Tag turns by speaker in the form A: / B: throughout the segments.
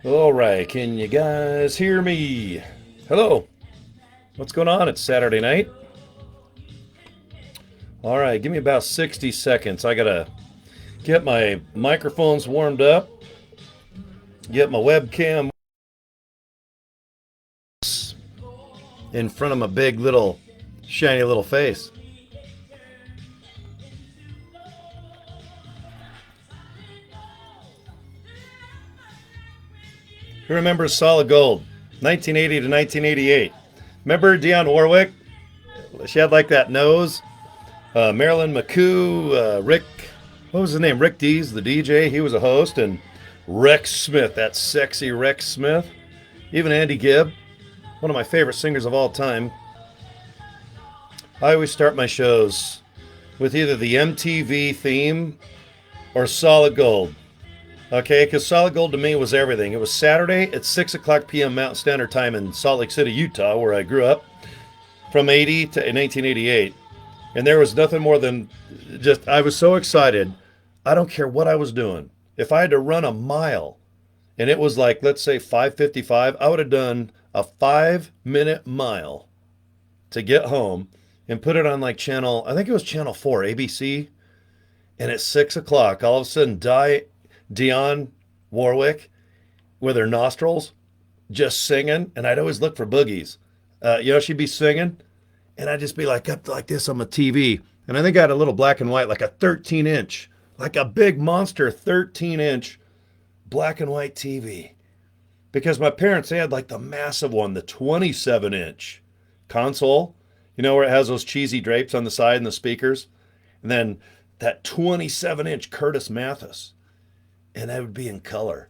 A: All right, can you guys hear me? Hello, what's going on? It's Saturday night. All right, give me about 60 seconds. I gotta get my microphones warmed up, get my webcam in front of my big little shiny little face. Who remembers Solid Gold? 1980 to 1988. Remember Dionne Warwick? She had like that nose. Marilyn McCoo, Rick, what was his name? Rick Dees, the DJ. He was a host, and Rex Smith, that sexy Rex Smith. Even Andy Gibb, one of my favorite singers of all time. I always start my shows with either the MTV theme or Solid Gold. Okay, because Solid Gold to me was everything. It was Saturday at 6 o'clock p.m. Mountain Standard Time in Salt Lake City, Utah, where I grew up, from 80 to 1988. And there was nothing more than just, I was so excited. I don't care what I was doing. If I had to run a mile and it was like, let's say 5:55, I would have done a 5-minute mile to get home and put it on like channel, I think it was channel 4, ABC. And at 6 o'clock, all of a sudden, Dionne Warwick with her nostrils just singing. And I'd always look for boogies. She'd be singing and I'd just be like up like this on my TV. And I think I had a little black and white, like a 13-inch, like a big monster 13-inch black and white TV. Because my parents, they had like the massive one, the 27-inch console, where it has those cheesy drapes on the side and the speakers. And then that 27-inch Curtis Mathis. And that would be in color.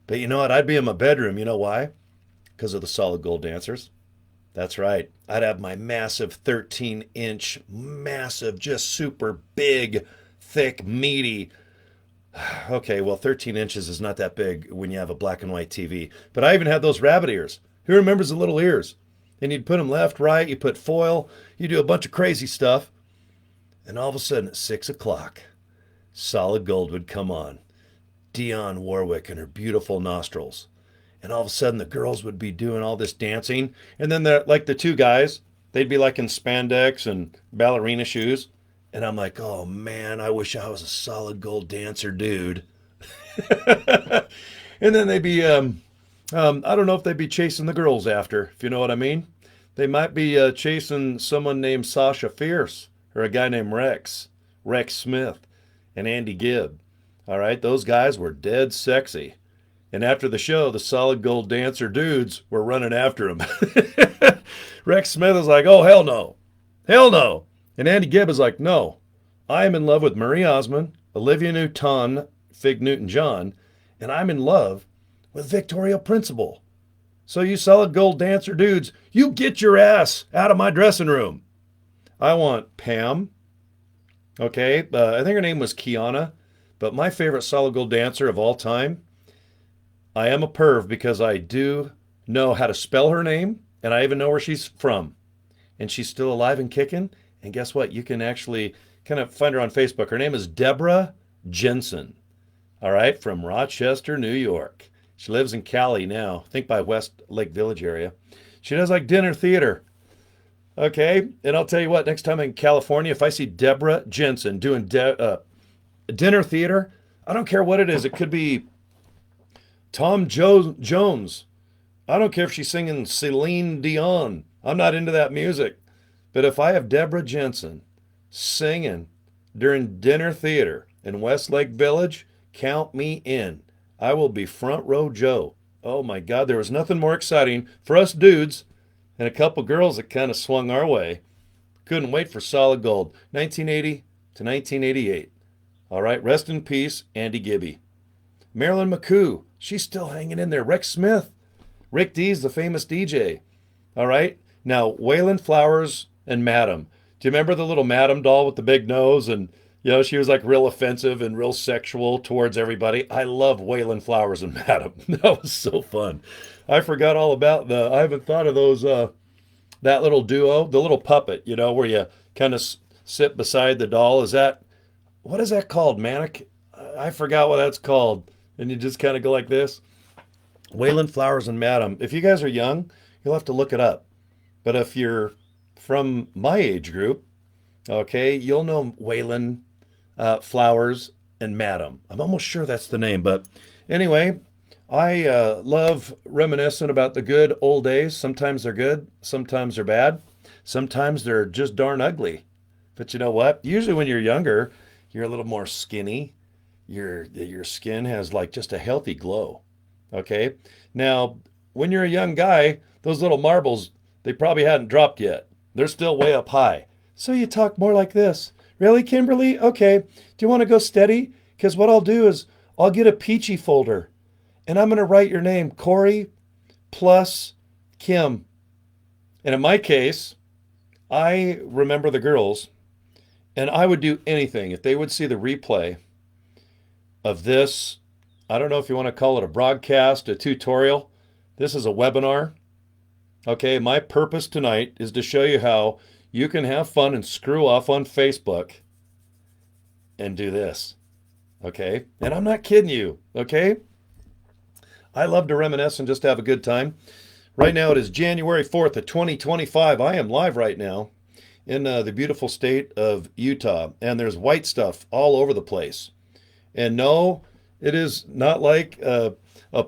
A: But you know what? I'd be in my bedroom. You know why? Because of the Solid Gold dancers. That's right. I'd have my massive 13-inch, massive, just super big, thick, meaty. Okay, well, 13 inches is not that big when you have a black and white TV. But I even had those rabbit ears. Who remembers the little ears? And you'd put them left, right, you put foil, you do a bunch of crazy stuff. And all of a sudden at 6 o'clock, Solid Gold would come on. Dionne Warwick and her beautiful nostrils. And all of a sudden the girls would be doing all this dancing. And then like the two guys, they'd be like in spandex and ballerina shoes. And I'm like, oh man, I wish I was a Solid Gold dancer, dude. And then they'd be, I don't know if they'd be chasing the girls after, if you know what I mean. They might be chasing someone named Sasha Fierce or a guy named Rex Smith, and Andy Gibb. All right, those guys were dead sexy. And after the show, the Solid Gold dancer dudes were running after him. Rex Smith is like, oh, hell no. Hell no. And Andy Gibb is like, no. I am in love with Marie Osmond, Olivia Newton, Fig Newton-John, and I'm in love with Victoria Principal. So you Solid Gold dancer dudes, you get your ass out of my dressing room. I want Pam. Okay, I think her name was Kiana. But my favorite Solid Gold dancer of all time, I am a perv because I do know how to spell her name and I even know where she's from. And she's still alive and kicking. And guess what? You can actually kind of find her on Facebook. Her name is Deborah Jensen. All right, from Rochester, New York. She lives in Cali now, I think by West Lake Village area. She does like dinner theater. Okay, and I'll tell you what, next time in California, if I see Deborah Jensen doing dinner theater, I don't care what it is. It could be Jones. I don't care if she's singing Celine Dion. I'm not into that music. But if I have Deborah Jensen singing during dinner theater in Westlake Village, count me in. I will be front row Joe. Oh my God, there was nothing more exciting for us dudes and a couple girls that kind of swung our way. Couldn't wait for Solid Gold. 1980 to 1988. All right, rest in peace, Andy Gibby. Marilyn McCoo, she's still hanging in there. Rex Smith, Rick Dees, the famous DJ. All right, now Waylon Flowers and Madam. Do you remember the little Madam doll with the big nose? And, she was like real offensive and real sexual towards everybody. I love Waylon Flowers and Madam. That was so fun. I forgot all about I haven't thought of those, that little duo, the little puppet, where you kind of sit beside the doll. What is that called, Manic? I forgot what that's called. And you just kind of go like this. Wayland Flowers and Madam. If you guys are young, you'll have to look it up. But if you're from my age group, okay, you'll know Wayland Flowers and Madam. I'm almost sure that's the name. But anyway, I love reminiscing about the good old days. Sometimes they're good, sometimes they're bad, sometimes they're just darn ugly. But you know what? Usually when you're younger, you're a little more skinny. Your skin has like just a healthy glow. Okay? Now, when you're a young guy, those little marbles, they probably hadn't dropped yet. They're still way up high. So you talk more like this. Really, Kimberly? Okay. Do you want to go steady? Because what I'll do is I'll get a peachy folder and I'm going to write your name, Cory plus Kim. And in my case, I remember the girls, and I would do anything if they would see the replay of this. I don't know if you want to call it a broadcast, a tutorial. This is a webinar. Okay, my purpose tonight is to show you how you can have fun and screw off on Facebook and do this. Okay, and I'm not kidding you. Okay, I love to reminisce and just have a good time. Right now it is January 4th of 2025. I am live right now in the beautiful state of Utah, and there's white stuff all over the place. And no, it is not like a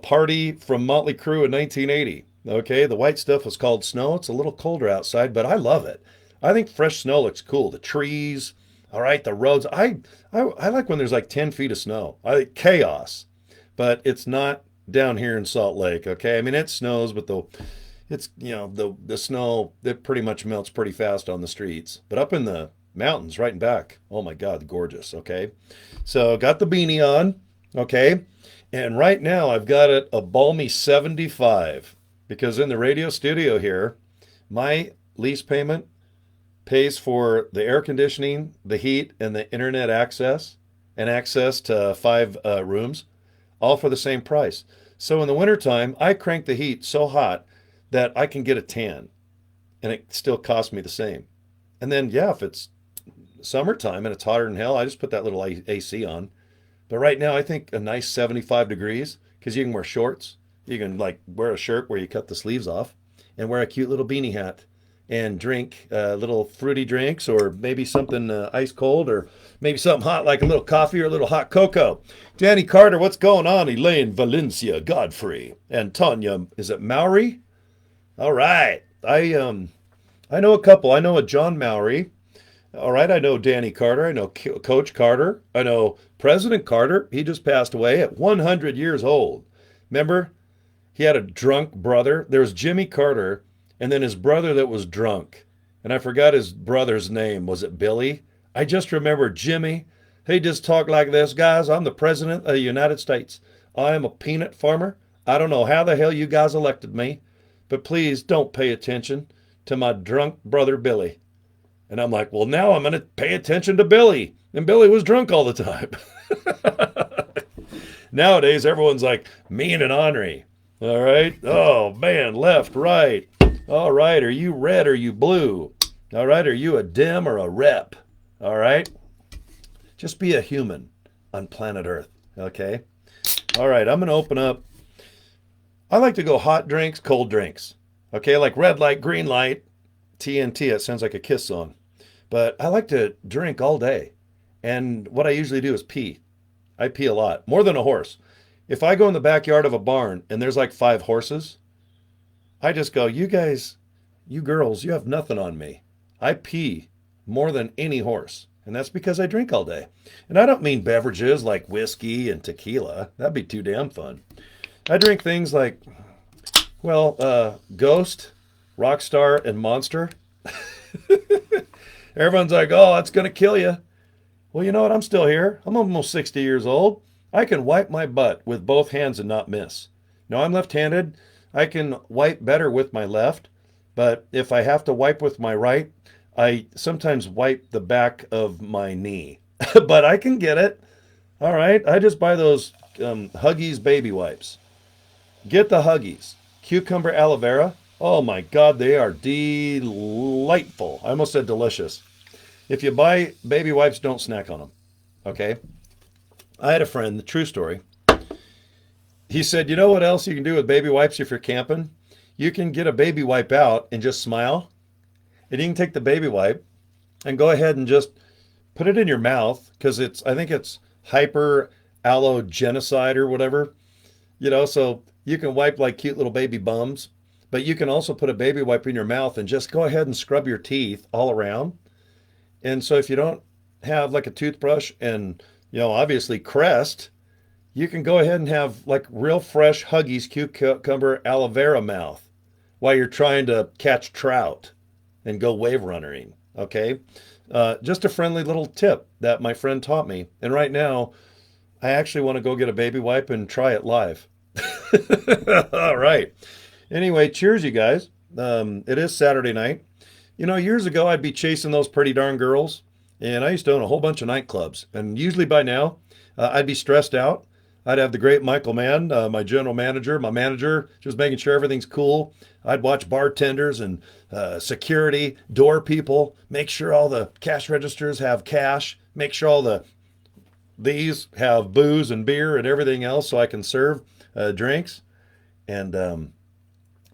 A: party from Motley Crue in 1980. Okay, the white stuff is called snow. It's a little colder outside, but I love it. I think fresh snow looks cool. The trees, all right, the roads. I like when there's like 10 feet of snow. I like chaos, but it's not down here in Salt Lake. Okay, I mean it snows, but it's the snow that pretty much melts pretty fast on the streets. But up in the mountains, right and back, oh my God, gorgeous. Okay, so got the beanie on. Okay, and right now I've got it a balmy 75 because in the radio studio here, my lease payment pays for the air conditioning, the heat, and the internet access, and access to 5 rooms, all for the same price. So in the wintertime, I crank the heat so hot that I can get a tan, and it still costs me the same. And then, yeah, if it's summertime and it's hotter than hell, I just put that little AC on. But right now, I think a nice 75 degrees, because you can wear shorts. You can like wear a shirt where you cut the sleeves off and wear a cute little beanie hat and drink little fruity drinks or maybe something ice cold or maybe something hot like a little coffee or a little hot cocoa. Danny Carter, what's going on? Elaine Valencia, Godfrey, and Tanya, is it Mowry? All right. I know a couple. I know a John Mowry. All right, I know Danny Carter. I know Coach Carter. I know President Carter. He just passed away at 100 years old. Remember? He had a drunk brother. There was Jimmy Carter, and then his brother that was drunk. And I forgot his brother's name. Was it Billy? I just remember Jimmy. He just talked like this. Guys, I'm the President of the United States. I am a peanut farmer. I don't know how the hell you guys elected me, but please don't pay attention to my drunk brother Billy. And I'm like, well, now I'm going to pay attention to Billy. And Billy was drunk all the time. Nowadays, everyone's like mean and ornery. All right. Oh, man, left, right. All right. Are you red or are you blue? All right. Are you a Dem or a Rep? All right. Just be a human on planet Earth. Okay. All right. I'm going to open up. I like to go hot drinks, cold drinks. Okay. Like red light, green light, TNT. It sounds like a Kiss song. But I like to drink all day. And what I usually do is pee. I pee a lot, more than a horse. If I go in the backyard of a barn and there's like 5 horses, I just go, you guys, you girls, you have nothing on me. I pee more than any horse. And that's because I drink all day. And I don't mean beverages like whiskey and tequila. That'd be too damn fun. I drink things like, well, Ghost, Rockstar, and Monster. Everyone's like, oh, that's going to kill you. Well, you know what? I'm still here. I'm almost 60 years old. I can wipe my butt with both hands and not miss. Now, I'm left-handed. I can wipe better with my left. But if I have to wipe with my right, I sometimes wipe the back of my knee. But I can get it. All right. I just buy those Huggies baby wipes. Get the Huggies. Cucumber aloe vera. Oh, my God. They are delightful. I almost said delicious. If you buy baby wipes, don't snack on them. Okay? I had a friend, the true story. He said, you know what else you can do with baby wipes if you're camping? You can get a baby wipe out and just smile. And you can take the baby wipe and go ahead and just put it in your mouth because I think it's hyperallergenicide or whatever, so you can wipe like cute little baby bums, but you can also put a baby wipe in your mouth and just go ahead and scrub your teeth all around. And so if you don't have like a toothbrush and, obviously Crest, you can go ahead and have like real fresh Huggies cucumber aloe vera mouth while you're trying to catch trout and go wave runnering. Okay. Just a friendly little tip that my friend taught me. And right now, I actually want to go get a baby wipe and try it live. All right. Anyway, cheers, you guys. It is Saturday night. Years ago, I'd be chasing those pretty darn girls, and I used to own a whole bunch of nightclubs. And usually by now, I'd be stressed out. I'd have the great Michael Mann, my general manager, my manager, just making sure everything's cool. I'd watch bartenders and security, door people, make sure all the cash registers have cash, make sure all these have booze and beer and everything else so I can serve drinks. And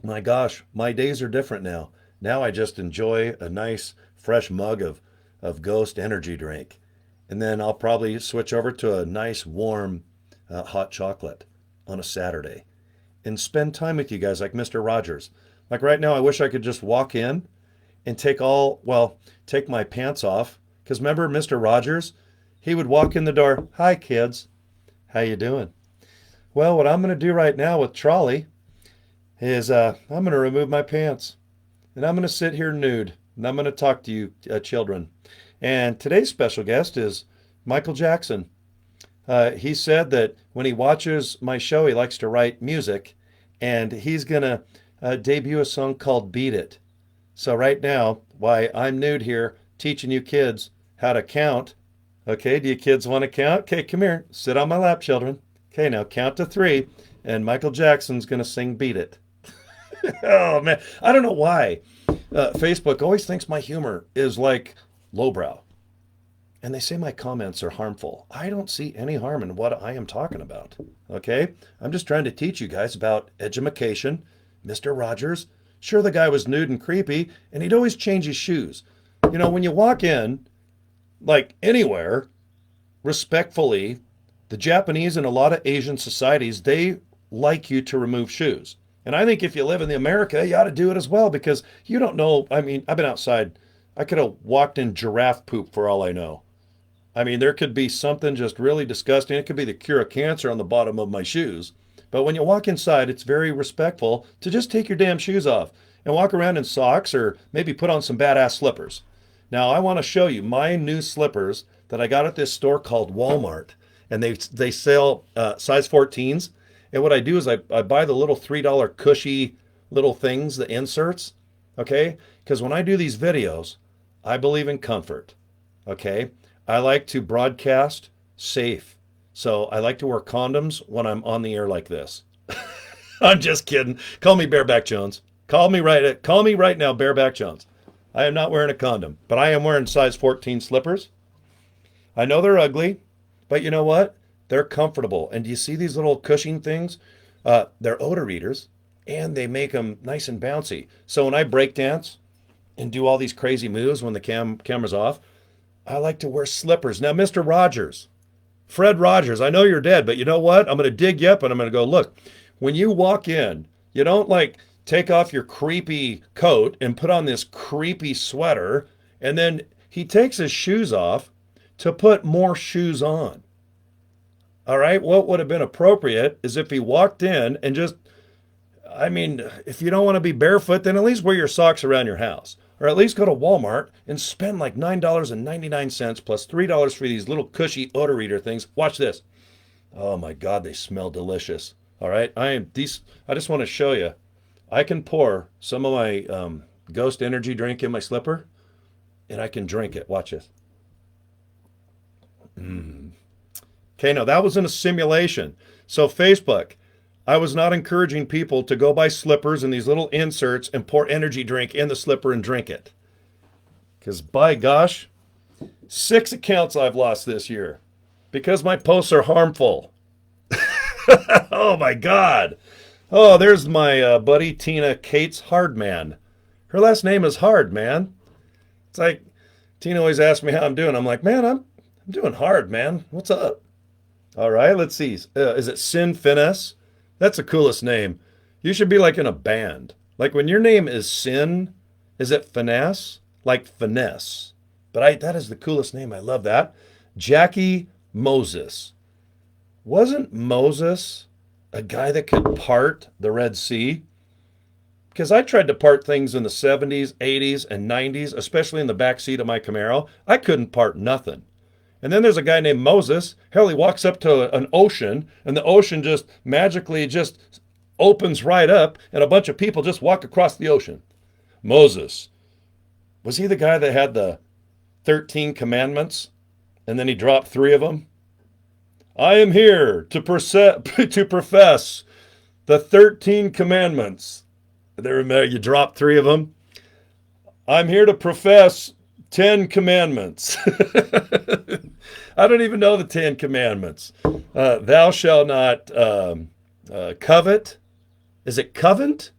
A: my gosh, my days are different now. Now I just enjoy a nice fresh mug of Ghost energy drink. And then I'll probably switch over to a nice warm hot chocolate on a Saturday and spend time with you guys like Mr. Rogers. Like right now, I wish I could just walk in and take my pants off. Because remember Mr. Rogers? He would walk in the door. Hi, kids. How you doing? Well, what I'm going to do right now with Trolley is I'm going to remove my pants. And I'm going to sit here nude. And I'm going to talk to you children. And today's special guest is Michael Jackson. He said that when he watches my show, he likes to write music. And he's going to debut a song called Beat It. So right now, why I'm nude here teaching you kids how to count. Okay, do you kids want to count? Okay, come here. Sit on my lap, children. Okay, now count to 3. And Michael Jackson's going to sing Beat It. Oh, man. I don't know why. Facebook always thinks my humor is like lowbrow. And they say my comments are harmful. I don't see any harm in what I am talking about. Okay? I'm just trying to teach you guys about edumacation. Mr. Rogers, sure, the guy was nude and creepy, and he'd always change his shoes. When you walk in, like anywhere, respectfully, the Japanese and a lot of Asian societies, they like you to remove shoes. And I think if you live in America, you ought to do it as well because you don't know. I mean, I've been outside. I could have walked in giraffe poop for all I know. I mean, there could be something just really disgusting. It could be the cure of cancer on the bottom of my shoes. But when you walk inside, it's very respectful to just take your damn shoes off and walk around in socks or maybe put on some badass slippers. Now, I want to show you my new slippers that I got at this store called Walmart. And they sell size 14s. And what I do is I buy the little $3 cushy little things, the inserts, okay? Because when I do these videos, I believe in comfort, okay? I like to broadcast safe. So I like to wear condoms when I'm on the air like this. I'm just kidding. Call me Bareback Jones. Call me right now, Bareback Jones. I am not wearing a condom, but I am wearing size 14 slippers. I know they're ugly, but you know what? They're comfortable. And do you see these little cushioning things? They're odor eaters, and they make them nice and bouncy. So when I break dance and do all these crazy moves when the camera's off, I like to wear slippers. Now, Mr. Rogers, Fred Rogers, I know you're dead, but you know what? I'm going to dig you up and I'm going to go, look, when you walk in, you don't like take off your creepy coat and put on this creepy sweater. And then he takes his shoes off to put more shoes on. All right, what would have been appropriate is if he walked in and just, I mean, if you don't want to be barefoot, then at least wear your socks around your house. Or at least go to Walmart and spend like $9.99 plus $3 for these little cushy odor eater things. Watch this. Oh my God, they smell delicious. All right, I just want to show you. I can pour some of my Ghost energy drink in my slipper and I can drink it. Watch this. Okay, now that was in a simulation. So Facebook, I was not encouraging people to go buy slippers and these little inserts and pour energy drink in the slipper and drink it. Because by gosh, 6 accounts I've lost this year because my posts are harmful. Oh my God. Oh, there's my buddy Tina Kate's Hardman. Her last name is Hard, man. It's like Tina always asks me how I'm doing. I'm like, man, I'm doing hard, man. What's up? All right, let's see. Is it Sin Finesse? That's the coolest name. You should be like in a band. Like when your name is Sin, is it Finesse? Like finesse. But that is the coolest name. I love that. Jackie Moses. Wasn't Moses a guy that could part the Red Sea? Because I tried to part things in the 70s, 80s, and 90s, especially in the back seat of my Camaro. I couldn't part nothing. And then there's a guy named Moses. Hell, he walks up to an ocean, and the ocean just magically just opens right up, and a bunch of people just walk across the ocean. Moses. Was he the guy that had the 13 commandments, and then he dropped 3 of them? I am here to profess the 13 commandments. There, you dropped 3 of them. I'm here to profess 10 commandments. I don't even know the 10 commandments. Thou shalt not covet. Is it covet?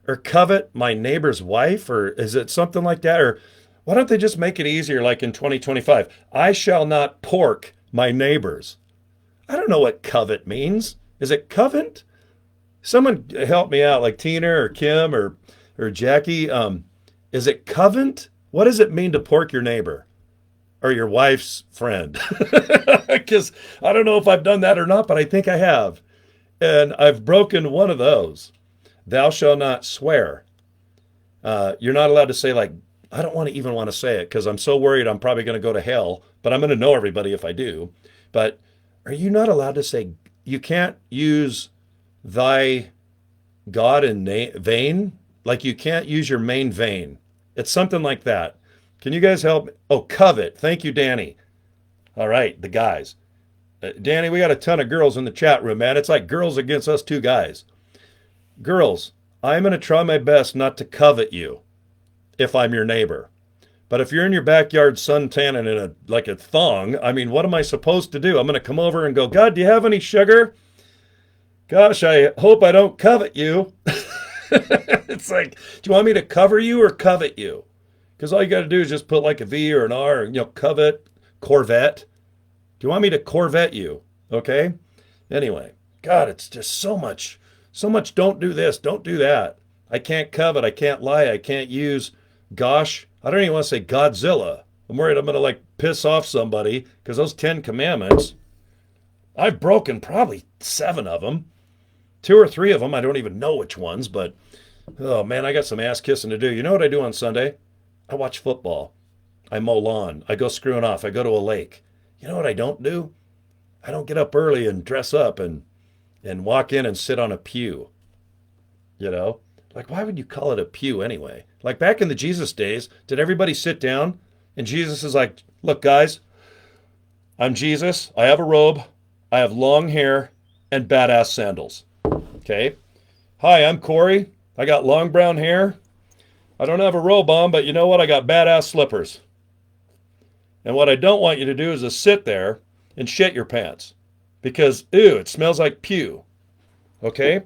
A: Or covet my neighbor's wife? Or is it something like that? Or why don't they just make it easier like in 2025? I shall not pork my neighbors. I don't know what covet means. Is it covet? Someone help me out, like Tina or Kim or Jackie. Is it covet? What does it mean to pork your neighbor or your wife's friend? Because I don't know if I've done that or not, but I think I have. And I've broken one of those. Thou shalt not swear. You're not allowed to say, like, I don't even want to say it because I'm so worried I'm probably going to go to hell, but I'm going to know everybody if I do. But are you not allowed to say, you can't use thy God in vain? Like you can't use your main vein. It's something like that. Can you guys help? Oh, covet. Thank you, Danny. All right, the guys. Danny, we got a ton of girls in the chat room, man. It's like girls against us 2 guys. Girls, I'm going to try my best not to covet you if I'm your neighbor. But if you're in your backyard suntanning in like a thong, I mean, what am I supposed to do? I'm going to come over and go, God, do you have any sugar? Gosh, I hope I don't covet you. It's like, do you want me to cover you or covet you? Because all you got to do is just put like a V or an R, covet, Corvette. Do you want me to Corvette you? Okay? Anyway, God, it's just so much don't do this, don't do that. I can't covet, I can't lie, I can't use, gosh, I don't even want to say Godzilla. I'm worried I'm going to like piss off somebody because those 10 commandments, I've broken probably 7 of them. 2 or 3 of them, I don't even know which ones, but, oh man, I got some ass kissing to do. You know what I do on Sunday? I watch football. I mow lawn. I go screwing off. I go to a lake. You know what I don't do? I don't get up early and dress up and walk in and sit on a pew. Like, why would you call it a pew anyway? Like back in the Jesus days, did everybody sit down? And Jesus is like, look, guys, I'm Jesus. I have a robe. I have long hair and badass sandals. Okay. Hi, I'm Cory. I got long brown hair. I don't have a robe on, but you know what? I got badass slippers. And what I don't want you to do is to sit there and shit your pants. Because, ew, it smells like pew. Okay?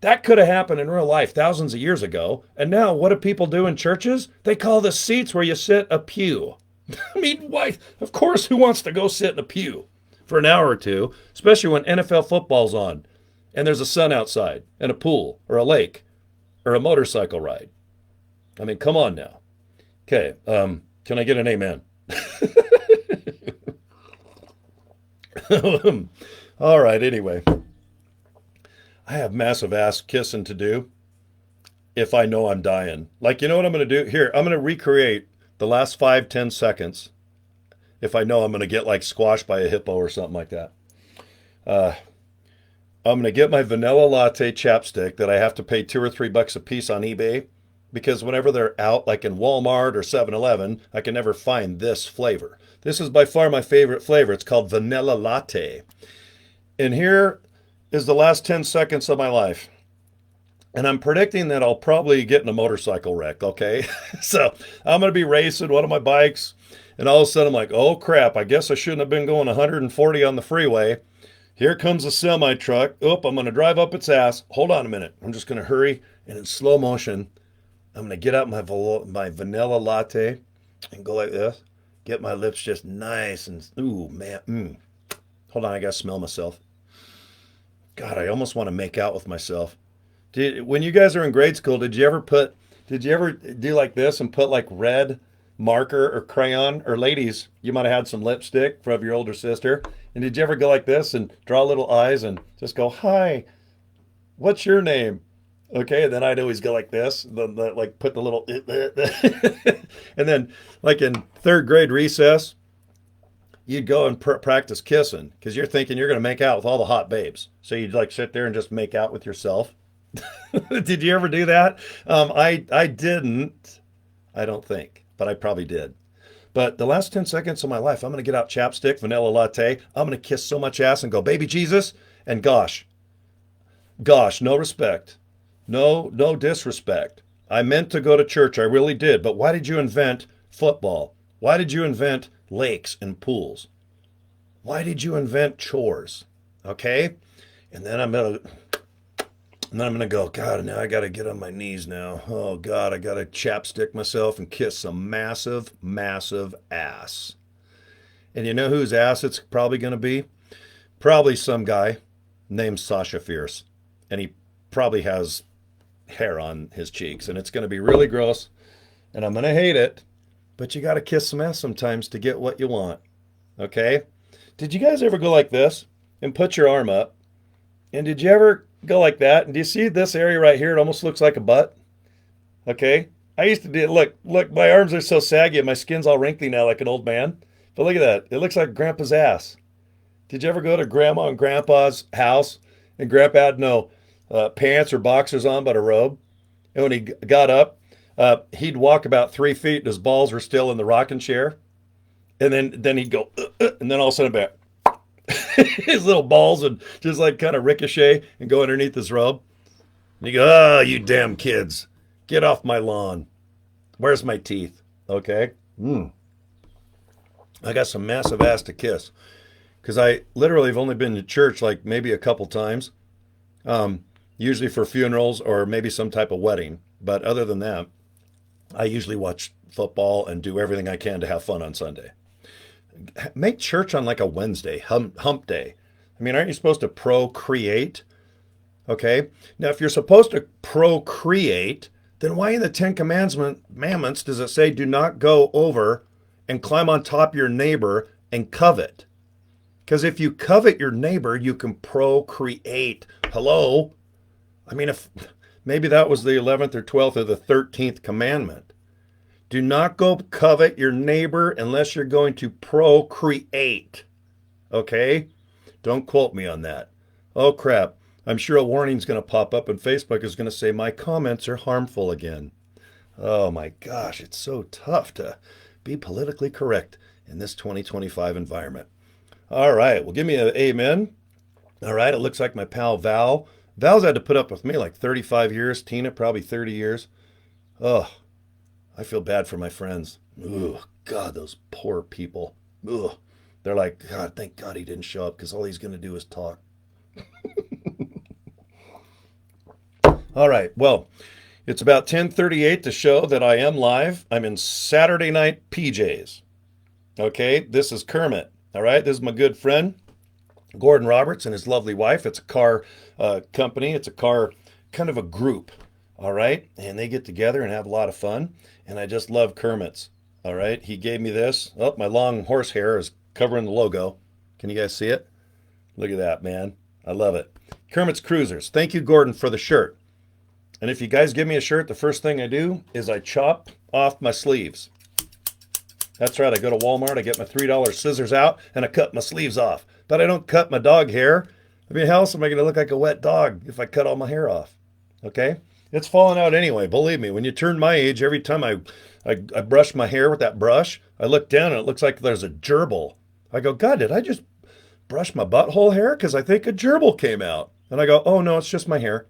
A: That could have happened in real life thousands of years ago. And now, what do people do in churches? They call the seats where you sit a pew. I mean, why? Of course, who wants to go sit in a pew for an hour or two, especially when NFL football's on and there's a sun outside and a pool or a lake or a motorcycle ride? I mean, come on now. Okay, can I get an amen? All right, anyway. I have massive ass kissing to do if I know I'm dying. Like, you know what I'm going to do? Here, I'm going to recreate the last 5-10 seconds if I know I'm going to get like squashed by a hippo or something like that. I'm going to get my vanilla latte chapstick that I have to pay $2 or $3 a piece on eBay because whenever they're out, like in Walmart or 7-Eleven, I can never find this flavor. This is by far my favorite flavor. It's called vanilla latte. And here is the last 10 seconds of my life. And I'm predicting that I'll probably get in a motorcycle wreck, okay? So I'm going to be racing one of my bikes, and all of a sudden I'm like, oh crap, I guess I shouldn't have been going 140 on the freeway. Here comes a semi truck. Oh, I'm going to drive up its ass. Hold on a minute. I'm just going to hurry. And in slow motion, I'm going to get out my vanilla latte and go like this. Get my lips just nice and, ooh, man. Hold on, I got to smell myself. God, I almost want to make out with myself. When you guys are in grade school, did you ever do like this and put like red marker or crayon, or ladies, you might have had some lipstick from your older sister. And did you ever go like this and draw little eyes and just go, hi, what's your name? Okay, and then I'd always go like this, like put the little, and then like in third grade recess, you'd go and practice kissing because you're thinking you're going to make out with all the hot babes. So you'd like sit there and just make out with yourself. Did you ever do that? I didn't. I don't think, but I probably did. But the last 10 seconds of my life, I'm going to get out chapstick, vanilla latte. I'm going to kiss so much ass and go, baby Jesus. And gosh, no respect. No disrespect. I meant to go to church. I really did. But why did you invent football? Why did you invent lakes and pools? Why did you invent chores? Okay? And then I'm going to go, God, now I got to get on my knees now. Oh, God, I got to chapstick myself and kiss some massive, massive ass. And you know whose ass it's probably going to be? Probably some guy named Sasha Fierce. And he probably has hair on his cheeks. And it's going to be really gross. And I'm going to hate it. But you got to kiss some ass sometimes to get what you want. Okay? Did you guys ever go like this and put your arm up? And did you ever go like that? And do you see this area right here? It almost looks like a butt. Okay? I used to do, look, my arms are so saggy and my skin's all wrinkly now like an old man. But look at that. It looks like Grandpa's ass. Did you ever go to Grandma and Grandpa's house and Grandpa had no pants or boxers on but a robe? And when he got up, he'd walk about 3 feet and his balls were still in the rocking chair. And then he'd go, and then all of a sudden back. His little balls would just like kind of ricochet and go underneath his robe. And you go, oh, you damn kids. Get off my lawn. Where's my teeth? Okay. I got some massive ass to kiss. Because I literally have only been to church like maybe a couple times. Usually for funerals or maybe some type of wedding. But other than that, I usually watch football and do everything I can to have fun on Sunday. Make church on like a Wednesday, hump day. I mean, aren't you supposed to procreate? Okay. Now, if you're supposed to procreate, then why in the Ten Commandments does it say do not go over and climb on top of your neighbor and covet? Because if you covet your neighbor, you can procreate. Hello? I mean, if maybe that was the 11th or 12th or the 13th commandment. Do not go covet your neighbor unless you're going to procreate. Okay? Don't quote me on that. Oh, crap. I'm sure a warning's going to pop up and Facebook is going to say my comments are harmful again. Oh, my gosh. It's so tough to be politically correct in this 2025 environment. All right. Well, give me an amen. All right. It looks like my pal Val's had to put up with me like 35 years. Tina, probably 30 years. Oh, I feel bad for my friends. Ugh, God, those poor people. Ugh. They're like, God, thank God he didn't show up because all he's going to do is talk. All right. Well, it's about 10:38 to show that I am live. I'm in Saturday night PJs. Okay. This is Kermit. All right. This is my good friend, Gordon Roberts, and his lovely wife. It's a car company. It's a car kind of a group. All right. And they get together and have a lot of fun. And I just love Kermit's. All right. He gave me this. Oh, my long horse hair is covering the logo. Can you guys see it? Look at that, man. I love it. Kermit's Cruisers. Thank you, Gordon, for the shirt. And if you guys give me a shirt, the first thing I do is I chop off my sleeves. That's right. I go to Walmart. I get my $3 scissors out and I cut my sleeves off. But I don't cut my dog hair. I mean, how else am I going to look like a wet dog if I cut all my hair off? Okay? It's falling out anyway. Believe me, when you turn my age, every time I brush my hair with that brush, I look down and it looks like there's a gerbil. I go, God, did I just brush my butthole hair? Because I think a gerbil came out. And I go, oh, no, it's just my hair.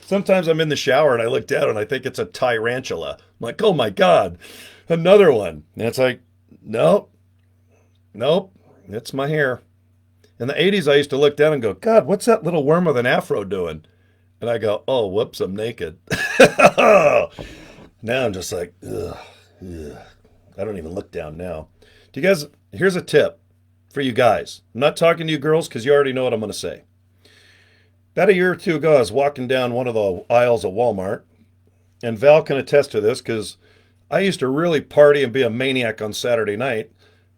A: Sometimes I'm in the shower and I look down and I think it's a tarantula. I'm like, oh, my God, another one. And it's like, nope, it's my hair. In the 80s, I used to look down and go, God, what's that little worm with an afro doing? And I go, oh, whoops, I'm naked. Now I'm just like, ugh, ugh. I don't even look down now. Do you guys, here's a tip for you guys. I'm not talking to you girls because you already know what I'm going to say. About a year or two ago, I was walking down one of the aisles of Walmart, and Val can attest to this because I used to really party and be a maniac on Saturday night.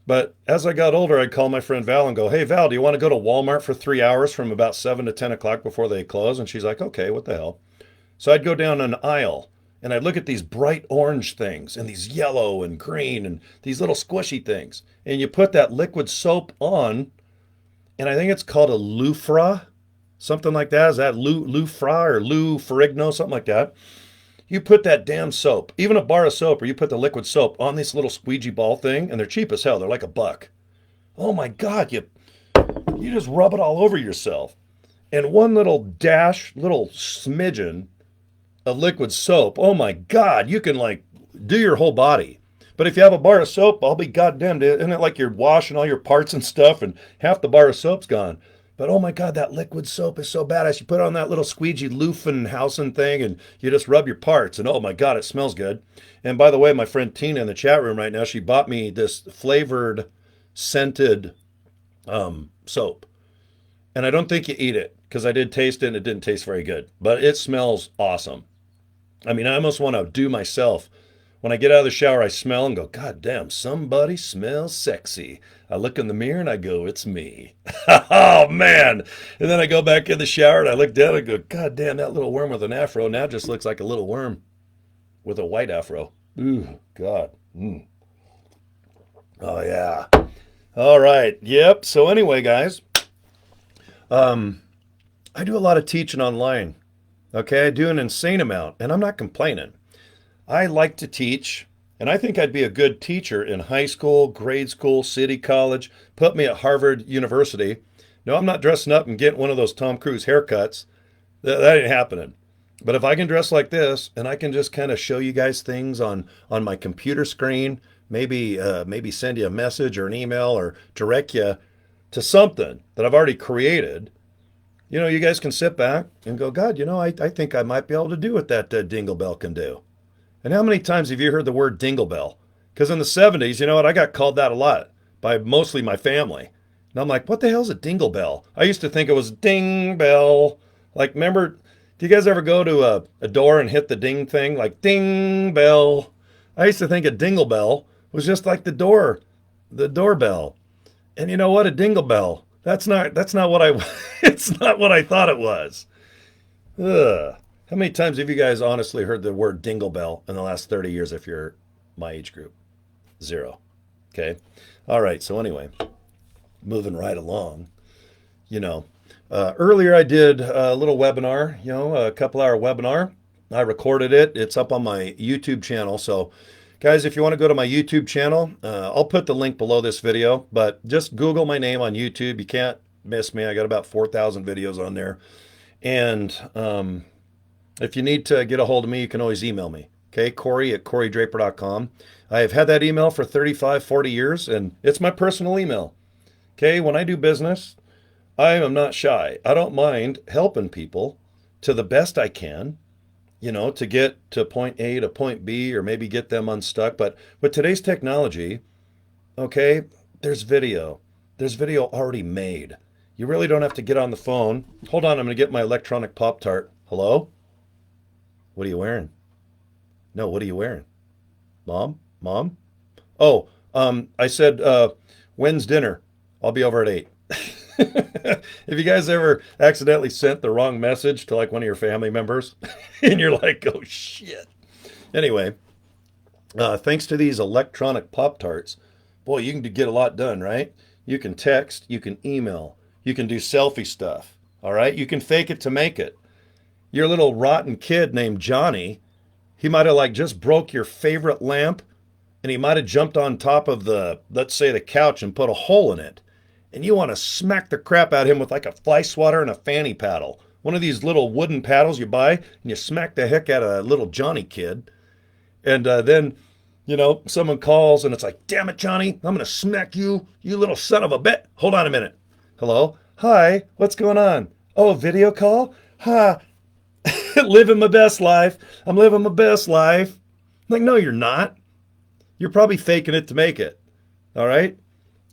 A: But as I got older, I'd call my friend Val and go, hey, Val, do you want to go to Walmart for 3 hours from about 7 to 10 o'clock before they close? And she's like, okay, what the hell? So I'd go down an aisle and I'd look at these bright orange things and these yellow and green and these little squishy things. And you put that liquid soap on, and I think it's called a loofah, something like that. Is that loofah or Lou Ferrigno, something like that? You put that damn soap, even a bar of soap, or you put the liquid soap on this little squeegee ball thing, and they're cheap as hell. They're like $1. Oh my God, you just rub it all over yourself. And one little dash, little smidgen of liquid soap, oh my God, you can like do your whole body. But if you have a bar of soap, I'll be goddamned. Isn't it like you're washing all your parts and stuff and half the bar of soap's gone? But oh my God, that liquid soap is so badass. You put on that little squeegee Luffenhausen thing and you just rub your parts. And oh my God, it smells good. And by the way, my friend Tina in the chat room right now, she bought me this flavored, scented soap. And I don't think you eat it because I did taste it and it didn't taste very good. But it smells awesome. I mean, I almost want to do myself. When I get out of the shower, I smell and go, God damn, somebody smells sexy. I look in the mirror and I go, it's me. Oh, man. And then I go back in the shower and I look down and go, God damn, that little worm with an afro now just looks like a little worm with a white afro. Ooh, God. Mm. Oh, yeah. All right. Yep. So anyway, guys, I do a lot of teaching online. Okay, I do an insane amount, and I'm not complaining. I like to teach, and I think I'd be a good teacher in high school, grade school, city college. Put me at Harvard University. No, I'm not dressing up and getting one of those Tom Cruise haircuts. That ain't happening. But if I can dress like this, and I can just kind of show you guys things on my computer screen, maybe send you a message or an email or direct you to something that I've already created, you guys can sit back and go, God, I think I might be able to do what that dingle bell can do. And how many times have you heard the word dingle bell? Because in the 70s, you know what, I got called that a lot by mostly my family. And I'm like, what the hell's a dingle bell? I used to think it was ding bell. Like, remember, do you guys ever go to a door and hit the ding thing? Like, ding bell. I used to think a dingle bell was just like the doorbell. And you know what, a dingle bell, that's not what it's not what I thought it was. Ugh. How many times have you guys honestly heard the word dingle bell in the last 30 years if you're my age group? 0. Okay. All right. So anyway, moving right along, earlier I did a little webinar, a couple-hour webinar. I recorded it. It's up on my YouTube channel. So guys, if you want to go to my YouTube channel, I'll put the link below this video, but just Google my name on YouTube. You can't miss me. I got about 4,000 videos on there. And if you need to get a hold of me, you can always email me. Okay, Cory at CoryDraper.com. I have had that email for 35, 40 years, and it's my personal email. Okay, when I do business, I am not shy. I don't mind helping people to the best I can, to get to point A to point B or maybe get them unstuck. But with today's technology, okay, there's video. There's video already made. You really don't have to get on the phone. Hold on, I'm going to get my electronic Pop-Tart. Hello? What are you wearing? No, what are you wearing? Mom? Oh, I said, when's dinner? I'll be over at 8. If you guys ever accidentally sent the wrong message to like one of your family members and you're like, oh shit. Anyway, thanks to these electronic Pop-Tarts, boy, you can get a lot done, right? You can text, you can email, you can do selfie stuff, all right? You can fake it to make it. Your little rotten kid named Johnny, he might have like just broke your favorite lamp and he might have jumped on top of let's say the couch and put a hole in it. And you want to smack the crap out of him with like a fly swatter and a fanny paddle. One of these little wooden paddles you buy, and you smack the heck out of a little Johnny kid. And then, someone calls and it's like, damn it, Johnny, I'm going to smack you, you little son of a bit. Hold on a minute. Hello? Hi, what's going on? Oh, video call? Ha, living my best life. I'm living my best life. Like, no, you're not. You're probably faking it to make it. All right?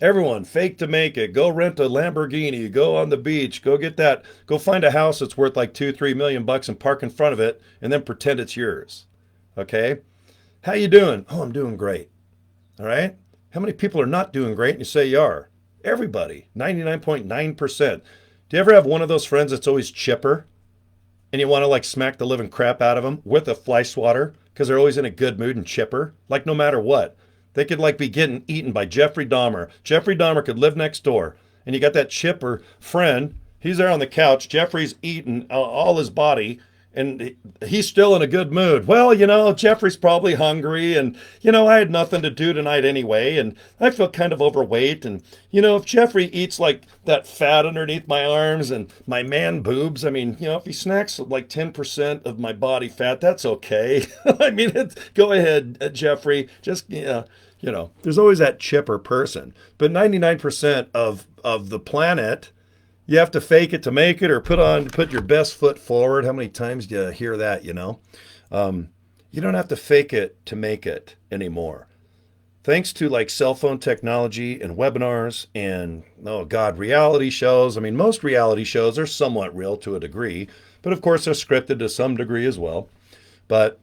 A: Everyone, fake to make it. Go rent a Lamborghini. Go on the beach. Go get that. Go find a house that's worth like 2, 3 million bucks and park in front of it, and then pretend it's yours. Okay? How you doing? Oh, I'm doing great. All right? How many people are not doing great and you say you are? Everybody. 99.9%. Do you ever have one of those friends that's always chipper and you want to like smack the living crap out of them with a fly swatter because they're always in a good mood and chipper? Like no matter what. They could like be getting eaten by Jeffrey Dahmer. Jeffrey Dahmer could live next door. And you got that chipper friend. He's there on the couch. Jeffrey's eating all his body and he's still in a good mood. Well, Jeffrey's probably hungry and, I had nothing to do tonight anyway and I feel kind of overweight. And, if Jeffrey eats like that fat underneath my arms and my man boobs, I mean, if he snacks like 10% of my body fat, that's okay. I mean, go ahead, Jeffrey, just, there's always that chipper person. But 99% of the planet, you have to fake it to make it or put your best foot forward. How many times do you hear that, You don't have to fake it to make it anymore. Thanks to like cell phone technology and webinars and, oh God, reality shows. I mean, most reality shows are somewhat real to a degree, but of course they're scripted to some degree as well. But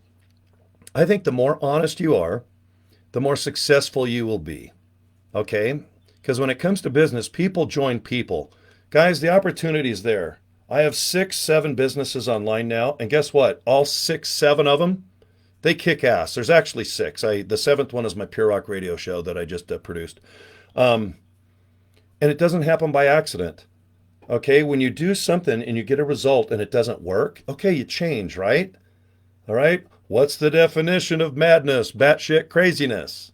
A: I think the more honest you are, the more successful you will be. Okay? Because when it comes to business, people join people. Guys, the opportunity is there. I have 6, 7 businesses online now, and guess what? All 6, 7 of them, they kick ass. There's actually 6. The 7th one is my Pure Rock radio show that I just produced. And it doesn't happen by accident. Okay, when you do something and you get a result and it doesn't work, okay, you change, right? All right? What's the definition of madness, batshit craziness?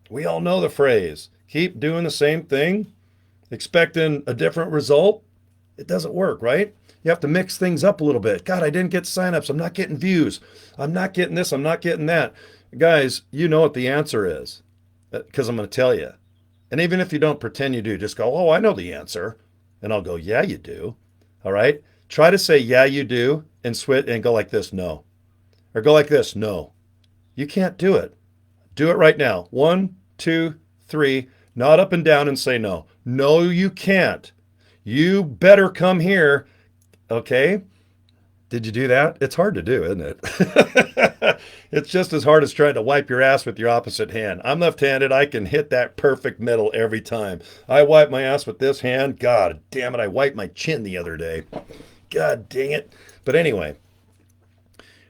A: We all know the phrase. Keep doing the same thing, expecting a different result. It doesn't work, right? You have to mix things up a little bit. God, I didn't get signups. I'm not getting views. I'm not getting this. I'm not getting that. Guys, you know what the answer is because I'm going to tell you. And even if you don't pretend you do, just go, oh, I know the answer. And I'll go, yeah, you do. All right? Try to say, yeah, you do, and switch and go like this, no. Or go like this, no. You can't do it. Do it right now. 1, 2, 3. Nod up and down and say no. No, you can't. You better come here. Okay? Did you do that? It's hard to do, isn't it? It's just as hard as trying to wipe your ass with your opposite hand. I'm left-handed. I can hit that perfect middle every time. I wipe my ass with this hand. God damn it, I wiped my chin the other day. God dang it. But anyway,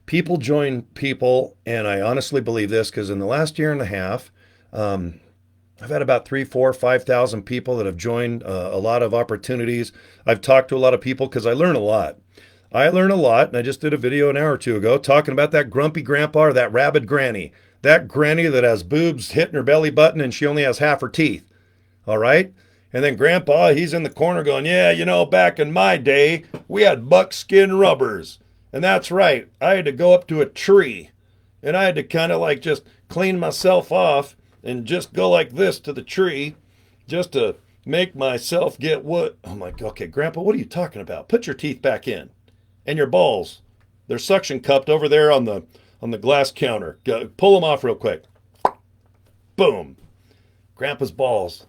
A: people join people, and I honestly believe this because in the last year and a half, I've had about 3, 4, 5,000 people that have joined a lot of opportunities. I've talked to a lot of people because I learn a lot. I learn a lot, and I just did a video an hour or two ago talking about that grumpy grandpa or that rabid granny. That granny that has boobs hitting her belly button and she only has half her teeth. All right? And then grandpa, he's in the corner going, yeah, back in my day, we had buckskin rubbers. And that's right. I had to go up to a tree and I had to kind of like just clean myself off and just go like this to the tree just to make myself get what? I'm like, okay, Grandpa, what are you talking about? Put your teeth back in. And your balls. They're suction cupped over there on the glass counter. Pull them off real quick. Boom. Grandpa's balls.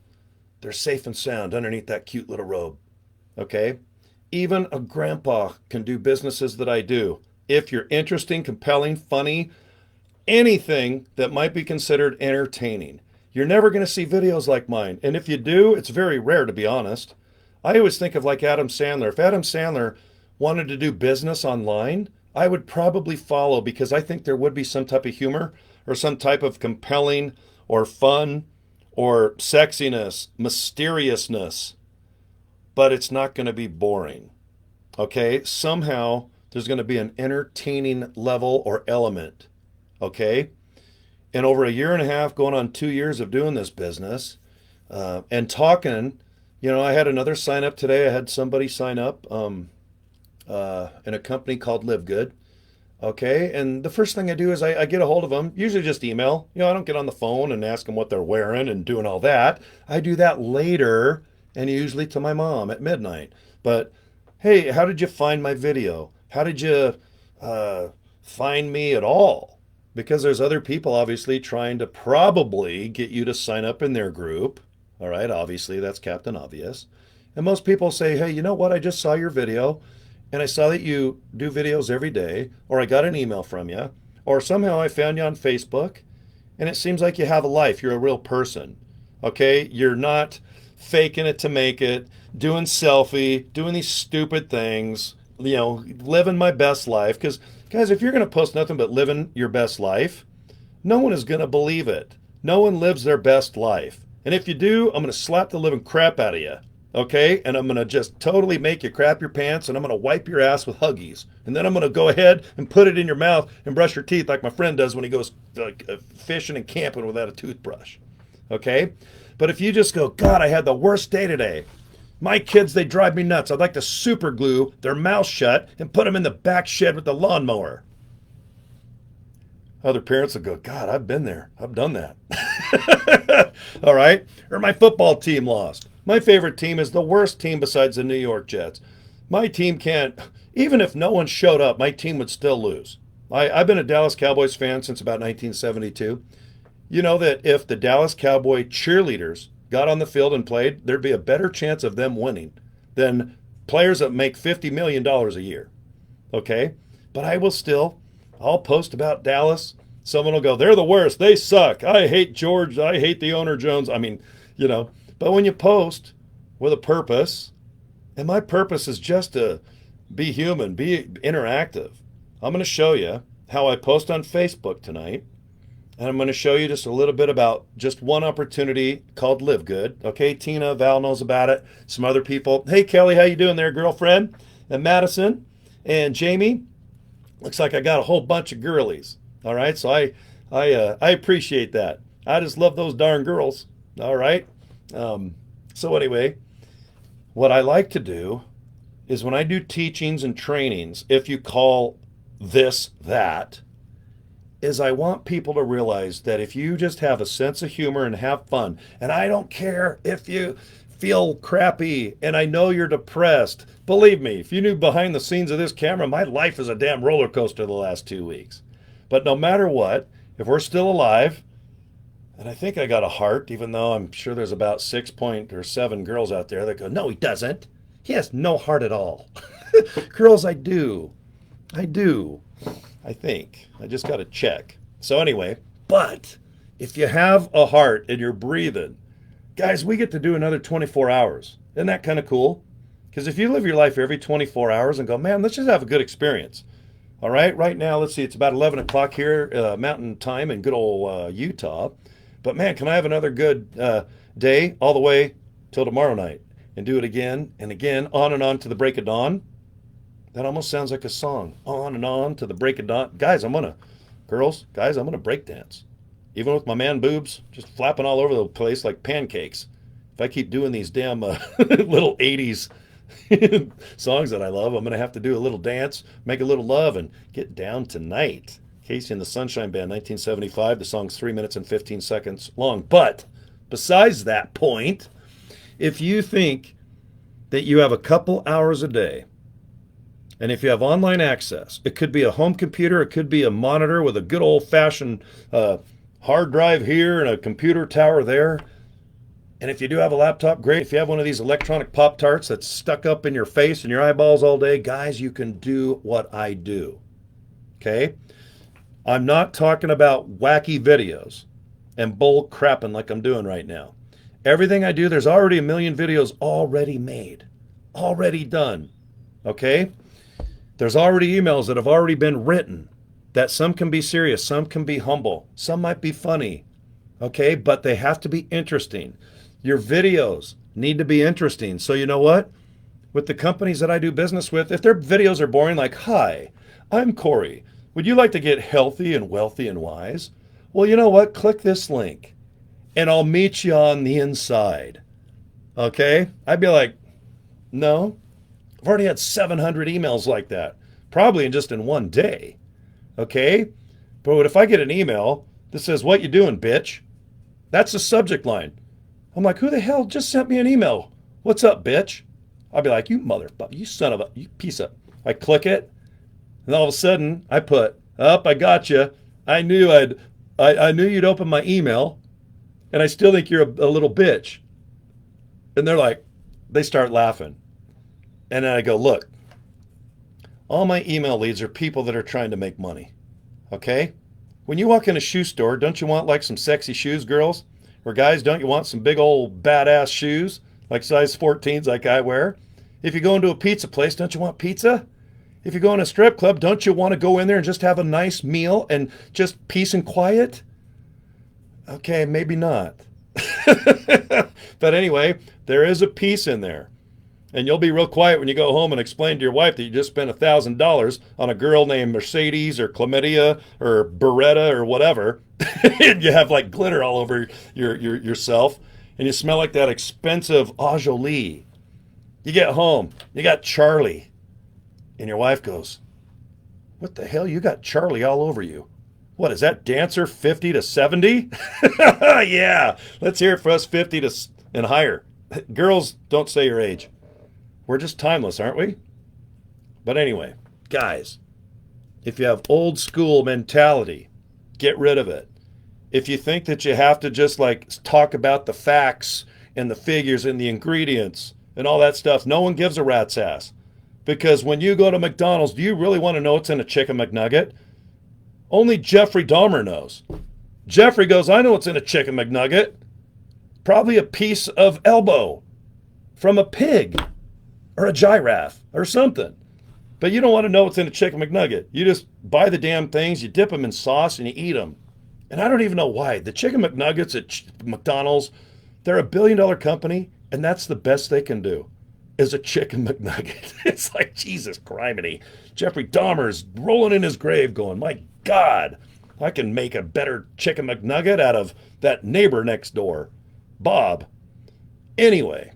A: They're safe and sound underneath that cute little robe. Okay? Even a grandpa can do businesses that I do. If you're interesting, compelling, funny, anything that might be considered entertaining. You're never going to see videos like mine. And if you do, it's very rare, to be honest. I always think of like Adam Sandler. If Adam Sandler wanted to do business online, I would probably follow because I think there would be some type of humor or some type of compelling or fun or sexiness, mysteriousness, but it's not going to be boring. Okay? Somehow there's going to be an entertaining level or element. Okay? And over a year and a half, going on 2 years of doing this business and talking, I had another sign up today. I had somebody sign up in a company called LIVEGOOD. Okay, and the first thing I do is I get a hold of them, usually just email. I don't get on the phone and ask them what they're wearing and doing all that. I do that later and usually to my mom at midnight. But hey, how did you find my video? How did you find me at all? Because there's other people obviously trying to probably get you to sign up in their group. All right, obviously that's Captain Obvious. And most people say, hey, you know what? I just saw your video and I saw that you do videos every day, or I got an email from you, or somehow I found you on Facebook and it seems like you have a life. You're a real person. Okay? You're not faking it to make it, doing selfie, doing these stupid things, living my best life. Because, guys, if you're going to post nothing but living your best life, no one is going to believe it. No one lives their best life. And if you do, I'm going to slap the living crap out of you. Okay? And I'm going to just totally make you crap your pants, and I'm going to wipe your ass with Huggies. And then I'm going to go ahead and put it in your mouth and brush your teeth like my friend does when he goes fishing and camping without a toothbrush. Okay? But if you just go, God, I had the worst day today. My kids, they drive me nuts. I'd like to super glue their mouths shut and put them in the back shed with the lawnmower. Other parents will go, God, I've been there. I've done that. All right? Or my football team lost. My favorite team is the worst team besides the New York Jets. My team can't, even if no one showed up, my team would still lose. I've been a Dallas Cowboys fan since about 1972. You know that if the Dallas Cowboy cheerleaders got on the field and played, there'd be a better chance of them winning than players that make $50 million a year. Okay? But I'll post about Dallas. Someone will go, they're the worst. They suck. I hate George. I hate the owner Jones. I mean, but when you post with a purpose, and my purpose is just to be human, be interactive. I'm going to show you how I post on Facebook tonight. And I'm going to show you just a little bit about just one opportunity called Live Good. Okay, Tina, Val knows about it. Some other people. Hey, Kelly, how you doing there, girlfriend? And Madison and Jamie. Looks like I got a whole bunch of girlies. All right, so I appreciate that. I just love those darn girls. All right. So anyway, what I like to do is when I do teachings and trainings, if you call this that, is I want people to realize that if you just have a sense of humor and have fun, and I don't care if you feel crappy and I know you're depressed. Believe me, if you knew behind the scenes of this camera, my life is a damn roller coaster the last 2 weeks. But no matter what, if we're still alive, and I think I got a heart, even though I'm sure there's about 6.7 girls out there that go, no, he doesn't. He has no heart at all. Girls, I do. I think. I just got to check. So anyway, but if you have a heart and you're breathing, guys, we get to do another 24 hours. Isn't that kind of cool? Because if you live your life every 24 hours and go, man, let's just have a good experience. All right, right now, let's see, it's about 11 o'clock here, Mountain Time in good old Utah. But man, can I have another good day all the way till tomorrow night and do it again and again, on and on to the break of dawn? That almost sounds like a song. On and on to the break of dawn. Guys, I'm going to break dance. Even with my man boobs just flapping all over the place like pancakes. If I keep doing these damn little 80s songs that I love, I'm going to have to do a little dance, make a little love, and get down tonight. Casey and the Sunshine Band, 1975. The song's 3 minutes and 15 seconds long. But besides that point, if you think that you have a couple hours a day, and if you have online access, it could be a home computer, it could be a monitor with a good old-fashioned hard drive here and a computer tower there. And if you do have a laptop, great. If you have one of these electronic Pop-Tarts that's stuck up in your face and your eyeballs all day, guys, you can do what I do. Okay? I'm not talking about wacky videos and bull crapping like I'm doing right now. Everything I do, there's already a million videos already made, already done. Okay? There's already emails that have already been written, that some can be serious, some can be humble, some might be funny, okay? But they have to be interesting. Your videos need to be interesting. So you know what? With the companies that I do business with, if their videos are boring, like, hi, I'm Cory. Would you like to get healthy and wealthy and wise? Well, you know what? Click this link, and I'll meet you on the inside, okay? I'd be like, no. I've already had 700 emails like that, probably just in one day, okay? But if I get an email that says, what you doing, bitch? That's the subject line. I'm like, who the hell just sent me an email? What's up, bitch? I'll be like, you motherfucker, you son of a, you piece of. I click it, and all of a sudden I put, up, I got you. I knew you'd open my email, and I still think you're a little bitch. And they're like, they start laughing. And then I go, look, all my email leads are people that are trying to make money. Okay? When you walk in a shoe store, don't you want like some sexy shoes, girls? Or guys, don't you want some big old badass shoes, like size 14s like I wear? If you go into a pizza place, don't you want pizza? If you go in a strip club, don't you want to go in there and just have a nice meal and just peace and quiet? Okay, maybe not. But anyway, there is a piece in there. And you'll be real quiet when you go home and explain to your wife that you just spent $1,000 on a girl named Mercedes or Chlamydia or Beretta or whatever. And you have like glitter all over yourself. And you smell like that expensive Eau Jolie. You get home, you got Charlie. And your wife goes, what the hell? You got Charlie all over you. What is that, dancer 50 to 70? Yeah, let's hear it for us 50 to and higher. Girls, don't say your age. We're just timeless, aren't we? But anyway, guys, if you have old school mentality, get rid of it. If you think that you have to just like talk about the facts and the figures and the ingredients and all that stuff, no one gives a rat's ass. Because when you go to McDonald's, do you really want to know what's in a chicken McNugget? Only Jeffrey Dahmer knows. Jeffrey goes, I know what's in a chicken McNugget. Probably a piece of elbow from a pig or a giraffe or something. But you don't want to know what's in a chicken McNugget. You just buy the damn things, you dip them in sauce, and you eat them. And I don't even know why. The chicken McNuggets at McDonald's, they're a billion-dollar company, and that's the best they can do, is a chicken McNugget. It's like, Jesus criminy. Jeffrey Dahmer's rolling in his grave going, my God, I can make a better chicken McNugget out of that neighbor next door, Bob. Anyway,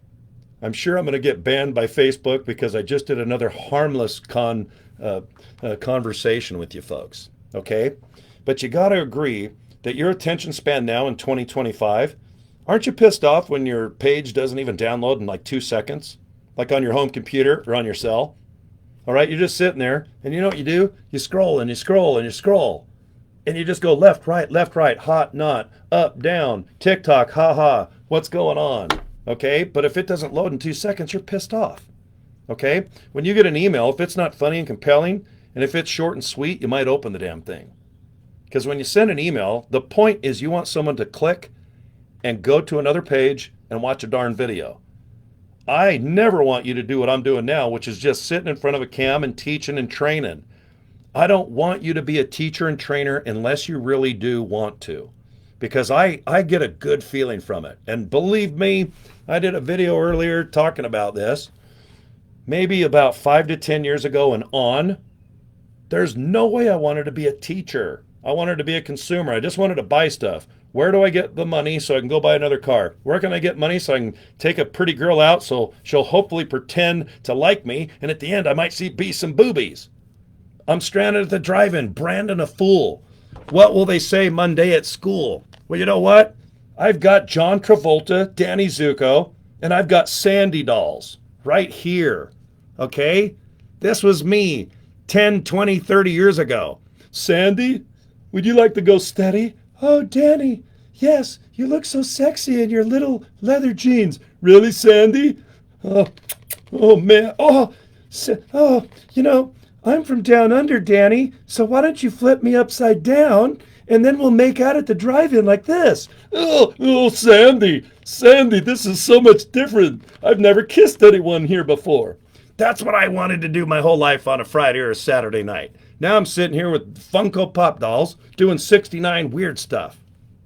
A: I'm sure I'm going to get banned by Facebook because I just did another harmless conversation with you folks, okay? But you got to agree that your attention span now in 2025, aren't you pissed off when your page doesn't even download in like 2 seconds? Like on your home computer or on your cell? All right, you're just sitting there, and you know what you do? You scroll and you scroll and you scroll. And you just go left, right, hot, not, up, down, TikTok, haha, what's going on? Okay, but if it doesn't load in 2 seconds, you're pissed off. Okay, when you get an email, if it's not funny and compelling, and if it's short and sweet, you might open the damn thing. Because when you send an email, the point is you want someone to click and go to another page and watch a darn video. I never want you to do what I'm doing now, which is just sitting in front of a cam and teaching and training. I don't want you to be a teacher and trainer unless you really do want to, because I get a good feeling from it. And believe me, I did a video earlier talking about this, maybe about 5 to 10 years ago and on. There's no way I wanted to be a teacher. I wanted to be a consumer. I just wanted to buy stuff. Where do I get the money so I can go buy another car? Where can I get money so I can take a pretty girl out so she'll hopefully pretend to like me, and at the end I might be some boobies? I'm stranded at the drive-in, branding a fool. What will they say Monday at school? Well, you know what? I've got John Travolta, Danny Zuko, and I've got Sandy dolls right here, okay? This was me 10, 20, 30 years ago. Sandy, would you like to go steady? Oh, Danny, yes, you look so sexy in your little leather jeans. Really, Sandy? Oh man. You know, I'm from down under, Danny, so why don't you flip me upside down, and then we'll make out at the drive-in like this. Oh, Sandy, this is so much different. I've never kissed anyone here before. That's what I wanted to do my whole life on a Friday or a Saturday night. Now I'm sitting here with Funko Pop dolls doing 69 weird stuff.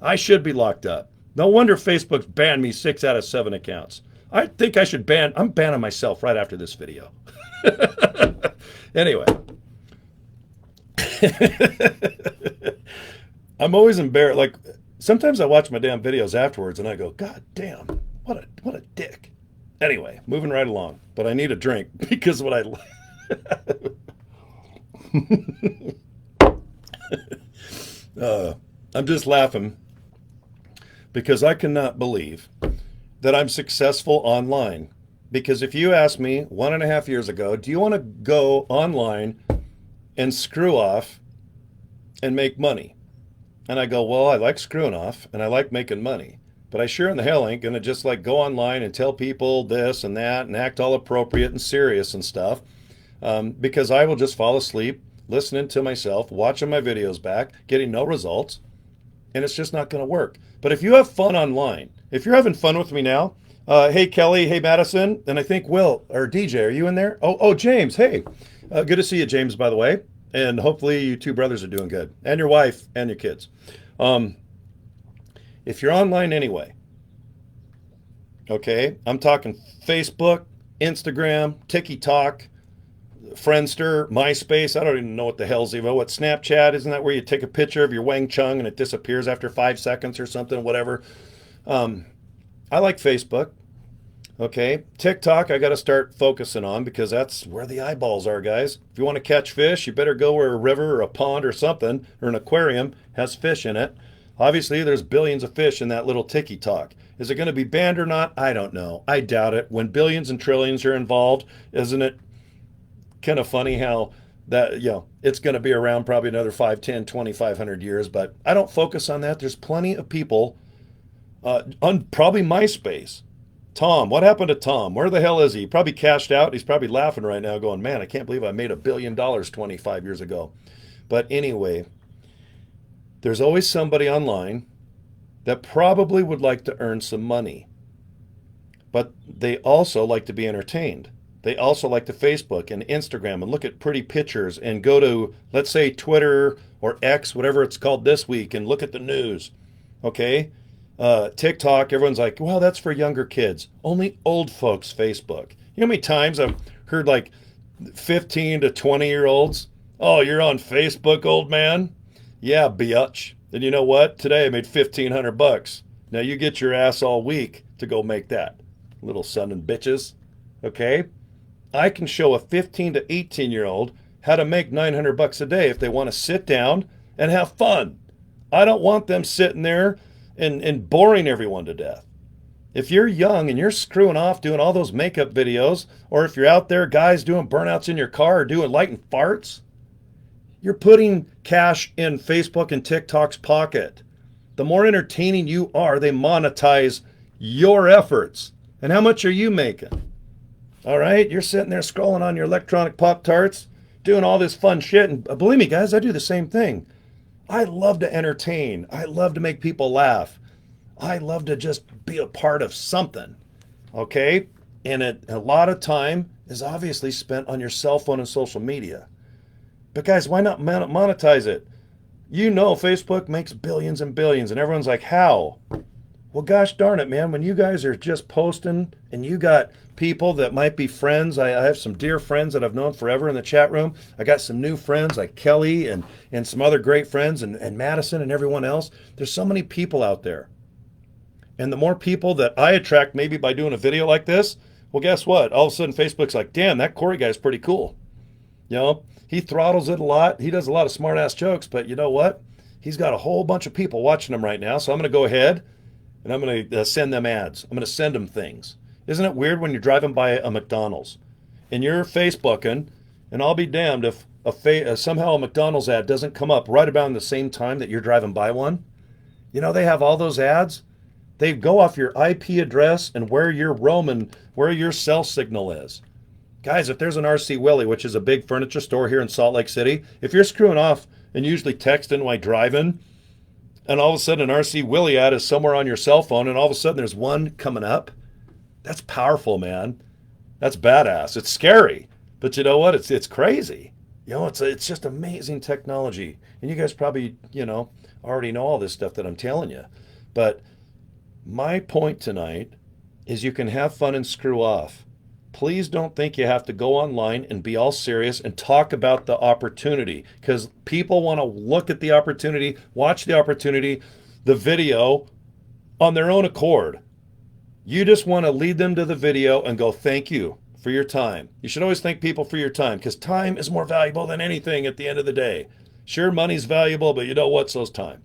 A: I should be locked up. No wonder Facebook's banned me 6 out of 7 accounts. I think I should I'm banning myself right after this video. Anyway. I'm always embarrassed. Like, sometimes I watch my damn videos afterwards and I go, God damn, what a dick. Anyway, moving right along. But I need a drink because what I... I'm just laughing because I cannot believe that I'm successful online Because if you asked me 1.5 years ago, do you want to go online and screw off and make money? And I go, well, I like screwing off and I like making money. But I sure in the hell ain't going to just like go online and tell people this and that and act all appropriate and serious and stuff. Because I will just fall asleep listening to myself, watching my videos back, getting no results, and it's just not going to work. But if you have fun online, if you're having fun with me now, hey Kelly, hey Madison, and I think Will or DJ, are you in there? Oh, James, hey, good to see you, James, by the way, and hopefully you two brothers are doing good, and your wife and your kids. If you're online anyway, okay, I'm talking Facebook, Instagram, TikTok, Friendster, MySpace. I don't even know what the hell's even what Snapchat. Isn't that where you take a picture of your Wang Chung and it disappears after 5 seconds or something, whatever? I like Facebook. Okay, TikTok I got to start focusing on because that's where the eyeballs are, guys. If you want to catch fish, you better go where a river or a pond or something or an aquarium has fish in it. Obviously, there's billions of fish in that little TikTok. Is it going to be banned or not? I don't know. I doubt it. When billions and trillions are involved, isn't it kind of funny how that, it's going to be around probably another 5, 10, 20, 500 years, but I don't focus on that. There's plenty of people on probably MySpace. Tom, what happened to Tom? Where the hell is he? He probably cashed out. He's probably laughing right now going, man, I can't believe I made $1 billion 25 years ago. But anyway, there's always somebody online that probably would like to earn some money, but they also like to be entertained. They also like to Facebook and Instagram and look at pretty pictures and go to, let's say, Twitter or X, whatever it's called this week, and look at the news. Okay? TikTok, everyone's like, well, that's for younger kids. Only old folks Facebook. You know how many times I've heard like 15 to 20-year-olds, oh, you're on Facebook, old man? Yeah, biatch. And you know what? Today I made $1,500. Now you get your ass all week to go make that. Little son and bitches. Okay? I can show a 15 to 18-year-old how to make $900 a day if they want to sit down and have fun. I don't want them sitting there and boring everyone to death. If you're young and you're screwing off doing all those makeup videos, or if you're out there, guys, doing burnouts in your car or doing lighting farts, you're putting cash in Facebook and TikTok's pocket. The more entertaining you are, they monetize your efforts. And how much are you making? All right, you're sitting there scrolling on your electronic Pop-Tarts, doing all this fun shit. And believe me, guys, I do the same thing. I love to entertain. I love to make people laugh. I love to just be a part of something, okay? And a lot of time is obviously spent on your cell phone and social media. But guys, why not monetize it? You know Facebook makes billions and billions, and everyone's like, how? Well, gosh darn it, man, when you guys are just posting and you got people that might be friends. I have some dear friends that I've known forever in the chat room. I got some new friends like Kelly and some other great friends and Madison and everyone else. There's so many people out there. And the more people that I attract maybe by doing a video like this, well, guess what? All of a sudden Facebook's like, damn, that Cory guy's pretty cool. You know, he throttles it a lot. He does a lot of smart ass jokes, but you know what? He's got a whole bunch of people watching him right now. So I'm going to go ahead and I'm going to send them ads. I'm going to send them things. Isn't it weird when you're driving by a McDonald's and you're Facebooking, and I'll be damned if somehow a McDonald's ad doesn't come up right about the same time that you're driving by one? You know, they have all those ads. They go off your IP address and where you're roaming, where your cell signal is. Guys, if there's an RC Willey, which is a big furniture store here in Salt Lake City, if you're screwing off and usually texting while driving, and all of a sudden an RC Willey ad is somewhere on your cell phone, and all of a sudden there's one coming up, that's powerful, man. That's badass. It's scary, but you know what? It's crazy. You know, it's just amazing technology. And you guys probably, already know all this stuff that I'm telling you. But my point tonight is you can have fun and screw off. Please don't think you have to go online and be all serious and talk about the opportunity, because people want to look at the opportunity, watch the opportunity, the video on their own accord. You just want to lead them to the video and go, thank you for your time. You should always thank people for your time, because time is more valuable than anything at the end of the day. Sure, money's valuable, but you know what? So's time,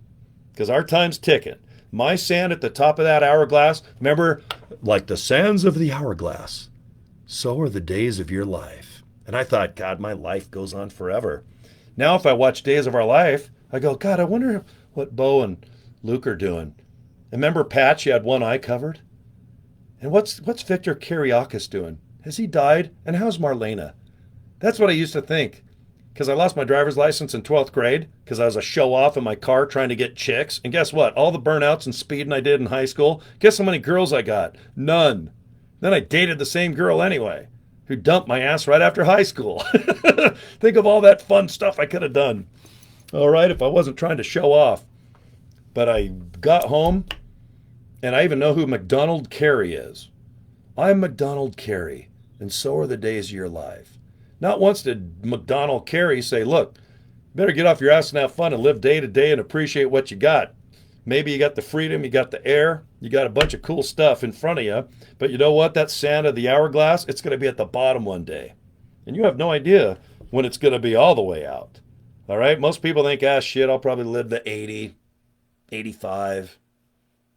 A: because our time's ticking. My sand at the top of that hourglass, remember, like the sands of the hourglass, so are the days of your life. And I thought, God, my life goes on forever. Now, if I watch Days of Our Life, I go, God, I wonder what Bo and Luke are doing. And remember Pat, she had one eye covered? And what's Victor Kiriakis doing? Has he died? And how's Marlena? That's what I used to think. Because I lost my driver's license in 12th grade because I was a show off in my car trying to get chicks. And guess what? All the burnouts and speeding I did in high school, guess how many girls I got? None. Then I dated the same girl anyway, who dumped my ass right after high school. Think of all that fun stuff I could have done. All right, if I wasn't trying to show off. But I got home, and I even know who MacDonald Carey is. I'm MacDonald Carey, and so are the days of your life. Not once did MacDonald Carey say, look, better get off your ass and have fun and live day to day and appreciate what you got. Maybe you got the freedom, you got the air, you got a bunch of cool stuff in front of you. But you know what? That sand of the hourglass, it's going to be at the bottom one day. And you have no idea when it's going to be all the way out. All right? Most people think, ah, shit, I'll probably live to 80, 85,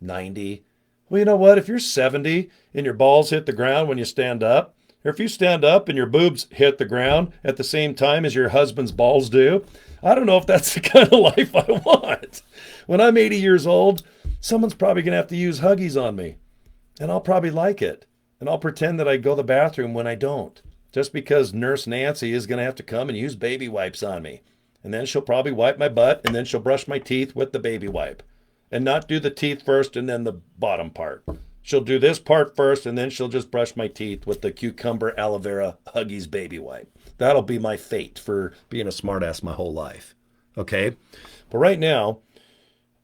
A: 90. Well, you know what? If you're 70 and your balls hit the ground when you stand up, or if you stand up and your boobs hit the ground at the same time as your husband's balls do, I don't know if that's the kind of life I want. When I'm 80 years old, someone's probably going to have to use Huggies on me. And I'll probably like it. And I'll pretend that I go to the bathroom when I don't. Just because Nurse Nancy is going to have to come and use baby wipes on me. And then she'll probably wipe my butt, and then she'll brush my teeth with the baby wipe. And not do the teeth first and then the bottom part. She'll do this part first, and then she'll just brush my teeth with the cucumber aloe vera Huggies baby wipe. That'll be my fate for being a smartass my whole life. Okay? But right now,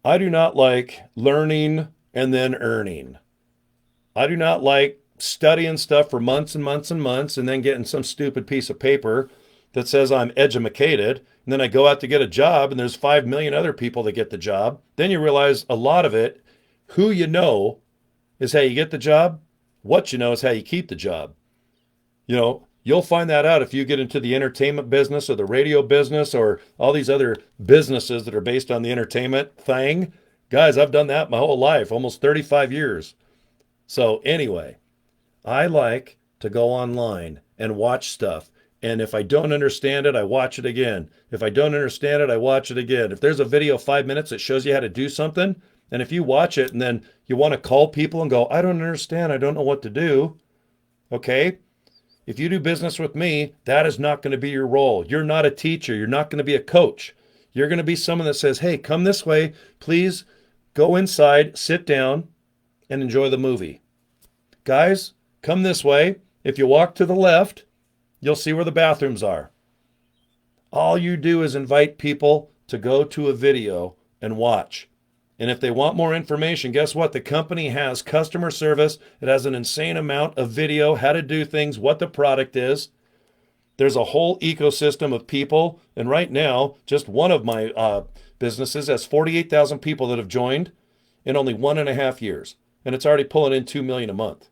A: I do not like learning and then earning. I do not like studying stuff for months and months and months and then getting some stupid piece of paper that says I'm edumacated. And then I go out to get a job and there's 5 million other people that get the job. Then you realize a lot of it, who you know is how you get the job. What you know is how you keep the job. You know, you'll find that out if you get into the entertainment business or the radio business or all these other businesses that are based on the entertainment thing. Guys, I've done that my whole life, almost 35 years. So anyway, I like to go online and watch stuff. And if I don't understand it, I watch it again. If I don't understand it, I watch it again. If there's a video 5 minutes that shows you how to do something, and if you watch it and then you want to call people and go, I don't understand, I don't know what to do, okay? If you do business with me, that is not going to be your role. You're not a teacher. You're not going to be a coach. You're going to be someone that says, hey, come this way. Please go inside, sit down, and enjoy the movie. Guys, come this way. If you walk to the left, you'll see where the bathrooms are. All you do is invite people to go to a video and watch. And if they want more information, guess what? The company has customer service. It has an insane amount of video, how to do things, what the product is. There's a whole ecosystem of people. And right now, just one of my businesses has 48,000 people that have joined in only 1.5 years. And it's already pulling in $2 million a month.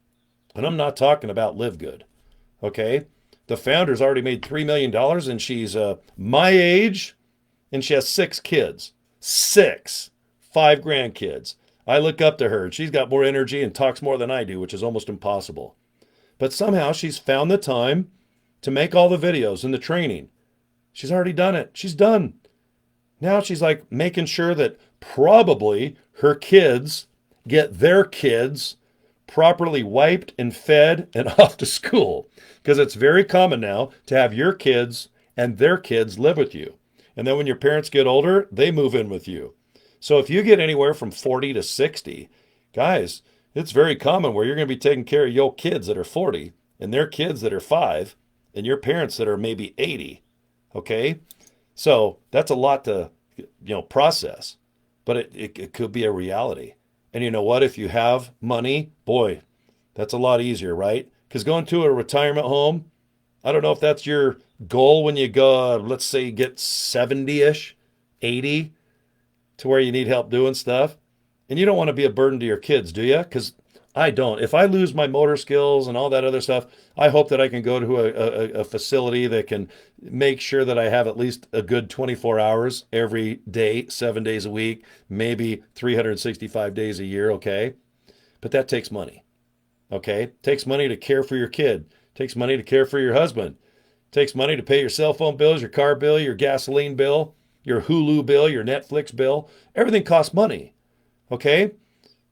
A: And I'm not talking about LIVEGOOD. Okay? The founder's already made $3 million, and she's my age, and she has 6 kids. 6. 5 grandkids. I look up to her, and she's got more energy and talks more than I do, which is almost impossible. But somehow she's found the time to make all the videos and the training. She's already done it. She's done. Now she's like making sure that probably her kids get their kids properly wiped and fed and off to school. Because it's very common now to have your kids and their kids live with you. And then when your parents get older, they move in with you. So if you get anywhere from 40 to 60, guys, it's very common where you're going to be taking care of your kids that are 40 and their kids that are 5 and your parents that are maybe 80. Okay? So that's a lot to, process. But it could be a reality. And you know what? If you have money, boy, that's a lot easier, right? Because going to a retirement home, I don't know if that's your goal when you go, let's say, get 70-ish, 80, to where you need help doing stuff. And you don't want to be a burden to your kids, do you? Because I don't. If I lose my motor skills and all that other stuff, I hope that I can go to a facility that can make sure that I have at least a good 24 hours every day, 7 days a week, maybe 365 days a year, okay? But that takes money, okay? It takes money to care for your kid. Takes money to care for your husband. Takes money to pay your cell phone bills, your car bill, your gasoline bill, your Hulu bill, your Netflix bill. Everything costs money. Okay?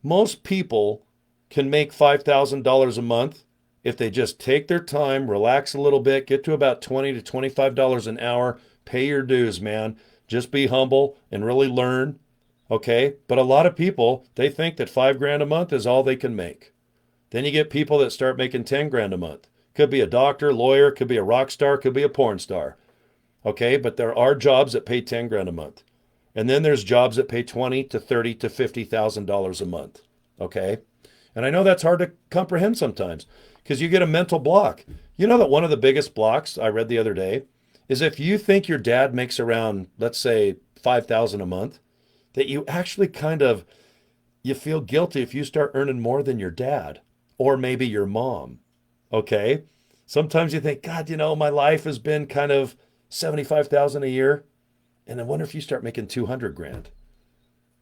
A: Most people can make $5,000 a month if they just take their time, relax a little bit, get to about $20 to $25 an hour, pay your dues, man. Just be humble and really learn. Okay? But a lot of people, they think that $5,000 a month is all they can make. Then you get people that start making $10,000 a month. Could be a doctor, lawyer, could be a rock star, could be a porn star. Okay, but there are jobs that pay $10,000 a month. And then there's jobs that pay $20 to $30 to $50,000 a month. Okay? And I know that's hard to comprehend sometimes because you get a mental block. You know that one of the biggest blocks I read the other day is if you think your dad makes around, let's say, $5,000 a month, that you actually you feel guilty if you start earning more than your dad or maybe your mom. Okay? Sometimes you think, God, my life has been kind of $75,000 a year. And I wonder if you start making $200,000.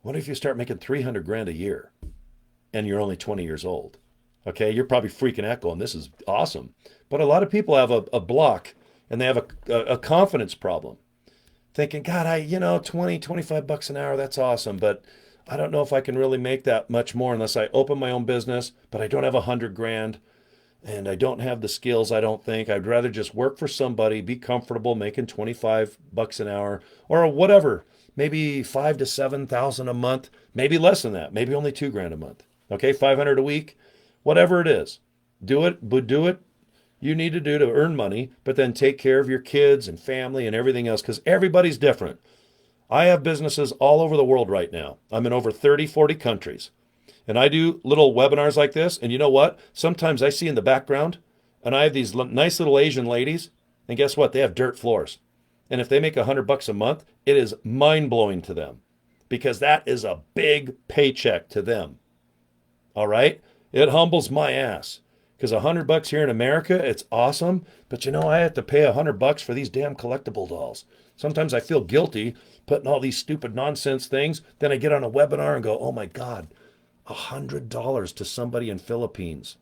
A: What if you start making $300,000 a year and you're only 20 years old? Okay? You're probably freaking out going, this is awesome. But a lot of people have a block and they have a confidence problem. Thinking, God, 25 bucks an hour, that's awesome. But I don't know if I can really make that much more unless I open my own business, but I don't have $100,000. And I don't have the skills, I don't think. I'd rather just work for somebody, be comfortable making 25 bucks an hour or whatever, maybe 5 to 7,000 a month, maybe less than that, maybe only $2,000 a month. Okay, 500 a week, whatever it is. Do it, but do it you need to do to earn money, but then take care of your kids and family and everything else because everybody's different. I have businesses all over the world right now. I'm in over 30, 40 countries. And I do little webinars like this. And you know what? Sometimes I see in the background, and I have these nice little Asian ladies. And guess what? They have dirt floors. And if they make $100 a month, it is mind-blowing to them because that is a big paycheck to them. All right? It humbles my ass because $100 here in America, it's awesome. But I have to pay $100 for these damn collectible dolls. Sometimes I feel guilty putting all these stupid nonsense things. Then I get on a webinar and go, oh my God. $100 to somebody in Philippines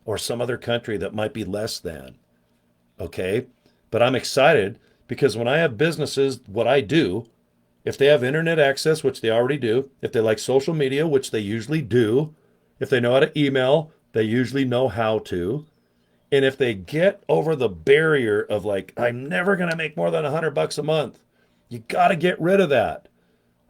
A: or some other country that might be less than. Okay? But I'm excited because when I have businesses, what I do, if they have internet access, which they already do, if they like social media, which they usually do, if they know how to email, they usually know how to. And if they get over the barrier of I'm never going to make more than $100 a month, you got to get rid of that.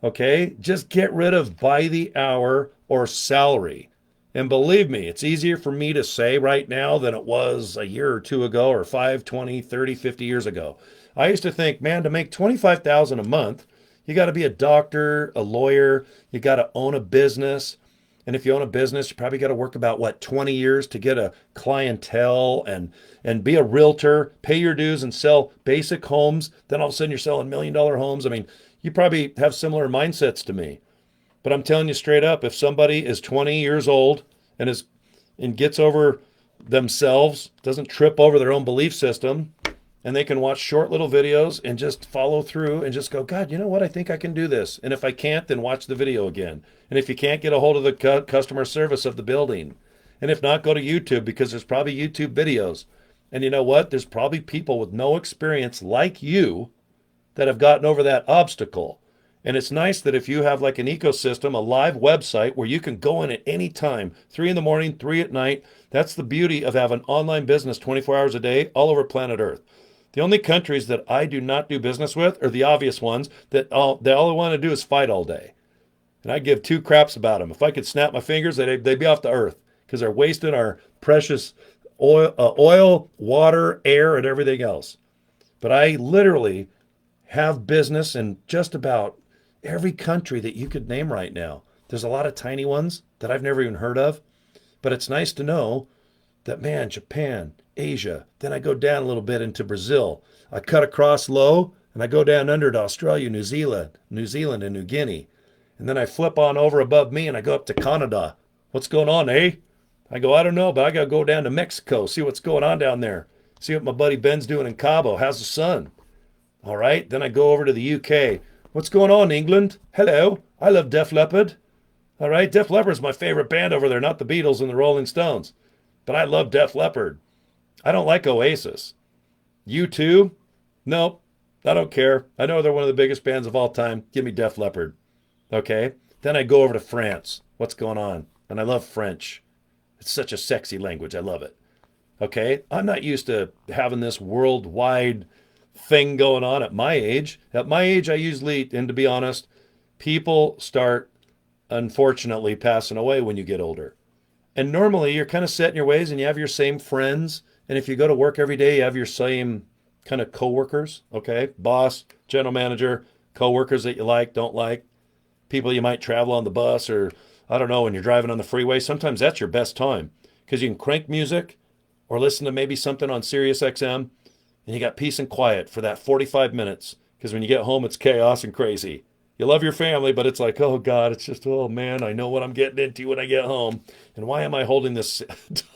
A: Okay? Just get rid of by the hour or salary. And believe me, it's easier for me to say right now than it was a year or two ago or 5, 20, 30, 50 years ago. I used to think, man, to make $25,000 a month, you got to be a doctor, a lawyer, you got to own a business. And if you own a business, you probably got to work about 20 years to get a clientele and be a realtor, pay your dues and sell basic homes. Then all of a sudden you're selling $1 million homes. I mean, you probably have similar mindsets to me. But I'm telling you straight up, if somebody is 20 years old and gets over themselves, doesn't trip over their own belief system, and they can watch short little videos and just follow through and just go, God, you know what? I think I can do this. And if I can't, then watch the video again. And if you can't get a hold of the customer service of the building, and if not, go to YouTube because there's probably YouTube videos. And you know what? There's probably people with no experience like you that have gotten over that obstacle. And it's nice that if you have an ecosystem, a live website where you can go in at any time, 3 in the morning, 3 at night. That's the beauty of having online business 24 hours a day all over planet Earth. The only countries that I do not do business with are the obvious ones that all they want to do is fight all day. And I give 2 craps about them. If I could snap my fingers, they'd be off the earth because they're wasting our precious oil, water, air, and everything else. But I literally have business in just about every country that you could name right now. There's a lot of tiny ones that I've never even heard of. But it's nice to know that, man, Japan, Asia, then I go down a little bit into Brazil. I cut across low and I go down under to Australia, New Zealand and New Guinea. And then I flip on over above me and I go up to Canada. What's going on, eh? I go, I don't know, but I got to go down to Mexico, see what's going on down there. See what my buddy Ben's doing in Cabo. How's the sun? All right. Then I go over to the UK. What's going on, England? Hello. I love Def Leppard. All right. Def Leppard's my favorite band over there, not the Beatles and the Rolling Stones. But I love Def Leppard. I don't like Oasis. U2? Nope. I don't care. I know they're one of the biggest bands of all time. Give me Def Leppard. Okay? Then I go over to France. What's going on? And I love French. It's such a sexy language. I love it. Okay? I'm not used to having this worldwide thing going on at my age. At my age, I usually, and to be honest, people start unfortunately passing away when you get older. And normally you're kind of set in your ways and you have your same friends. And if you go to work every day, you have your same kind of coworkers, okay? Boss, general manager, coworkers that you like, don't like, people you might travel on the bus or, I don't know, when you're driving on the freeway. Sometimes that's your best time because you can crank music or listen to maybe something on Sirius XM and you got peace and quiet for that 45 minutes because when you get home, it's chaos and crazy. You love your family, but it's like, oh God, it's just, oh man, I know what I'm getting into when I get home. And why am I holding this?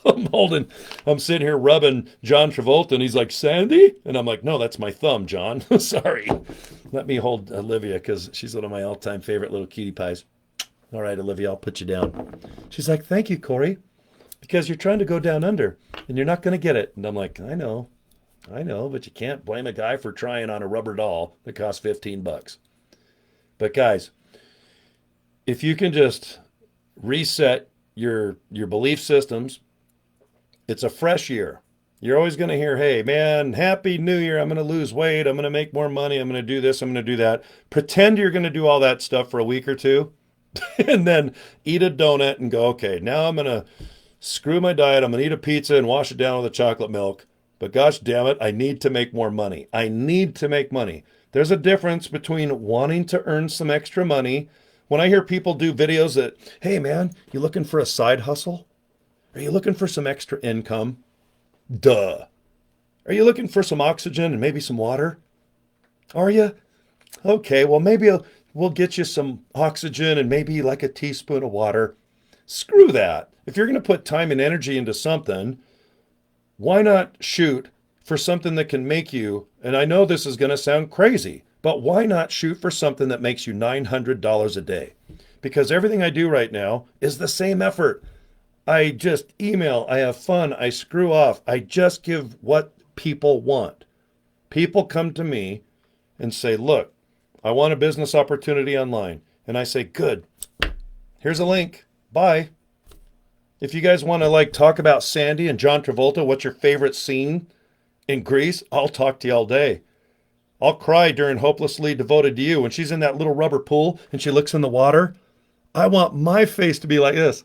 A: I'm sitting here rubbing John Travolta and he's like, Sandy? And I'm like, no, that's my thumb, John. Sorry. Let me hold Olivia because she's one of my all-time favorite little cutie pies. All right, Olivia, I'll put you down. She's like, thank you, Cory, because you're trying to go down under and you're not going to get it. And I'm like, I know, but you can't blame a guy for trying on a rubber doll that costs $15. But guys, if you can just reset your belief systems, it's a fresh year. You're always going to hear, hey, man, happy new year. I'm going to lose weight. I'm going to make more money. I'm going to do this. I'm going to do that. Pretend you're going to do all that stuff for a week or two and then eat a donut and go, okay, now I'm going to screw my diet. I'm going to eat a pizza and wash it down with a chocolate milk. But gosh damn it, I need to make more money. I need to make money. There's a difference between wanting to earn some extra money. When I hear people do videos that, hey man, you looking for a side hustle? Are you looking for some extra income? Duh. Are you looking for some oxygen and maybe some water? Are you? Okay, well maybe we'll get you some oxygen and maybe like a teaspoon of water. Screw that. If you're going to put time and energy into something, why not shoot for something that can make you, and I know this is going to sound crazy, but why not shoot for something that makes you $900 a day? Because everything I do right now is the same effort. I just email, I have fun, I screw off. I just give what people want. People come to me and say, look, I want a business opportunity online. And I say, good, here's a link, bye. If you guys want to like talk about Sandy and John Travolta, what's your favorite scene in Greece? I'll talk to you all day. I'll cry during Hopelessly Devoted to You when she's in that little rubber pool and she looks in the water. I want my face to be like this.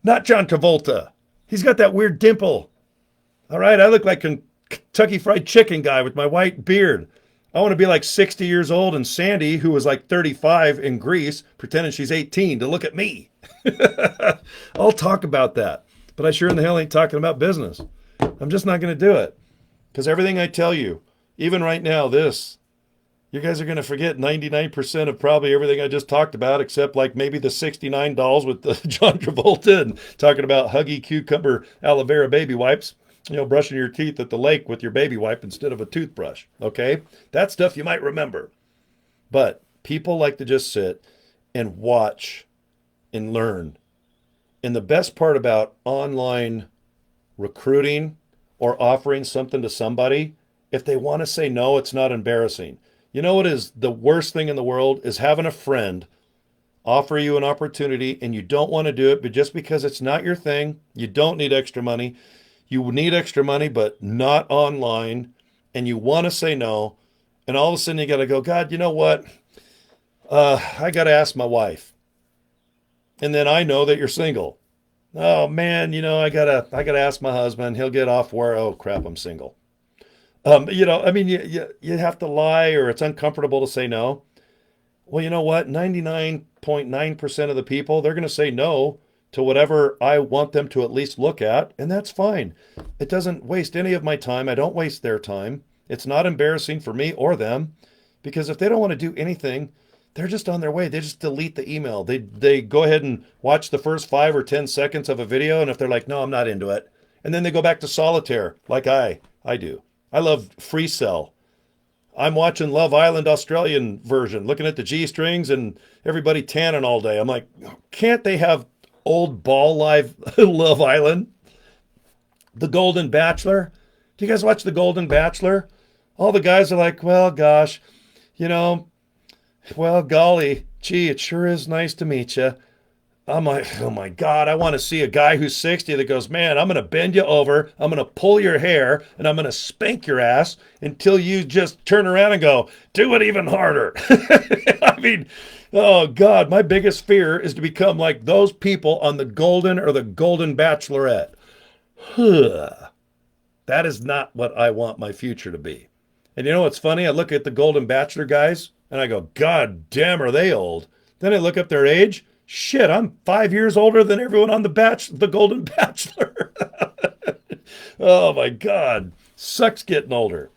A: Not John Travolta. He's got that weird dimple. All right, I look like a Kentucky Fried Chicken guy with my white beard. I want to be like 60 years old and Sandy, who was like 35 in Greece, pretending she's 18 to look at me. I'll talk about that. But I sure in the hell ain't talking about business. I'm just not going to do it. Because everything I tell you, even right now, you guys are going to forget 99% of probably everything I just talked about, except like maybe the $69 with the John Travolta and talking about Huggy Cucumber Aloe Vera baby wipes. You know, brushing your teeth at the lake with your baby wipe instead of a toothbrush. Okay? That stuff you might remember. But people like to just sit and watch and learn. And the best part about online recruiting or offering something to somebody, if they want to say no, it's not embarrassing. You know what is the worst thing in the world is having a friend offer you an opportunity and you don't want to do it, but just because it's not your thing, you don't need extra money. You need extra money, but not online, and you want to say no, and all of a sudden you got to go, God, you know what? I got to ask my wife. And then I know that you're single. Oh man, you know, I gotta ask my husband. He'll get off where, oh crap, I'm single. You know, I mean, you have to lie or it's uncomfortable to say no. Well, you know what? 99.9% of the people, they're going to say no to whatever I want them to at least look at, and that's fine. It doesn't waste any of my time. I don't waste their time. It's not embarrassing for me or them, because if they don't want to do anything, they're just on their way. They just delete the email. They go ahead and watch the first 5 or 10 seconds of a video, and if they're like, no, I'm not into it, and then they go back to solitaire, like I do. I love Free Cell. I'm watching Love Island Australian version, looking at the G-strings and everybody tanning all day. I'm like, can't they have old ball live Love Island? The Golden Bachelor. Do you guys watch The Golden Bachelor? All the guys are like, well, gosh, you know, well, golly, gee, it sure is nice to meet you. I'm like, oh my God, I want to see a guy who's 60 that goes, man, I'm going to bend you over, I'm going to pull your hair, and I'm going to spank your ass until you just turn around and go, do it even harder. I mean, oh God, my biggest fear is to become like those people on the Golden or the Golden Bachelorette. That is not what I want my future to be. And you know what's funny? I look at the Golden Bachelor guys and I go, God damn, are they old? Then I look up their age. Shit, I'm 5 years older than everyone on the Golden Bachelor. Oh my God. Sucks getting older.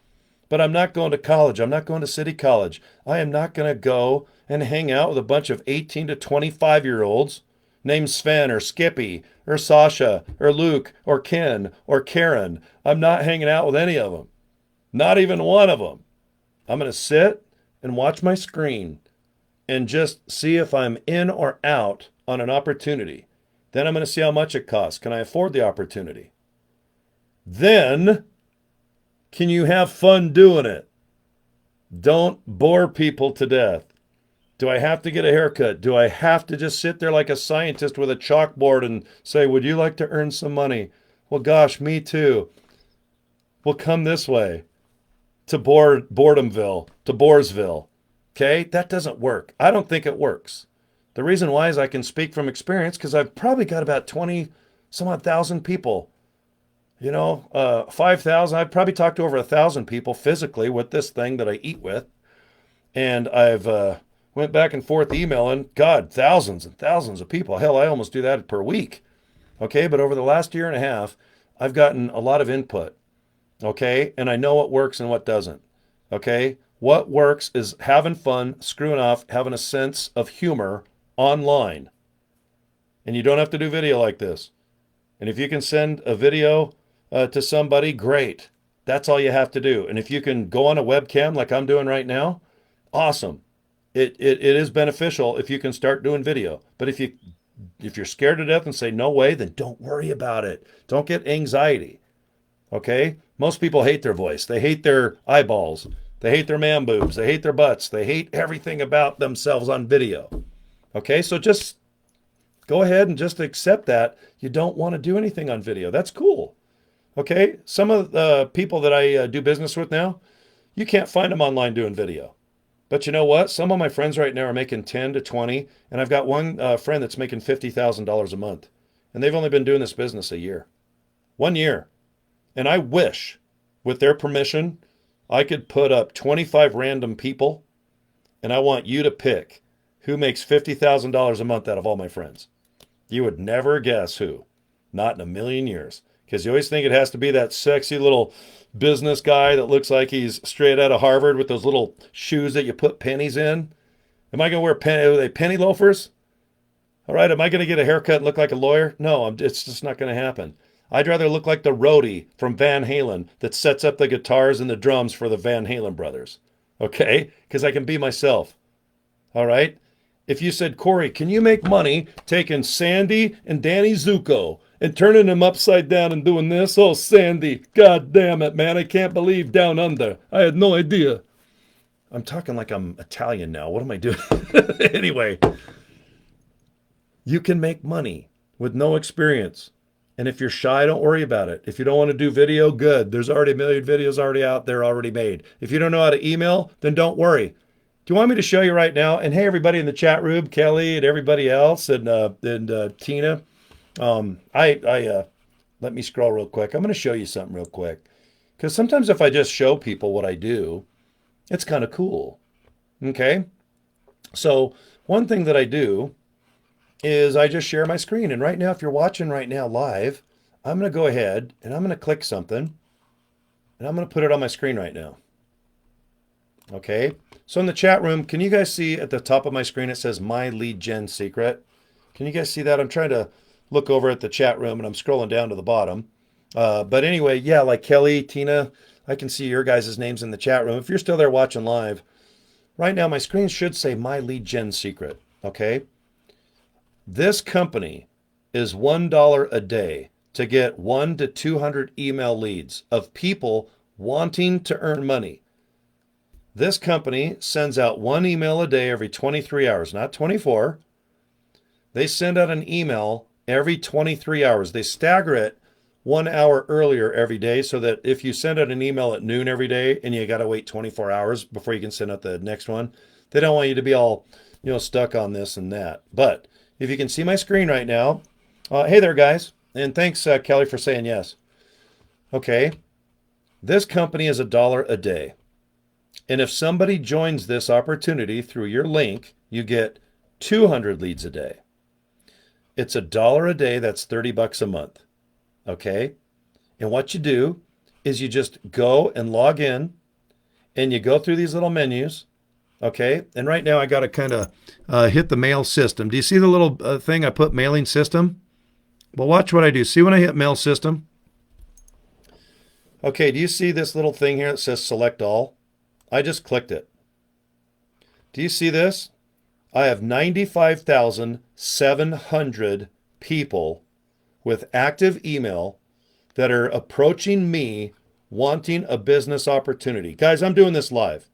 A: But I'm not going to college. I'm not going to city college. I am not going to go and hang out with a bunch of 18 to 25-year-olds named Sven or Skippy or Sasha or Luke or Ken or Karen. I'm not hanging out with any of them. Not even one of them. I'm going to sit and watch my screen and just see if I'm in or out on an opportunity. Then I'm going to see how much it costs. Can I afford the opportunity? Then, can you have fun doing it? Don't bore people to death. Do I have to get a haircut? Do I have to just sit there like a scientist with a chalkboard and say, would you like to earn some money? Well, gosh, me too. Well, come this way to Boredomville, to Boresville. Okay, that doesn't work. I don't think it works. The reason why is I can speak from experience because I've probably got about 20 some odd thousand people. 5,000. I've probably talked to over 1,000 people physically with this thing that I eat with. And I've went back and forth emailing, God, thousands and thousands of people. Hell, I almost do that per week. Okay, but over the last year and a half, I've gotten a lot of input. Okay, and I know what works and what doesn't. Okay, what works is having fun, screwing off, having a sense of humor online. And you don't have to do video like this. And if you can send a video to somebody, great. That's all you have to do. And if you can go on a webcam like I'm doing right now, awesome. It is beneficial if you can start doing video. But if you're scared to death and say no way, then don't worry about it. Don't get anxiety. Okay? Most people hate their voice. They hate their eyeballs. They hate their man boobs. They hate their butts. They hate everything about themselves on video. Okay? So just go ahead and just accept that you don't want to do anything on video. That's cool. Okay? Some of the people that I do business with now, you can't find them online doing video. But you know what? Some of my friends right now are making 10 to 20, and I've got one friend that's making $50,000 a month. And they've only been doing this business a year. 1 year. And I wish, with their permission, I could put up 25 random people, and I want you to pick who makes $50,000 a month out of all my friends. You would never guess who. Not in a million years. Because you always think it has to be that sexy little business guy that looks like he's straight out of Harvard with those little shoes that you put pennies in. Am I going to wear penny loafers? All right, am I going to get a haircut and look like a lawyer? No, it's just not going to happen. I'd rather look like the roadie from Van Halen that sets up the guitars and the drums for the Van Halen brothers. Okay? Because I can be myself. All right? If you said, Cory, can you make money taking Sandy and Danny Zuko and turning them upside down and doing this? Oh, Sandy, God damn it, man. I can't believe Down Under. I had no idea. I'm talking like I'm Italian now. What am I doing? Anyway, you can make money with no experience. And if you're shy, don't worry about it. If you don't want to do video, good. There's already a million videos already out there, already made. If you don't know how to email, then don't worry. Do you want me to show you right now? And hey, everybody in the chat room, Kelly and everybody else, and Tina. Let me scroll real quick. I'm going to show you something real quick. Because sometimes if I just show people what I do, it's kind of cool. Okay? So one thing that I do is I just share my screen. And right now, if you're watching right now live, I'm going to go ahead and I'm going to click something. And I'm going to put it on my screen right now. Okay? So in the chat room, can you guys see at the top of my screen, it says My Lead Gen Secret? Can you guys see that? I'm trying to look over at the chat room and I'm scrolling down to the bottom. But anyway, yeah, like Kelly, Tina, I can see your guys' names in the chat room. If you're still there watching live, right now my screen should say My Lead Gen Secret. Okay? This company is $1 a day to get 1 to 200 email leads of people wanting to earn money. This company sends out one email a day every 23 hours, not 24. They send out an email every 23 hours. They stagger it 1 hour earlier every day so that if you send out an email at noon every day and you got to wait 24 hours before you can send out the next one, they don't want you to be all, stuck on this and that. But if you can see my screen right now, hey there, guys. And thanks, Kelly, for saying yes. Okay. This company is $1 a day. And if somebody joins this opportunity through your link, you get 200 leads a day. It's $1 a day. That's $30 a month. Okay. And what you do is you just go and log in and you go through these little menus. Okay. And right now I got to kind of hit the mail system. Do you see the little thing I put mailing system? Well, watch what I do. See when I hit mail system? Okay. Do you see this little thing here that says select all? I just clicked it. Do you see this? I have 95,700 people with active email that are approaching me wanting a business opportunity. Guys, I'm doing this live.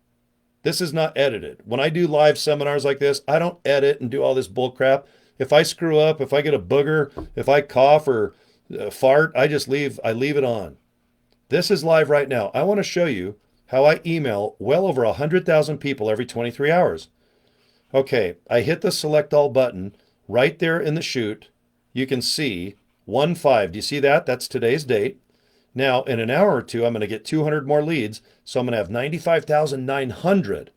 A: This is not edited. When I do live seminars like this, I don't edit and do all this bull crap. If I screw up, if I get a booger, if I cough or fart, I leave it on. This is live right now. I want to show you how I email well over 100,000 people every 23 hours. Okay, I hit the select all button right there in the chute. You can see 1/5. Do you see that? That's today's date. Now, in an hour or two, I'm going to get 200 more leads. So I'm going to have 95,900.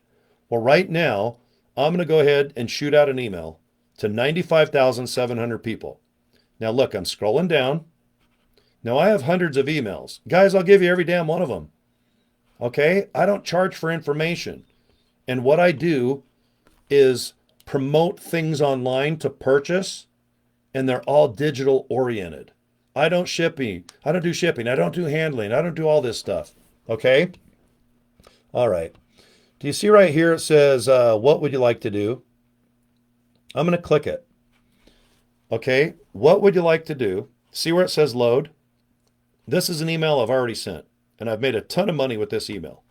A: Well, right now, I'm going to go ahead and shoot out an email to 95,700 people. Now, look, I'm scrolling down. Now, I have hundreds of emails. Guys, I'll give you every damn one of them. Okay? I don't charge for information. And what I do is promote things online to purchase, and they're all digital oriented. I don't do shipping. I don't do handling. I don't do all this stuff. Okay? All right. Do you see right here it says, what would you like to do? I'm going to click it. Okay? What would you like to do? See where it says load? This is an email I've already sent, and I've made a ton of money with this email.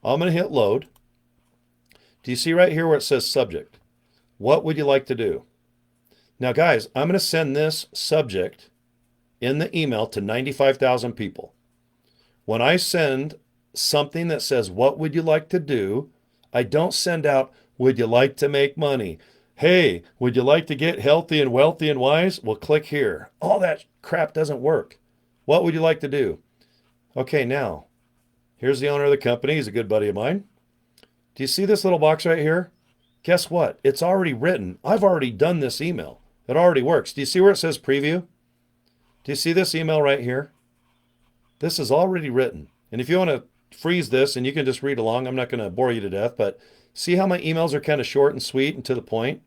A: I'm going to hit load. Do you see right here where it says subject? What would you like to do? Now, guys, I'm going to send this subject in the email to 95,000 people. When I send something that says, what would you like to do? I don't send out, would you like to make money? Hey, would you like to get healthy and wealthy and wise? Well, click here. All that crap doesn't work. What would you like to do? Okay, now, here's the owner of the company. He's a good buddy of mine. Do you see this little box right here? Guess what? It's already written. I've already done this email. It already works. Do you see where it says preview? Do you see this email right here? This is already written. And if you want to freeze this, and you can just read along, I'm not going to bore you to death, but see how my emails are kind of short and sweet and to the point?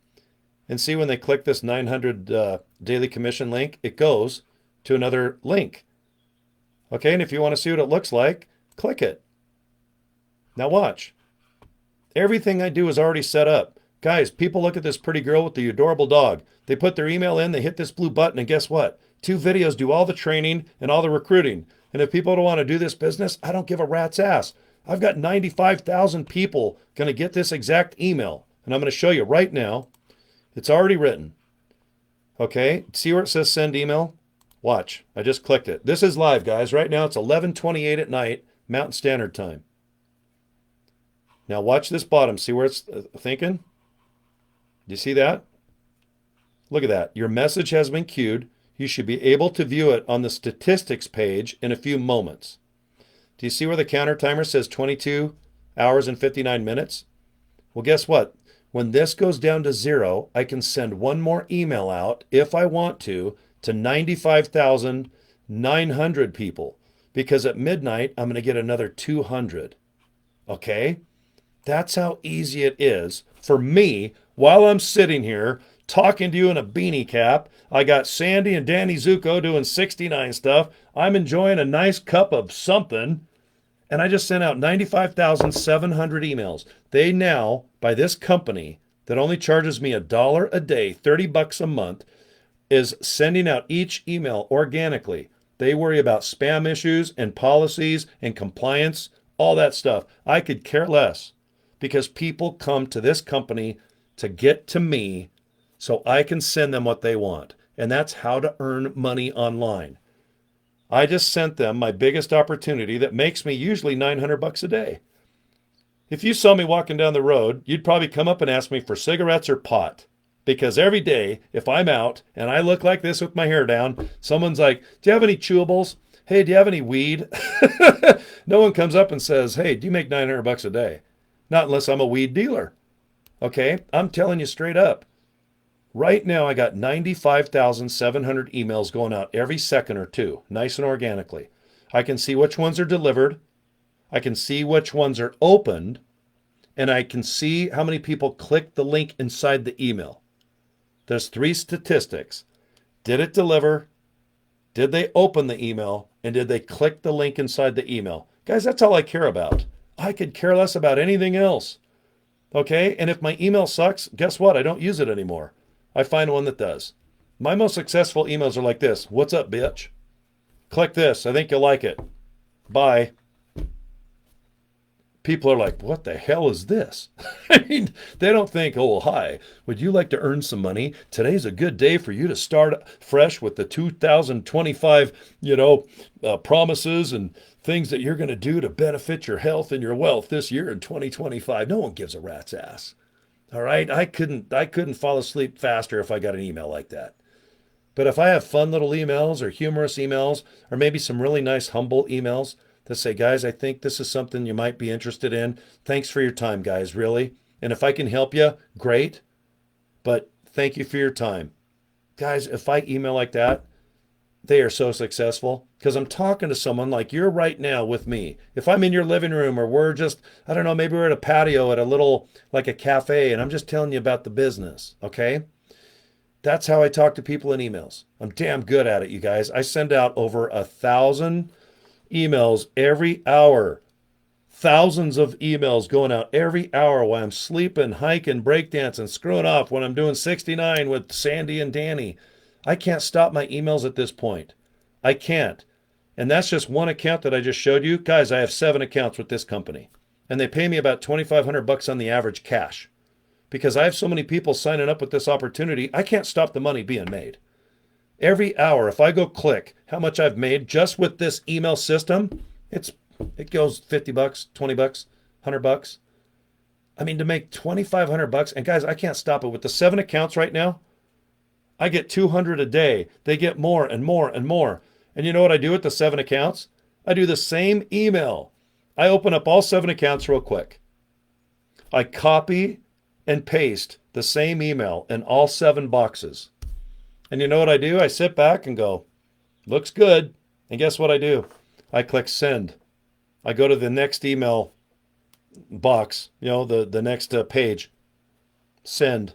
A: And see when they click this 900 daily commission link, it goes to another link. Okay, and if you want to see what it looks like, click it. Now watch. Everything I do is already set up. Guys, people look at this pretty girl with the adorable dog. They put their email in, they hit this blue button, and guess what? 2 videos do all the training and all the recruiting. And if people don't want to do this business, I don't give a rat's ass. I've got 95,000 people going to get this exact email. And I'm going to show you right now. It's already written. Okay, see where it says send email? Watch, I just clicked it. This is live, guys. Right now it's 11:28 at night, Mountain Standard Time. Now watch this bottom. See where it's thinking? Do you see that? Look at that. Your message has been queued. You should be able to view it on the statistics page in a few moments. Do you see where the counter timer says 22 hours and 59 minutes? Well, guess what? When this goes down to 0, I can send one more email out, if I want to 95,900 people. Because at midnight, I'm going to get another 200. Okay? That's how easy it is for me while I'm sitting here talking to you in a beanie cap. I got Sandy and Danny Zuko doing 69 stuff. I'm enjoying a nice cup of something. And I just sent out 95,700 emails. They now, by this company that only charges me $1 a day, $30 a month, is sending out each email organically. They worry about spam issues and policies and compliance, all that stuff. I could care less because people come to this company to get to me so I can send them what they want. And that's how to earn money online. I just sent them my biggest opportunity that makes me usually $900 a day. If you saw me walking down the road, you'd probably come up and ask me for cigarettes or pot. Because every day, if I'm out and I look like this with my hair down, someone's like, do you have any chewables? Hey, do you have any weed? No one comes up and says, hey, do you make $900 a day? Not unless I'm a weed dealer. Okay? I'm telling you straight up. Right now, I got 95,700 emails going out every second or two, nice and organically. I can see which ones are delivered. I can see which ones are opened. And I can see how many people click the link inside the email. There's 3 statistics. Did it deliver? Did they open the email? And did they click the link inside the email? Guys, that's all I care about. I could care less about anything else. Okay? And if my email sucks, guess what? I don't use it anymore. I find one that does. My most successful emails are like this. What's up, bitch? Click this. I think you'll like it. Bye. People are like, what the hell is this? I mean, they don't think, oh, hi, would you like to earn some money? Today's a good day for you to start fresh with the 2025, promises and things that you're going to do to benefit your health and your wealth this year in 2025. No one gives a rat's ass. All right. I couldn't fall asleep faster if I got an email like that. But if I have fun little emails or humorous emails, or maybe some really nice, humble emails, to say, guys, I think this is something you might be interested in. Thanks for your time, guys, really. And if I can help you, great. But thank you for your time. Guys, if I email like that, they are so successful because I'm talking to someone like you're right now with me. If I'm in your living room or we're just, I don't know, maybe we're at a patio at a little, like a cafe, and I'm just telling you about the business, okay? That's how I talk to people in emails. I'm damn good at it, you guys. I send out over 1,000 emails every hour. Thousands of emails going out every hour while I'm sleeping, hiking, breakdancing, screwing off when I'm doing 69 with Sandy and Danny. I can't stop my emails at this point. I can't. And that's just one account that I just showed you. Guys, I have 7 accounts with this company. And they pay me about $2,500 on the average cash. Because I have so many people signing up with this opportunity, I can't stop the money being made. Every hour, if I go click how much I've made just with this email system, it goes $50, $20, $100. I mean, to make $2,500, and guys, I can't stop it. With the 7 accounts right now, I get 200 a day. They get more and more and more. And you know what I do with the 7 accounts? I do the same email. I open up all 7 accounts real quick. I copy and paste the same email in all 7 boxes. And you know what I do? I sit back and go, looks good. And guess what I do? I click send. I go to the next email box, the next page. Send.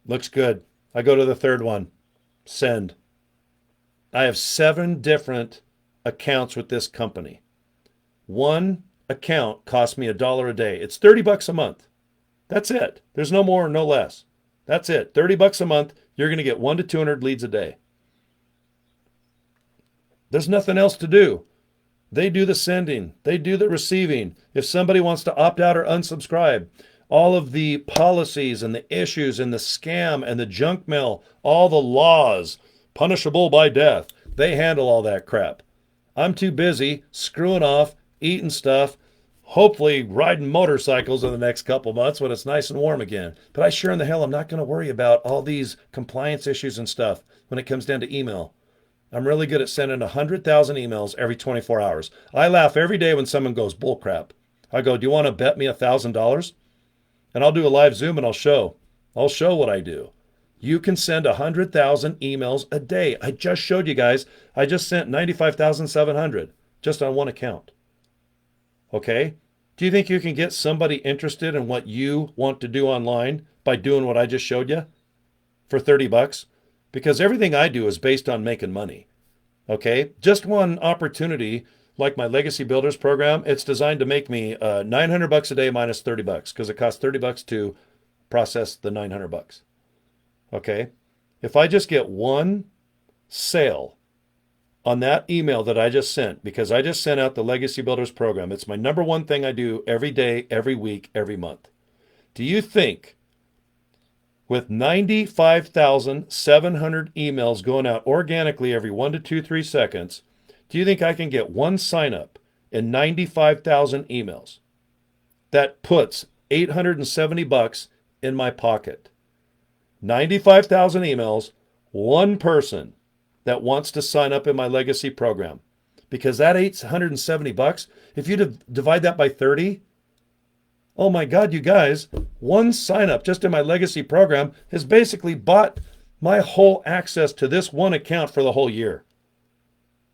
A: Looks good. I go to the third one. Send. I have 7 different accounts with this company. One account costs me $1 a day. It's $30 a month. That's it. There's no more, no less. That's it. $30 a month. You're going to get 1 to 200 leads a day. There's nothing else to do. They do the sending. They do the receiving. If somebody wants to opt out or unsubscribe, all of the policies and the issues and the scam and the junk mail, all the laws, punishable by death, they handle all that crap. I'm too busy screwing off, eating stuff, hopefully riding motorcycles in the next couple months when it's nice and warm again. But I sure in the hell am not going to worry about all these compliance issues and stuff when it comes down to email. I'm really good at sending 100,000 emails every 24 hours. I laugh every day when someone goes, bullcrap. I go, do you want to bet me $1,000? And I'll do a live Zoom and I'll show what I do. You can send 100,000 emails a day. I just showed you guys. I just sent 95,700 just on one account. Okay? Do you think you can get somebody interested in what you want to do online by doing what I just showed you for $30? Because everything I do is based on making money. Okay? Just one opportunity, like my Legacy Builders program, it's designed to make me $900 a day minus $30 because it costs $30 to process the $900. Okay? If I just get one sale on that email that I just sent, because I just sent out the Legacy Builders program. It's my number one thing I do every day, every week, every month. Do you think with 95,700 emails going out organically every 1 to 2, 3 seconds, do you think I can get one sign up in 95,000 emails? That puts $870 in my pocket. 95,000 emails, one person that wants to sign up in my legacy program. Because that $870, if you divide that by 30, oh my God, you guys, one sign up just in my legacy program has basically bought my whole access to this one account for the whole year.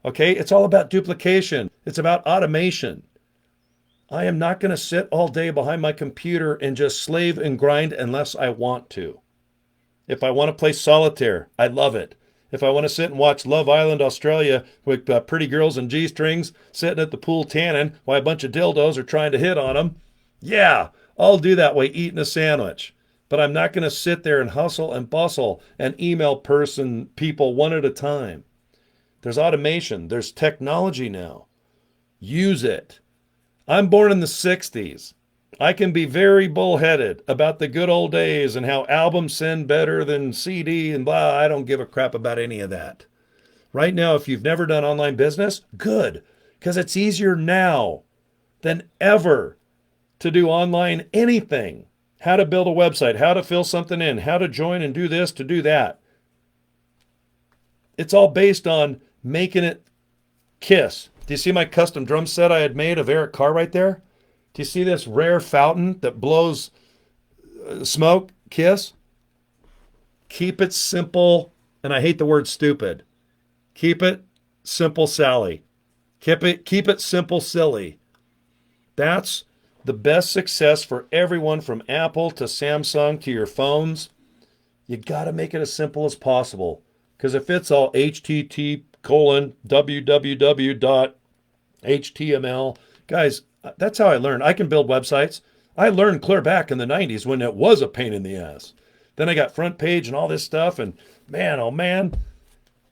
A: Okay, it's all about duplication. It's about automation. I am not going to sit all day behind my computer and just slave and grind unless I want to. If I want to play solitaire, I love it. If I want to sit and watch Love Island Australia with pretty girls and G-strings sitting at the pool tanning while a bunch of dildos are trying to hit on them, yeah, I'll do that way eating a sandwich. But I'm not going to sit there and hustle and bustle and email people one at a time. There's automation. There's technology now. Use it. I'm born in the 60s. I can be very bullheaded about the good old days and how albums send better than CD and blah. I don't give a crap about any of that. Right now, if you've never done online business, good. Because it's easier now than ever to do online anything. How to build a website, how to fill something in, how to join and do this to do that. It's all based on making it kiss. Do you see my custom drum set I had made of Eric Carr right there? Do you see this rare fountain that blows smoke? Kiss. Keep it simple, and I hate the word stupid. Keep it simple, Sally. Keep it simple, silly. That's the best success for everyone from Apple to Samsung to your phones. You got to make it as simple as possible. Because if it's all http://www.html, guys, that's how I learned. I can build websites. I learned clear back in the 90s when it was a pain in the ass. Then I got front page and all this stuff. And man, oh man,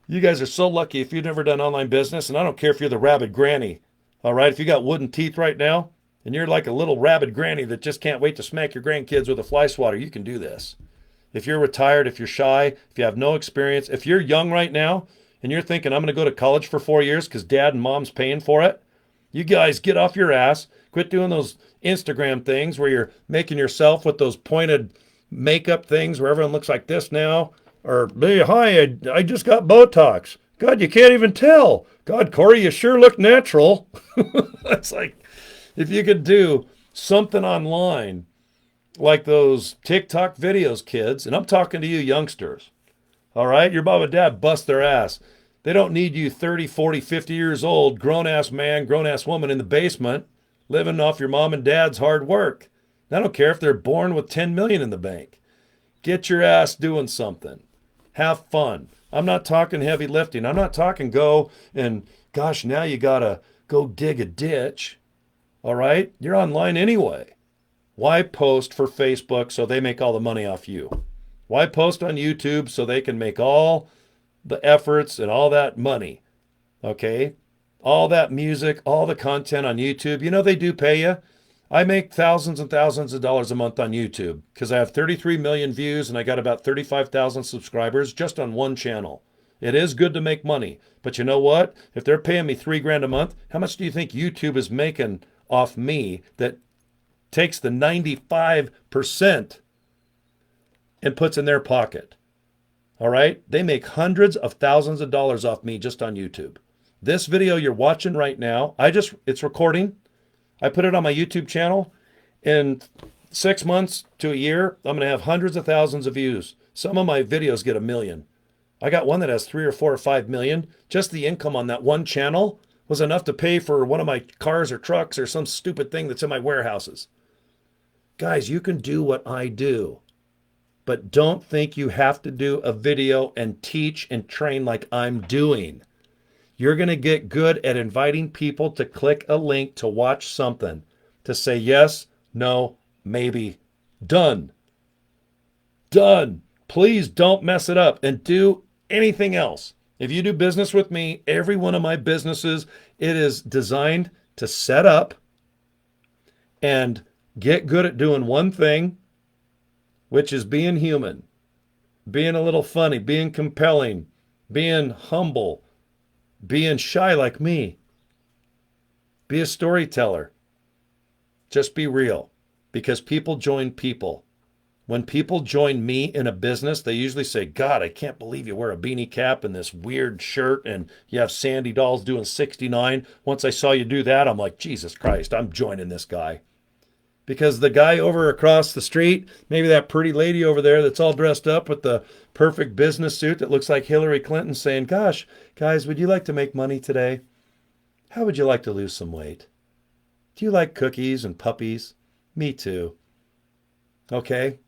A: you guys are so lucky if you've never done online business. And I don't care if you're the rabid granny. All right. If you got wooden teeth right now and you're like a little rabid granny that just can't wait to smack your grandkids with a fly swatter, you can do this. If you're retired, if you're shy, if you have no experience, if you're young right now and you're thinking, I'm going to go to college for 4 years because dad and mom's paying for it, you guys get off your ass. Quit doing those Instagram things where you're making yourself with those pointed makeup things where everyone looks like this now. Or, hey, hi, I just got Botox. God, you can't even tell. God, Cory, you sure look natural. It's like, if you could do something online like those TikTok videos, kids, and I'm talking to you youngsters, all right? Your mom and dad bust their ass. They don't need you 30, 40, 50 years old, grown-ass man, grown-ass woman in the basement living off your mom and dad's hard work. I don't care if they're born with 10 million in the bank. Get your ass doing something. Have fun. I'm not talking heavy lifting. I'm not talking go and, gosh, now you got to go dig a ditch. All right? You're online anyway. Why post for Facebook so they make all the money off you? Why post on YouTube so they can make all the efforts and all that money? Okay? All that music, all the content on YouTube. You know they do pay you. I make thousands and thousands of dollars a month on YouTube because I have 33 million views and I got about 35,000 subscribers just on one channel. It is good to make money. But you know what? If they're paying me $3,000 a month, how much do you think YouTube is making off me that takes the 95% and puts in their pocket? All right? They make hundreds of thousands of dollars off me just on YouTube. This video you're watching right now, it's recording. I put it on my YouTube channel. In 6 months to a year, I'm going to have hundreds of thousands of views. Some of my videos get 1 million. I got one that has 3 or 4 or 5 million. Just the income on that one channel was enough to pay for one of my cars or trucks or some stupid thing that's in my warehouses. Guys, you can do what I do. But don't think you have to do a video and teach and train like I'm doing. You're going to get good at inviting people to click a link to watch something, to say yes, no, maybe. Done. Done. Please don't mess it up and do anything else. If you do business with me, every one of my businesses, it is designed to set up and get good at doing one thing, which is being human, being a little funny, being compelling, being humble, being shy like me. Be a storyteller. Just be real, because people join people. When people join me in a business, they usually say, God, I can't believe you wear a beanie cap and this weird shirt and you have Sandy dolls doing 69. Once I saw you do that, I'm like, Jesus Christ, I'm joining this guy. Because the guy over across the street, maybe that pretty lady over there that's all dressed up with the perfect business suit that looks like Hillary Clinton saying, gosh, guys, would you like to make money today? How would you like to lose some weight? Do you like cookies and puppies? Me too. Okay?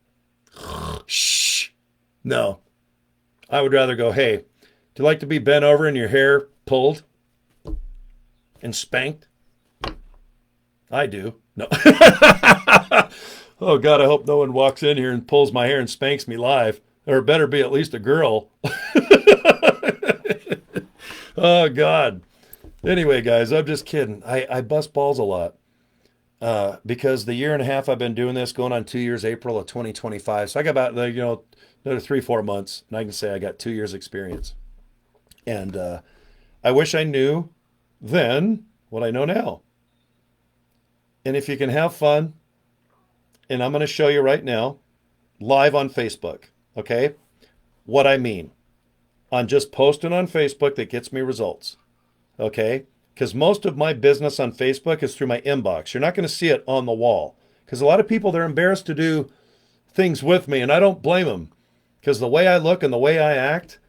A: Shh. No. I would rather go, hey, do you like to be bent over and your hair pulled and spanked? I do. No. Oh, God, I hope no one walks in here and pulls my hair and spanks me live. Or it better be at least a girl. Oh, God. Anyway, guys, I'm just kidding. I bust balls a lot. Because the year and a half I've been doing this, going on 2 years, April of 2025. So I got about, another 3-4 months, and I can say I got 2 years experience. And I wish I knew then what I know now. And if you can have fun, and I'm going to show you right now, live on Facebook, okay, what I mean on just posting on Facebook that gets me results, okay? Because most of my business on Facebook is through my inbox. You're not going to see it on the wall. Because a lot of people, they're embarrassed to do things with me, and I don't blame them. Because the way I look and the way I act,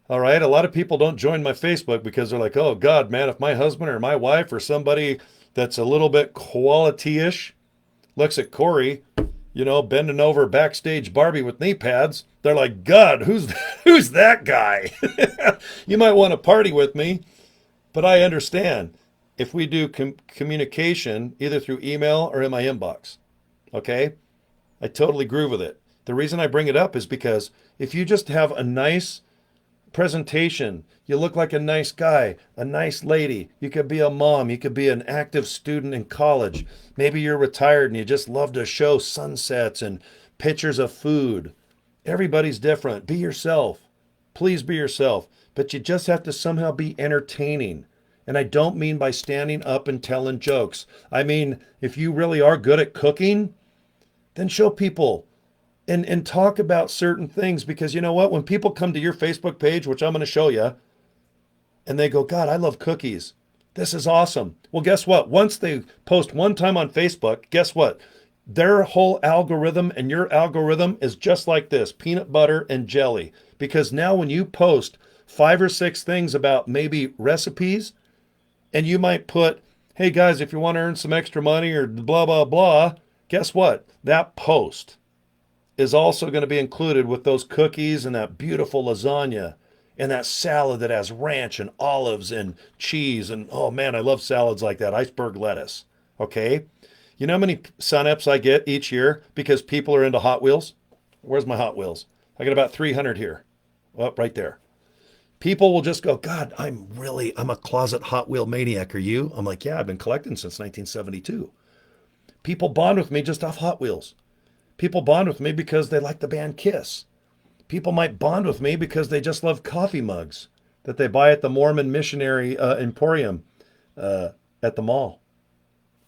A: all right, a lot of people don't join my Facebook because they're like, oh, God, man, if my husband or my wife or somebody that's a little bit quality-ish looks at Cory, bending over backstage Barbie with knee pads, they're like, God, who's that guy? You might want to party with me. But I understand if we do communication either through email or in my inbox, okay? I totally groove with it. The reason I bring it up is because if you just have a nice presentation, you look like a nice guy, a nice lady, you could be a mom, you could be an active student in college, maybe you're retired and you just love to show sunsets and pictures of food. Everybody's different. Be yourself. Please be yourself. But you just have to somehow be entertaining. And I don't mean by standing up and telling jokes. I mean, if you really are good at cooking, then show people and talk about certain things. Because you know what? When people come to your Facebook page, which I'm going to show you, and they go, God, I love cookies. This is awesome. Well, guess what? Once they post one time on Facebook, guess what? Their whole algorithm and your algorithm is just like this, peanut butter and jelly. Because now when you post 5 or 6 things about maybe recipes, and you might put, hey guys, if you want to earn some extra money or blah, blah, blah, guess what? That post is also going to be included with those cookies and that beautiful lasagna and that salad that has ranch and olives and cheese. And oh man, I love salads like that, iceberg lettuce. Okay? You know how many signups I get each year because people are into Hot Wheels? Where's my Hot Wheels? I got about 300 here. Well, right there. People will just go, God, I'm a closet Hot Wheel maniac. Are you? I'm like, yeah, I've been collecting since 1972. People bond with me just off Hot Wheels. People bond with me because they like the band Kiss. People might bond with me because they just love coffee mugs that they buy at the Mormon Missionary Emporium at the mall.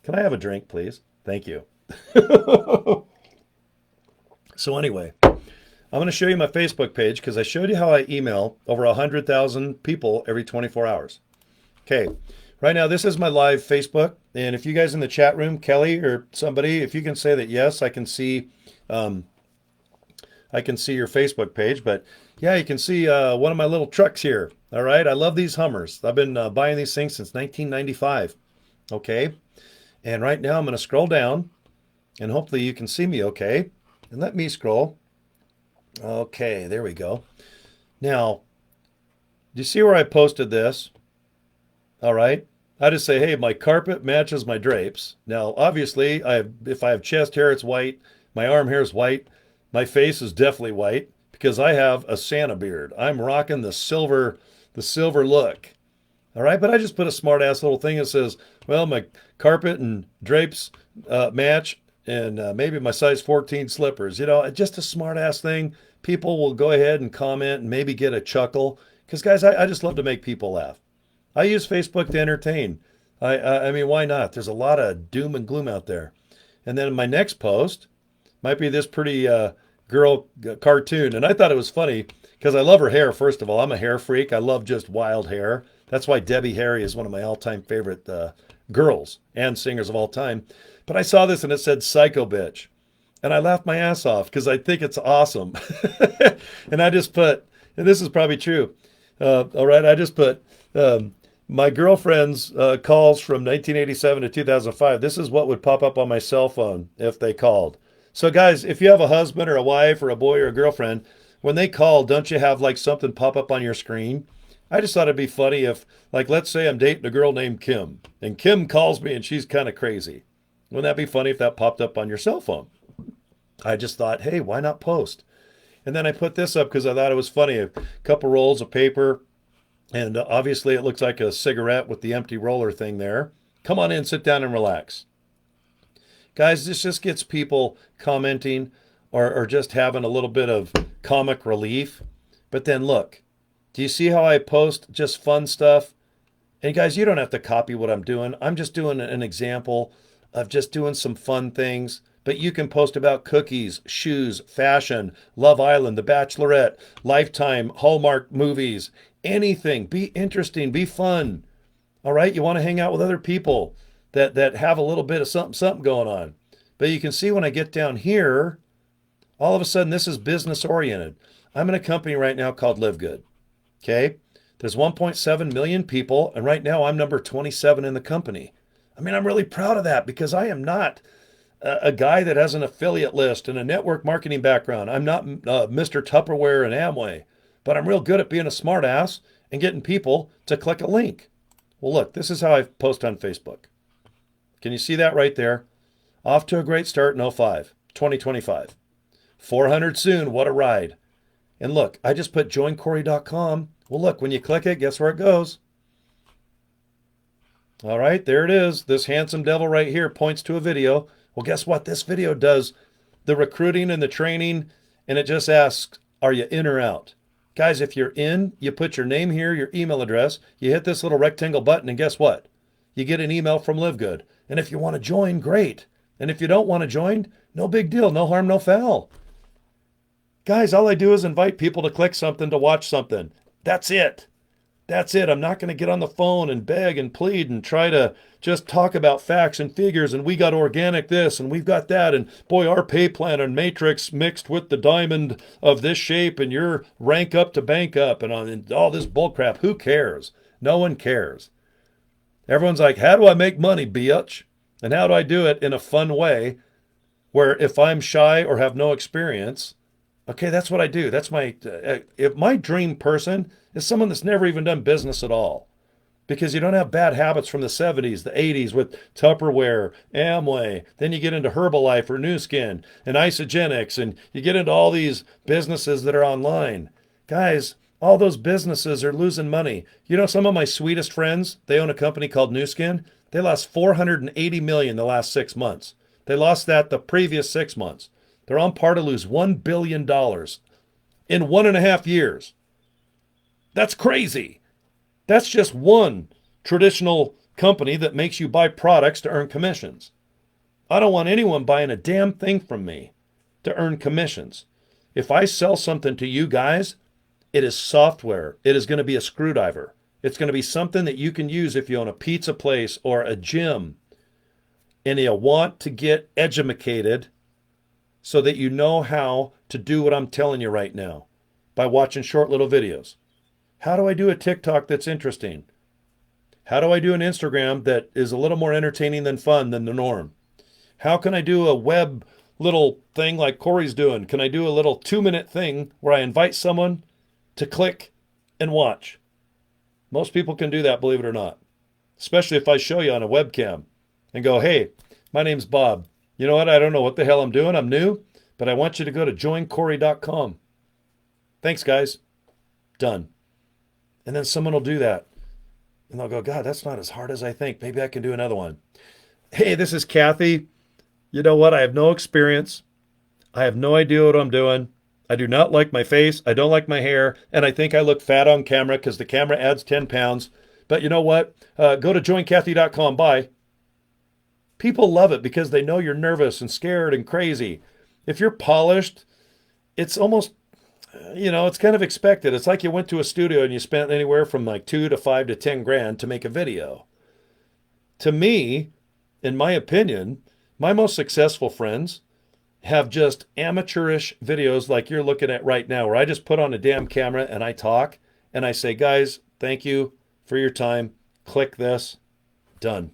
A: Can I have a drink, please? Thank you. So anyway, I'm going to show you my Facebook page because I showed you how I email over 100,000 people every 24 hours. Okay, right now this is my live Facebook. And if you guys in the chat room, Kelly or somebody, if you can say that yes, I can see your Facebook page. But yeah, you can see one of my little trucks here. All right, I love these Hummers. I've been buying these things since 1995. Okay, and right now I'm going to scroll down and hopefully you can see me okay. And let me scroll. Okay, there we go. Now, do you see where I posted this? All right. I just say, hey, my carpet matches my drapes. Now, obviously, if I have chest hair, it's white. My arm hair is white. My face is definitely white because I have a Santa beard. I'm rocking the silver the silver look. All right, but I just put a smart ass little thing that says, well, my carpet and drapes match, and maybe my size 14 slippers. Just a smart ass thing. People will go ahead and comment and maybe get a chuckle. Because, guys, I just love to make people laugh. I use Facebook to entertain. I mean, why not? There's a lot of doom and gloom out there. And then my next post might be this pretty girl cartoon. And I thought it was funny because I love her hair, first of all. I'm a hair freak. I love just wild hair. That's why Debbie Harry is one of my all-time favorite girls and singers of all time. But I saw this and it said psycho bitch. And I laughed my ass off because I think it's awesome. And I just put, and this is probably true. All right, I just put my girlfriend's calls from 1987 to 2005. This is what would pop up on my cell phone if they called. So guys, if you have a husband or a wife or a boy or a girlfriend, when they call, don't you have like something pop up on your screen? I just thought it'd be funny if, like, let's say I'm dating a girl named Kim, and Kim calls me and she's kind of crazy. Wouldn't that be funny if that popped up on your cell phone? I just thought, hey, why not post? And then I put this up because I thought it was funny. A couple rolls of paper, and obviously it looks like a cigarette with the empty roller thing there. Come on in, sit down and relax. Guys, this just gets people commenting or just having a little bit of comic relief. But then look, do you see how I post just fun stuff? And guys, you don't have to copy what I'm doing. I'm just doing an example of just doing some fun things. But you can post about cookies, shoes, fashion, Love Island, The Bachelorette, Lifetime, Hallmark movies, anything. Be interesting, be fun. All right, you want to hang out with other people that have a little bit of something going on. But you can see when I get down here, all of a sudden this is business oriented. I'm in a company right now called LIVEGOOD. Okay? There's 1.7 million people, and right now I'm number 27 in the company. I mean, I'm really proud of that because I am not a guy that has an affiliate list and a network marketing background. I'm not Mr. Tupperware and Amway, but I'm real good at being a smart ass and getting people to click a link. Well, look, this is how I post on Facebook. Can you see that right there? Off to a great start in 2025. 400 soon, what a ride. And look, I just put joincory.com. Well, look, when you click it, guess where it goes? All right, there it is. This handsome devil right here points to a video. Well, guess what? This video does the recruiting and the training, and it just asks, are you in or out? Guys, if you're in, you put your name here, your email address, you hit this little rectangle button, and guess what? You get an email from LIVEGOOD. And if you want to join, great. And if you don't want to join, no big deal, no harm, no foul. Guys, all I do is invite people to click something, to watch something. That's it. That's it. I'm not going to get on the phone and beg and plead and try to just talk about facts and figures and we got organic this and we've got that and boy, our pay plan and matrix mixed with the diamond of this shape and your rank up to bank up and all this bullcrap. Who cares? No one cares. Everyone's like, how do I make money, bitch? And how do I do it in a fun way where if I'm shy or have no experience, okay, that's what I do. That's if my dream person is someone that's never even done business at all. Because you don't have bad habits from the 70s, the 80s with Tupperware, Amway. Then you get into Herbalife or Nu Skin and Isogenics, and you get into all these businesses that are online. Guys, all those businesses are losing money. You know, some of my sweetest friends, they own a company called Nu Skin. They lost $480 million the last 6 months. They lost that the previous 6 months. They're on par to lose $1 billion in 1.5 years. That's crazy. That's just one traditional company that makes you buy products to earn commissions. I don't want anyone buying a damn thing from me to earn commissions. If I sell something to you guys, it is software. It is going to be a screwdriver. It's going to be something that you can use if you own a pizza place or a gym and you want to get educated so that you know how to do what I'm telling you right now by watching short little videos. How do I do a TikTok that's interesting? How do I do an Instagram that is a little more entertaining than fun than the norm? How can I do a web little thing like Cory's doing? Can I do a little 2-minute thing where I invite someone to click and watch? Most people can do that, believe it or not. Especially if I show you on a webcam and go, hey, my name's Bob. You know what? I don't know what the hell I'm doing. I'm new, but I want you to go to joincory.com. Thanks, guys. Done. And then someone will do that. And they'll go, God, that's not as hard as I think. Maybe I can do another one. Hey, this is Kathy. You know what? I have no experience. I have no idea what I'm doing. I do not like my face. I don't like my hair. And I think I look fat on camera because the camera adds 10 pounds. But you know what? Go to joinkathy.com. Bye. People love it because they know you're nervous and scared and crazy. If you're polished, it's almost, it's kind of expected. It's like you went to a studio and you spent anywhere from like 2 to 5 to 10 grand to make a video. To me, in my opinion, my most successful friends have just amateurish videos like you're looking at right now, where I just put on a damn camera and I talk and I say, guys, thank you for your time. Click this. Done.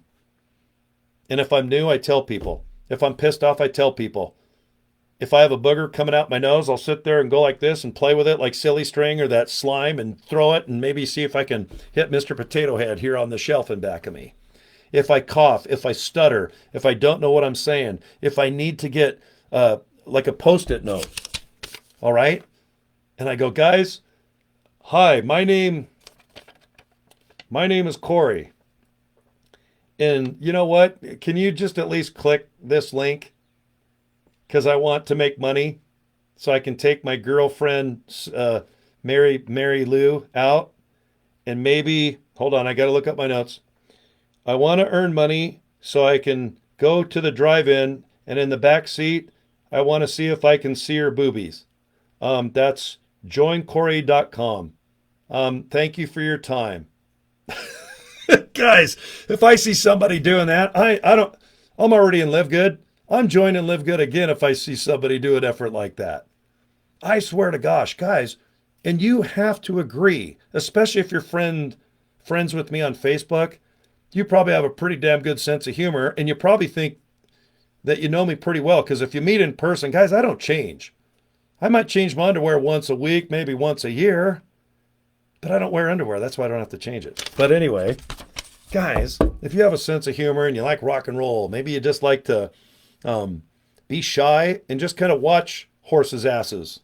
A: And if I'm new, I tell people. If I'm pissed off, I tell people. If I have a booger coming out my nose, I'll sit there and go like this and play with it like silly string or that slime and throw it and maybe see if I can hit Mr. Potato Head here on the shelf in back of me. If I cough, if I stutter, if I don't know what I'm saying, if I need to get like a Post-it note, all right? And I go, guys, hi, my name is Cory. And you know what? Can you just at least click this link? Because I want to make money so I can take my girlfriend, Mary Lou, out. And maybe, hold on, I got to look up my notes. I want to earn money so I can go to the drive-in, and in the back seat, I want to see if I can see her boobies. That's joincory.com. Thank you for your time. Guys, if I see somebody doing that, I'm already in LiveGood. I'm joining LiveGood again if I see somebody do an effort like that. I swear to gosh, guys, and you have to agree, especially if you're friends with me on Facebook, you probably have a pretty damn good sense of humor, and you probably think that you know me pretty well, because if you meet in person, guys, I don't change. I might change my underwear once a week, maybe once a year, but I don't wear underwear. That's why I don't have to change it. But anyway, guys, if you have a sense of humor and you like rock and roll, maybe you just like to be shy and just kind of watch horses' asses.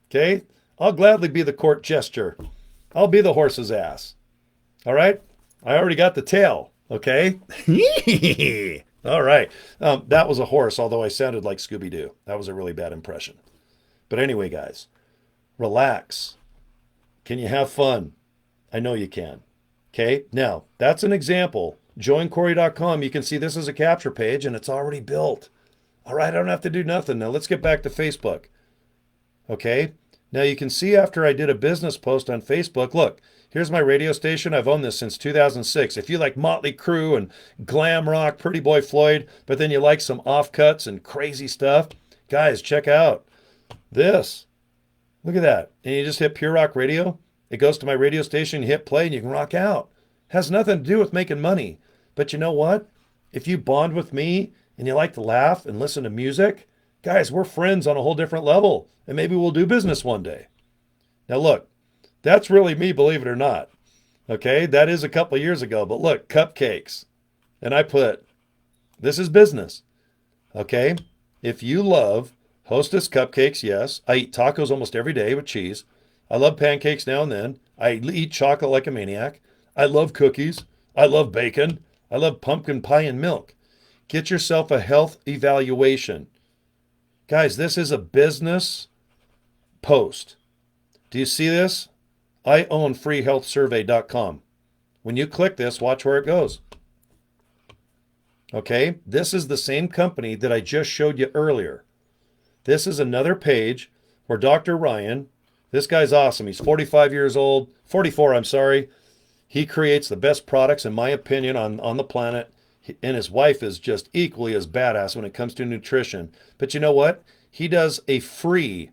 A: Okay? I'll gladly be the court jester. I'll be the horse's ass. All right? I already got the tail. Okay? All right. That was a horse, although I sounded like Scooby-Doo. That was a really bad impression. But anyway, guys, relax. Can you have fun? I know you can. Okay? Now, that's an example. joincory.com. You can see this is a capture page, and it's already built. All right, I don't have to do nothing. Now, let's get back to Facebook. Okay? Now, you can see after I did a business post on Facebook, look, here's my radio station. I've owned this since 2006. If you like Motley Crue and glam rock, Pretty Boy Floyd, but then you like some offcuts and crazy stuff, guys, check out this. Look at that. And you just hit Pure Rock Radio. It goes to my radio station, you hit play, and you can rock out. Has nothing to do with making money. But you know what? If you bond with me and you like to laugh and listen to music, guys, we're friends on a whole different level. And maybe we'll do business one day. Now look, that's really me, believe it or not. Okay, that is a couple of years ago. But look, cupcakes. And I put, this is business. Okay, if you love Hostess cupcakes, yes. I eat tacos almost every day with cheese. I love pancakes now and then. I eat chocolate like a maniac. I love cookies. I love bacon. I love pumpkin pie and milk. Get yourself a health evaluation. Guys, this is a business post. Do you see this? I own freehealthsurvey.com. When you click this, watch where it goes. Okay, this is the same company that I just showed you earlier. This is another page where Dr. Ryan, this guy's awesome. He's 44, I'm sorry. He creates the best products, in my opinion, on the planet. And his wife is just equally as badass when it comes to nutrition. But you know what? He does a free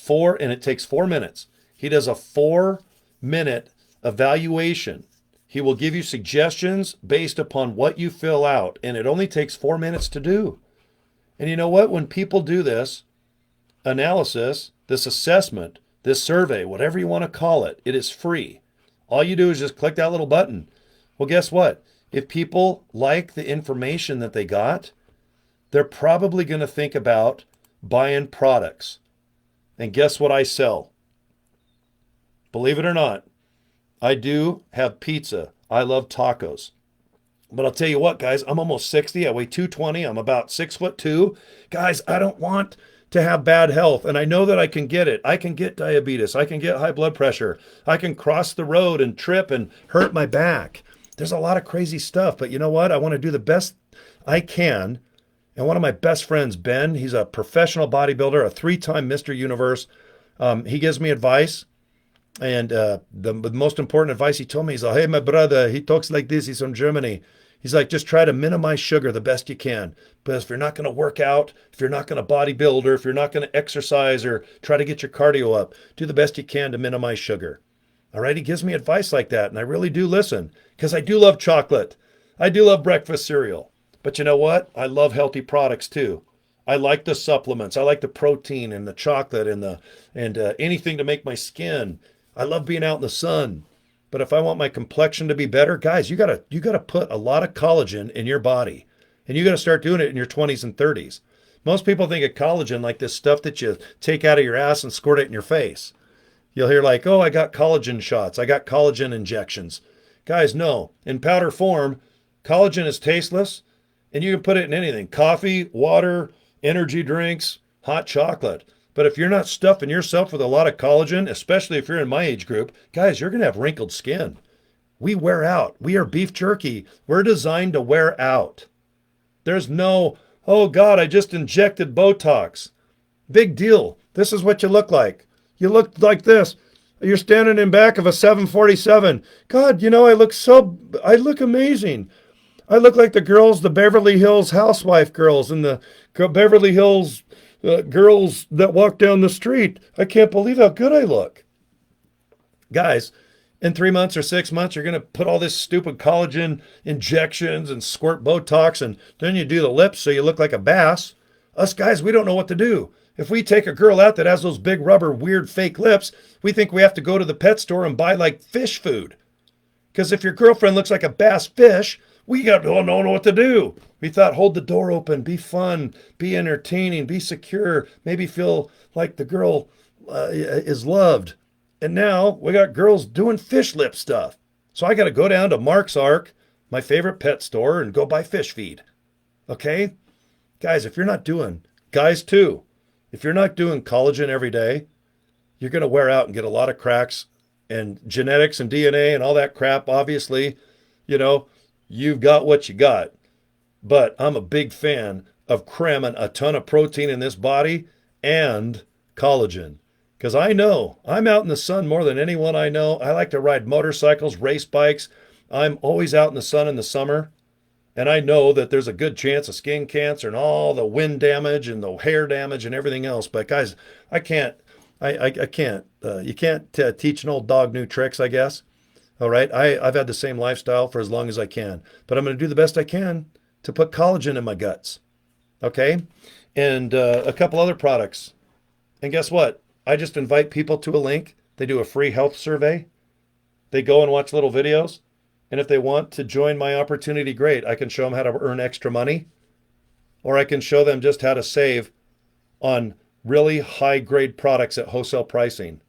A: and it takes 4 minutes. He does a 4-minute evaluation. He will give you suggestions based upon what you fill out. And it only takes 4 minutes to do. And you know what? When people do this analysis, this assessment, this survey, whatever you want to call it, it is free. All you do is just click that little button. Well, guess what? If people like the information that they got, they're probably going to think about buying products. And guess what I sell? Believe it or not, I do have pizza. I love tacos. But I'll tell you what, guys, I'm almost 60. I weigh 220. I'm about 6'2". Guys, I don't want to have bad health. And I know that I can get it. I can get diabetes. I can get high blood pressure. I can cross the road and trip and hurt my back. There's a lot of crazy stuff. But you know what? I want to do the best I can. And one of my best friends, Ben, he's a professional bodybuilder, a 3-time Mr. Universe. He gives me advice. And the most important advice he told me is, hey, my brother, he talks like this. He's from Germany. He's like, just try to minimize sugar the best you can. Because if you're not going to work out, if you're not going to bodybuild, or if you're not going to exercise or try to get your cardio up, do the best you can to minimize sugar. All right. He gives me advice like that. And I really do listen because I do love chocolate. I do love breakfast cereal. But you know what? I love healthy products too. I like the supplements. I like the protein and the chocolate and anything to make my skin. I love being out in the sun. But if I want my complexion to be better, guys, you gotta put a lot of collagen in your body. And you gotta start doing it in your 20s and 30s. Most people think of collagen like this stuff that you take out of your ass and squirt it in your face. You'll hear like, oh, I got collagen shots. I got collagen injections. Guys, no. In powder form, collagen is tasteless, and you can put it in anything. Coffee, water, energy drinks, hot chocolate. But if you're not stuffing yourself with a lot of collagen, especially if you're in my age group, guys, you're going to have wrinkled skin. We wear out. We are beef jerky. We're designed to wear out. There's no, oh God, I just injected Botox. Big deal. This is what you look like. You look like this. You're standing in back of a 747. God, I look amazing. I look like the girls, the Beverly Hills housewife girls and the Beverly Hills girls that walk down the street. I can't believe how good I look. Guys, in 3 months or 6 months, you're going to put all this stupid collagen injections and squirt Botox, and then you do the lips so you look like a bass. Us guys, we don't know what to do. If we take a girl out that has those big rubber, weird fake lips, we think we have to go to the pet store and buy like fish food. Because if your girlfriend looks like a bass fish, we don't know what to do. We thought, hold the door open, be fun, be entertaining, be secure, maybe feel like the girl is loved. And now we got girls doing fish lip stuff. So I got to go down to Mark's Ark, my favorite pet store, and go buy fish feed. Okay? Guys, guys too, if you're not doing collagen every day, you're going to wear out and get a lot of cracks and genetics and DNA and all that crap. Obviously, you've got what you got. But I'm a big fan of cramming a ton of protein in this body and collagen. Because I know I'm out in the sun more than anyone I know. I like to ride motorcycles, race bikes. I'm always out in the sun in the summer. And I know that there's a good chance of skin cancer and all the wind damage and the hair damage and everything else. But guys, I can't. You can't teach an old dog new tricks, I guess. All right. I've had the same lifestyle for as long as I can. But I'm going to do the best I can to put collagen in my guts. Okay. And a couple other products. And guess what? I just invite people to a link. They do a free health survey. They go and watch little videos. And if they want to join my opportunity, great. I can show them how to earn extra money. Or I can show them just how to save on really high grade products at wholesale pricing.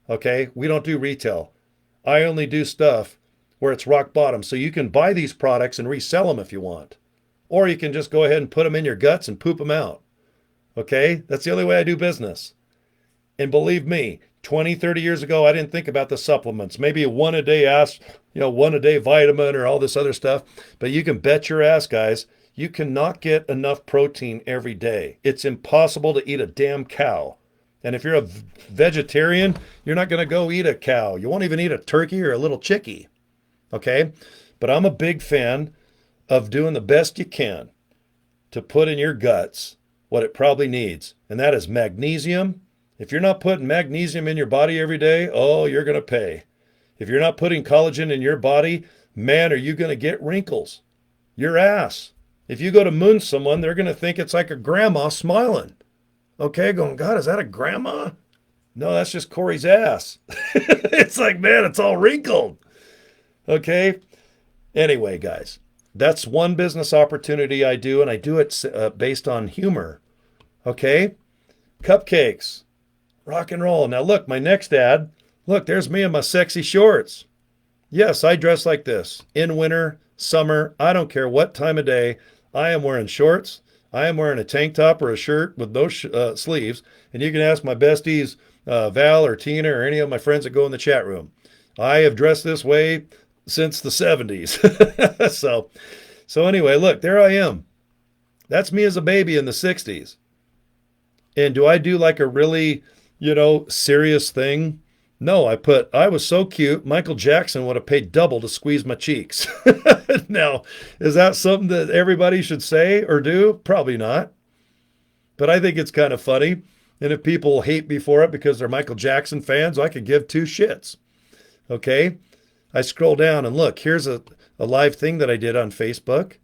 A: Okay? We don't do retail. I only do stuff where it's rock bottom. So you can buy these products and resell them if you want. Or you can just go ahead and put them in your guts and poop them out. Okay? That's the only way I do business. And believe me, 20, 30 years ago, I didn't think about the supplements. Maybe a one a day vitamin or all this other stuff. But you can bet your ass, guys, you cannot get enough protein every day. It's impossible to eat a damn cow. And if you're a vegetarian, you're not going to go eat a cow. You won't even eat a turkey or a little chickie. Okay? But I'm a big fan of doing the best you can to put in your guts what it probably needs. And that is magnesium. If you're not putting magnesium in your body every day, oh, you're going to pay. If you're not putting collagen in your body, man, are you going to get wrinkles? Your ass. If you go to moon someone, they're going to think it's like a grandma smiling. Okay, going, God, is that a grandma? No, that's just Cory's ass. It's like, man, it's all wrinkled. Okay? Anyway, guys, that's one business opportunity I do, and I do it based on humor. Okay? Cupcakes. Rock and roll. Now, look, my next ad. Look, there's me in my sexy shorts. Yes, I dress like this in winter, summer. I don't care what time of day. I am wearing shorts. I am wearing a tank top or a shirt with no sleeves. And you can ask my besties, Val or Tina or any of my friends that go in the chat room. I have dressed this way since the 70s. so anyway, look, there I am. That's me as a baby in the 60s. And do I do like a really, serious thing? No, I was so cute, Michael Jackson would have paid double to squeeze my cheeks. Now, is that something that everybody should say or do? Probably not. But I think it's kind of funny. And if people hate me for it because they're Michael Jackson fans, I could give two shits. Okay? I scroll down and look, here's a live thing that I did on Facebook.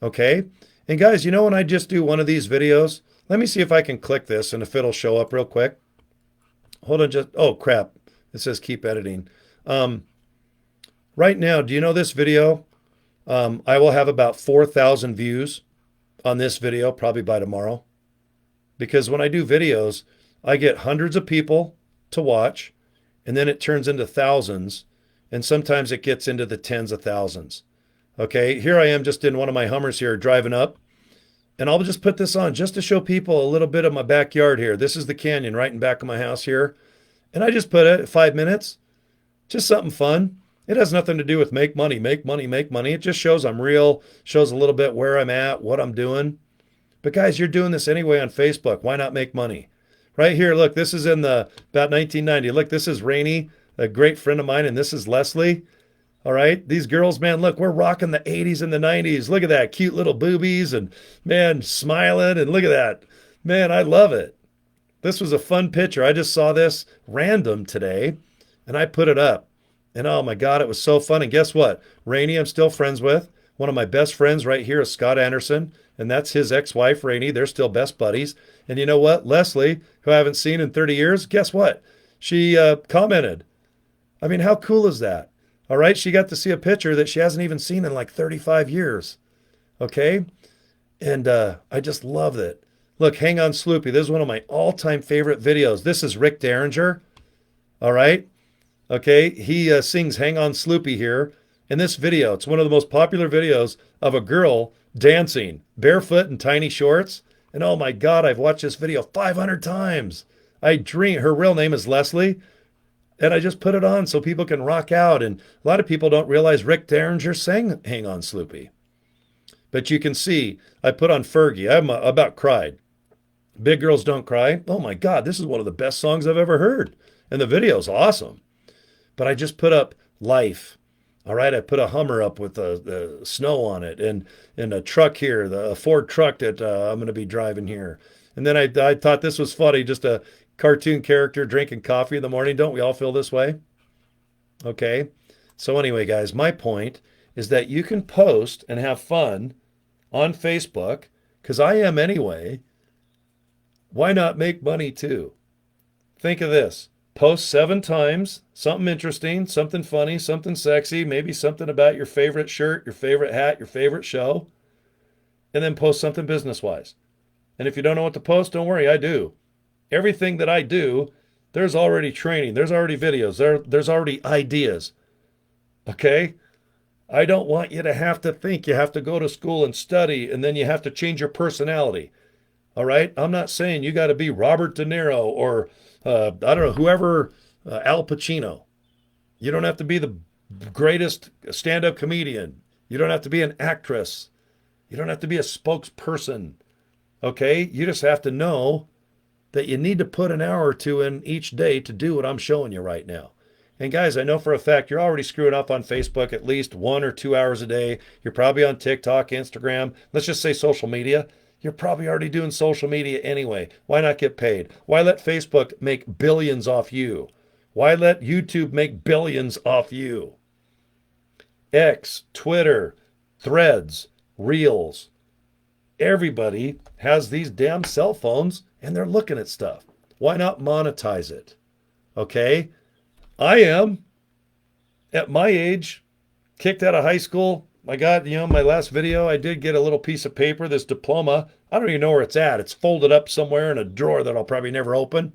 A: Okay? And guys, when I just do one of these videos, let me see if I can click this and if it'll show up real quick. Hold on oh crap. It says keep editing. Right now, do you know this video? I will have about 4,000 views on this video probably by tomorrow. Because when I do videos, I get hundreds of people to watch, and then it turns into thousands, and sometimes it gets into the tens of thousands. Okay, here I am just in one of my Hummers here driving up, and I'll just put this on just to show people a little bit of my backyard here. This is the canyon right in back of my house here. And I just put it 5 minutes, just something fun. It has nothing to do with make money, make money, make money. It just shows I'm real, shows a little bit where I'm at, what I'm doing. But guys, you're doing this anyway on Facebook. Why not make money? Right here, look, this is in about 1990. Look, this is Rainey, a great friend of mine, and this is Leslie. All right, these girls, man, look, we're rocking the 80s and the 90s. Look at that, cute little boobies and, man, smiling, and look at that. Man, I love it. This was a fun picture. I just saw this random today, and I put it up. And oh my God, it was so fun. And guess what? Rainey, I'm still friends with. One of my best friends right here is Scott Anderson, and that's his ex-wife, Rainey. They're still best buddies. And you know what? Leslie, who I haven't seen in 30 years, guess what? She commented. I mean, how cool is that? All right, she got to see a picture that she hasn't even seen in like 35 years. Okay? And I just loved it. Look, Hang On Sloopy. This is one of my all-time favorite videos. This is Rick Derringer. All right? Okay, he sings Hang On Sloopy here. In this video, it's one of the most popular videos of a girl dancing, barefoot in tiny shorts. And oh my God, I've watched this video 500 times. Her real name is Leslie. And I just put it on so people can rock out. And a lot of people don't realize Rick Derringer sang Hang On Sloopy. But you can see, I put on Fergie. I about cried. Big Girls Don't Cry. Oh my God, this is one of the best songs I've ever heard. And the video's awesome. But I just put up Life. All right, I put a Hummer up with the snow on it and a truck here, a Ford truck that I'm going to be driving here. And then I thought this was funny, just a cartoon character drinking coffee in the morning. Don't we all feel this way? Okay. So anyway, guys, my point is that you can post and have fun on Facebook, because I am anyway. Why not make money too? Think of this. Post 7 times, something interesting, something funny, something sexy, maybe something about your favorite shirt, your favorite hat, your favorite show, and then post something business-wise. And if you don't know what to post, don't worry, I do. Everything that I do, there's already training, there's already videos, there's already ideas. Okay? I don't want you to have to think you have to go to school and study, and then you have to change your personality. All right? I'm not saying you got to be Robert De Niro or I don't know, whoever, Al Pacino. You don't have to be the greatest stand-up comedian. You don't have to be an actress. You don't have to be a spokesperson. Okay? You just have to know that you need to put an hour or two in each day to do what I'm showing you right now. And guys, I know for a fact you're already screwing up on Facebook at least 1 or 2 hours a day. You're probably on TikTok, Instagram. Let's just say social media. You're probably already doing social media anyway. Why not get paid? Why let Facebook make billions off you? Why let YouTube make billions off you? X, Twitter, Threads, Reels. Everybody has these damn cell phones and they're looking at stuff. Why not monetize it? Okay? I am, at my age, kicked out of high school. I got, my last video, I did get a little piece of paper, this diploma. I don't even know where it's at. It's folded up somewhere in a drawer that I'll probably never open.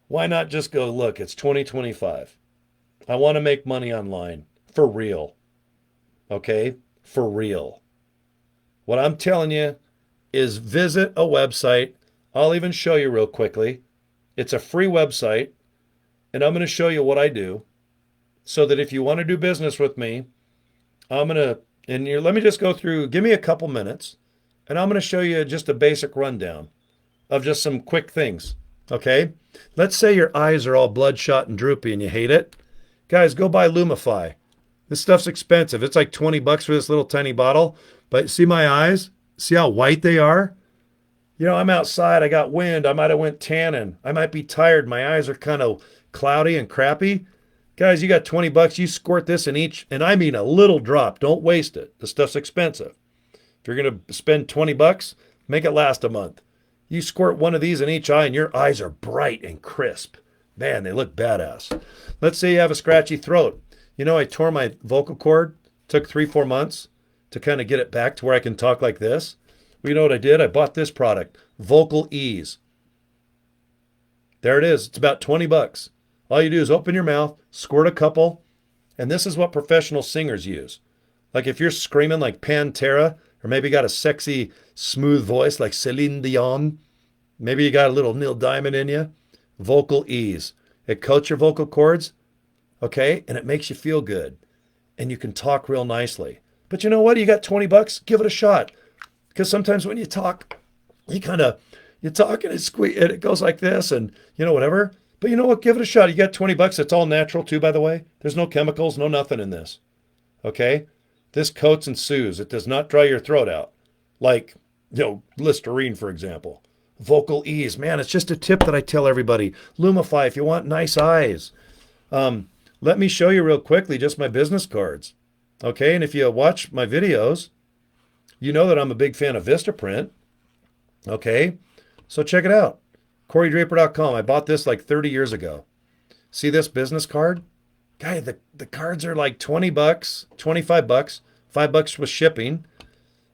A: Why not just go, look, it's 2025. I want to make money online for real. Okay? For real. What I'm telling you is visit a website. I'll even show you real quickly. It's a free website, and I'm going to show you what I do so that if you want to do business with me, I'm going to, let me just go through, give me a couple minutes, and I'm going to show you just a basic rundown of just some quick things. Okay? Let's say your eyes are all bloodshot and droopy and you hate it. Guys, go buy Lumify. This stuff's expensive. It's like 20 bucks for this little tiny bottle. But see my eyes? See how white they are? You know, I'm outside. I got wind. I might have went tanning. I might be tired. My eyes are kind of cloudy and crappy. Guys, you got 20 bucks. You squirt this in each, and I mean a little drop. Don't waste it. The stuff's expensive. If you're going to spend 20 bucks, make it last a month. You squirt one of these in each eye, and your eyes are bright and crisp. Man, they look badass. Let's say you have a scratchy throat. You know, I tore my vocal cord. Took 3-4 months to kind of get it back to where I can talk like this. Well, you know what I did? I bought this product, Vocal Ease. There it is. It's about 20 bucks. All you do is open your mouth, squirt a couple, and this is what professional singers use. Like if you're screaming like Pantera, or maybe got a sexy, smooth voice like Celine Dion, maybe you got a little Neil Diamond in you, Vocal Ease. It coats your vocal cords, okay, and it makes you feel good, and you can talk real nicely. But you know what? You got 20 bucks, give it a shot. Because sometimes when you talk, you talk and it goes like this and, you know, whatever. But you know what? Give it a shot. You got 20 bucks. It's all natural too, by the way. There's no chemicals, no nothing in this. Okay? This coats and soothes. It does not dry your throat out. Like, you know, Listerine, for example. Vocal Ease. Man, it's just a tip that I tell everybody. Lumify if you want nice eyes. Let me show you real quickly just my business cards. Okay? And if you watch my videos, you know that I'm a big fan of Vistaprint. Okay? So check it out. CoryDraper.com. I bought this like 30 years ago. See this business card? Guy, the cards are like 20 bucks, 25 bucks, $5 with shipping.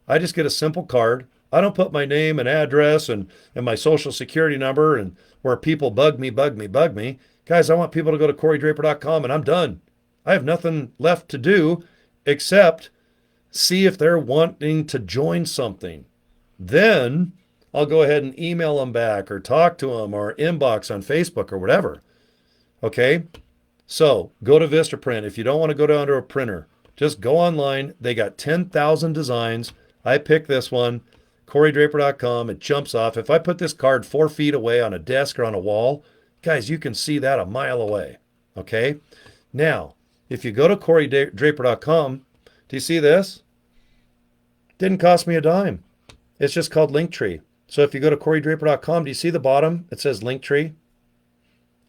A: I just get a simple card. I don't put my name and address and my social security number and where people bug me. Guys, I want people to go to CoryDraper.com and I'm done. I have nothing left to do except see if they're wanting to join something. Then I'll go ahead and email them back or talk to them or inbox on Facebook or whatever. Okay? So go to Vistaprint. If you don't want to go down to a printer, just go online. They got 10,000 designs. I picked this one, CoryDraper.com. It jumps off. If I put this card 4 feet away on a desk or on a wall, guys, you can see that a mile away. Okay? Now, if you go to CoryDraper.com, do you see this? Didn't cost me a dime. It's just called Linktree. So if you go to CoryDraper.com, do you see the bottom? It says Linktree.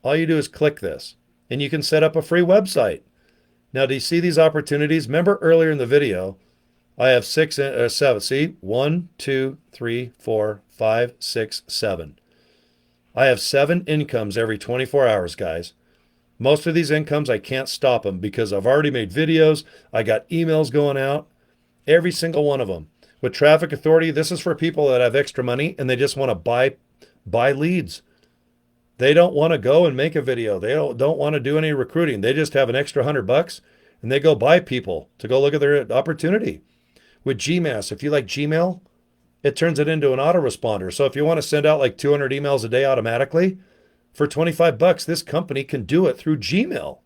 A: All you do is click this, and you can set up a free website. Now, do you see these opportunities? Remember earlier in the video, I have 7. See? 1, 2, 3, 4, 5, 6, 7. I have 7 incomes every 24 hours, guys. Most of these incomes, I can't stop them because I've already made videos. I got emails going out. Every single one of them. With Traffic Authority, this is for people that have extra money and they just want to buy leads. They don't want to go and make a video. They don't want to do any recruiting. They just have an extra $100 and they go buy people to go look at their opportunity. With GMass, if you like Gmail, it turns it into an autoresponder. So if you want to send out like 200 emails a day automatically, for 25 bucks, this company can do it through Gmail.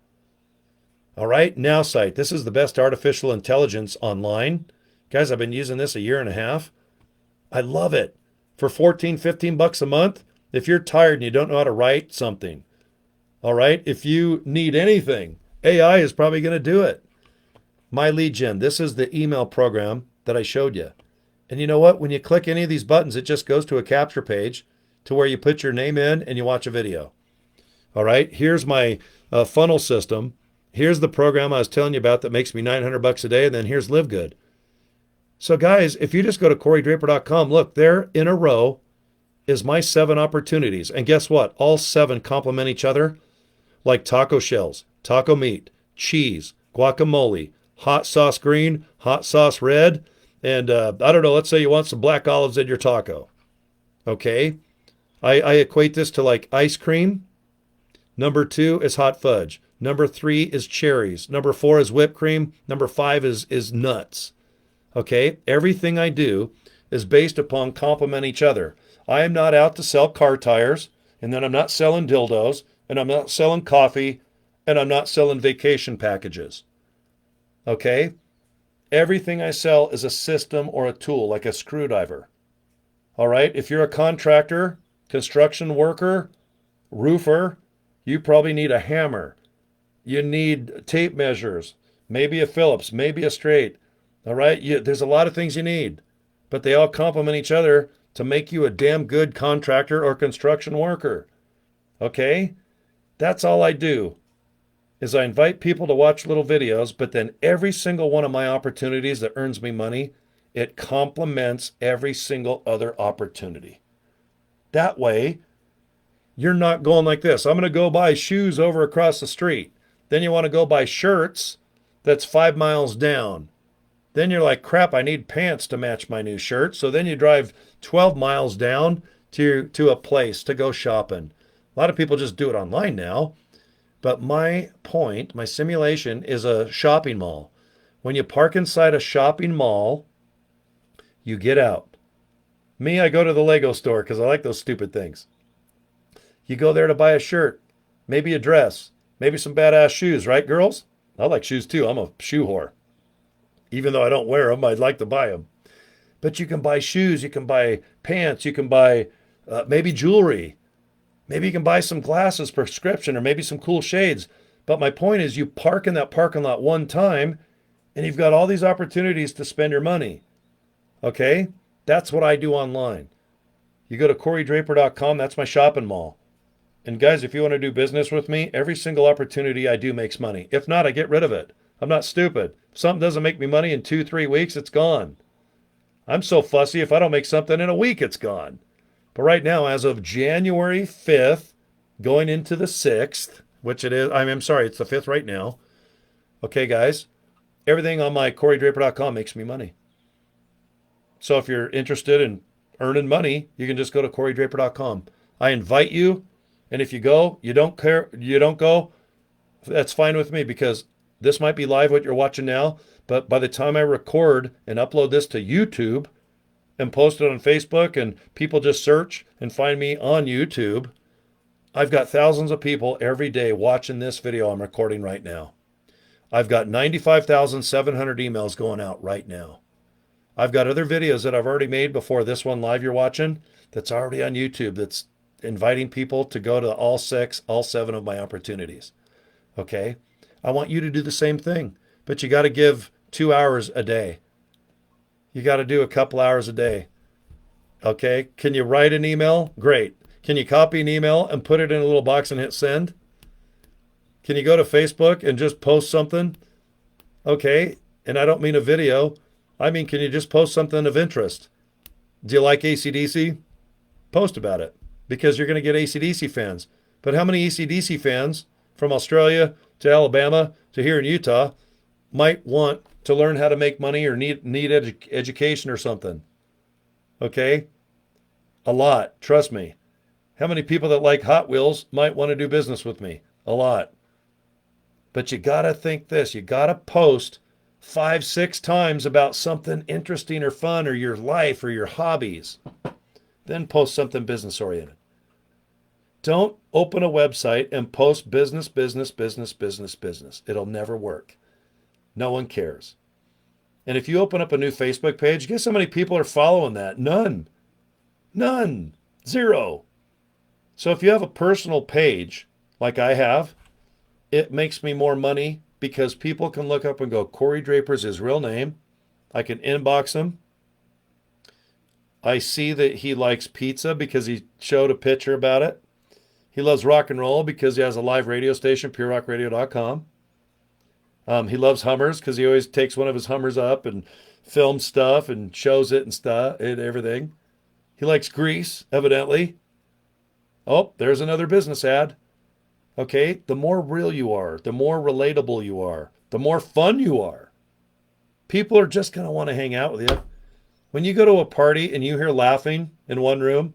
A: All right, Nowsite. This is the best artificial intelligence online. Guys, I've been using this a year and a half. I love it. For 14, 15 bucks a month, if you're tired and you don't know how to write something, all right, if you need anything, AI is probably going to do it. My Lead Gen, this is the email program that I showed you. And you know what? When you click any of these buttons, it just goes to a capture page to where you put your name in and you watch a video. All right, here's my funnel system. Here's the program I was telling you about that makes me $900 a day. And then here's LiveGood. So guys, if you just go to CoryDraper.com, look, there in a row is my 7 opportunities. And guess what? All 7 complement each other, like taco shells, taco meat, cheese, guacamole, hot sauce green, hot sauce red, and I don't know, let's say you want some black olives in your taco. Okay? I equate this to like ice cream. Number 2 is hot fudge. Number 3 is cherries. Number 4 is whipped cream. Number 5 is nuts. Okay? Everything I do is based upon complement each other. I am not out to sell car tires, and then I'm not selling dildos, and I'm not selling coffee, and I'm not selling vacation packages. Okay? Everything I sell is a system or a tool, like a screwdriver. All right? If you're a contractor, construction worker, roofer, you probably need a hammer. You need tape measures, maybe a Phillips, maybe a straight. All right? There's a lot of things you need, but they all complement each other to make you a damn good contractor or construction worker. Okay? That's all I do, is I invite people to watch little videos, but then every single one of my opportunities that earns me money, it complements every single other opportunity. That way, you're not going like this. I'm going to go buy shoes over across the street. Then you want to go buy shirts that's 5 miles down. Then you're like, crap, I need pants to match my new shirt. So then you drive 12 miles down to a place to go shopping. A lot of people just do it online now. But my point, my simulation, is a shopping mall. When you park inside a shopping mall, you get out. Me, I go to the Lego store because I like those stupid things. You go there to buy a shirt, maybe a dress, maybe some badass shoes, right, girls? I like shoes too. I'm a shoe whore. Even though I don't wear them, I'd like to buy them. But you can buy shoes, you can buy pants, you can buy maybe jewelry. Maybe you can buy some glasses, prescription, or maybe some cool shades. But my point is, you park in that parking lot one time, and you've got all these opportunities to spend your money. Okay? That's what I do online. You go to CoryDraper.com, that's my shopping mall. And guys, if you want to do business with me, every single opportunity I do makes money. If not, I get rid of it. I'm not stupid. If something doesn't make me money in 2-3 weeks, it's gone. I'm so fussy, if I don't make something in a week, it's gone. But right now, as of January 5th, going into the 6th, which it is, I'm sorry, it's the 5th right now. Okay, guys, everything on my CoryDraper.com makes me money. So if you're interested in earning money, you can just go to CoryDraper.com. I invite you, and if you go, you don't go, that's fine with me, because this might be live what you're watching now, but by the time I record and upload this to YouTube and post it on Facebook and people just search and find me on YouTube, I've got thousands of people every day watching this video I'm recording right now. I've got 95,700 emails going out right now. I've got other videos that I've already made before this one live you're watching that's already on YouTube that's inviting people to go to all 7 of my opportunities. Okay? I want you to do the same thing, but you got to give 2 hours a day. You got to do a couple hours a day. Okay? Can you write an email? Great. Can you copy an email and put it in a little box and hit send? Can you go to Facebook and just post something? Okay. And I don't mean a video. I mean, can you just post something of interest? Do you like AC/DC? Post about it, because you're going to get AC/DC fans. But how many AC/DC fans from Australia to Alabama to here in Utah might want to learn how to make money or need education or something? Okay? A lot. Trust me. How many people that like Hot Wheels might want to do business with me? A lot. But you got to think this. You got to post 5-6 times about something interesting or fun or your life or your hobbies. Then post something business oriented. Don't open a website and post business. It'll never work. No one cares. And if you open up a new Facebook page, guess how many people are following that? None. None. Zero. So if you have a personal page like I have, it makes me more money because people can look up and go, Cory Draper's his real name. I can inbox him. I see that he likes pizza because he showed a picture about it. He loves rock and roll because he has a live radio station, purerockradio.com. He loves Hummers because he always takes one of his Hummers up and films stuff and shows it and stuff and everything. He likes Grease, evidently. Oh, there's another business ad. Okay, the more real you are, the more relatable you are, the more fun you are, people are just going to want to hang out with you. When you go to a party and you hear laughing in one room,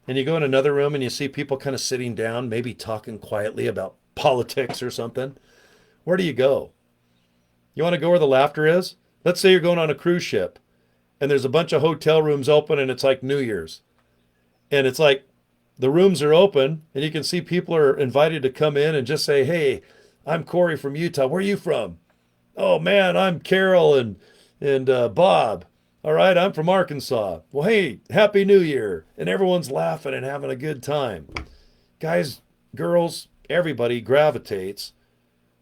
A: and you go in another room and you see people kind of sitting down, maybe talking quietly about politics or something. Where do you go? You want to go where the laughter is? Let's say you're going on a cruise ship and there's a bunch of hotel rooms open and it's like New Year's. And it's like the rooms are open and you can see people are invited to come in and just say, hey, I'm Cory from Utah. Where are you from? Oh man, I'm Carol and Bob. All right, I'm from Arkansas. Well, hey, Happy New Year. And everyone's laughing and having a good time. Guys, girls, everybody gravitates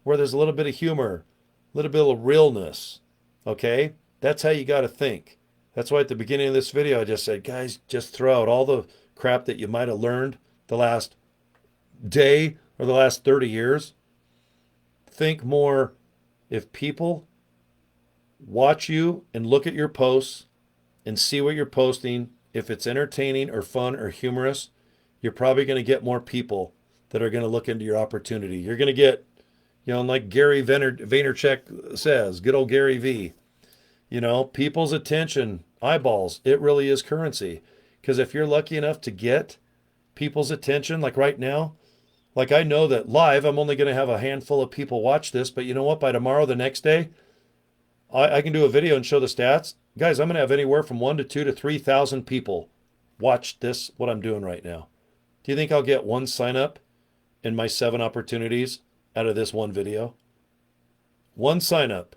A: where there's a little bit of humor, a little bit of realness. Okay? That's how you got to think. That's why at the beginning of this video I just said, guys, just throw out all the crap that you might have learned the last day or the last 30 years. Think more. If people watch you and look at your posts and see what you're posting, if it's entertaining or fun or humorous, you're probably going to get more people that are going to look into your opportunity. You're going to get, like Gary Vaynerchuk says, good old Gary V, people's attention, eyeballs, it really is currency. Because if you're lucky enough to get people's attention, like right now, like I know that live, I'm only going to have a handful of people watch this, but you know what? By tomorrow, the next day, I can do a video and show the stats. Guys, I'm going to have anywhere from 1 to 2 to 3,000 people watch this, what I'm doing right now. Do you think I'll get one sign up in my 7 opportunities out of this one video? One sign up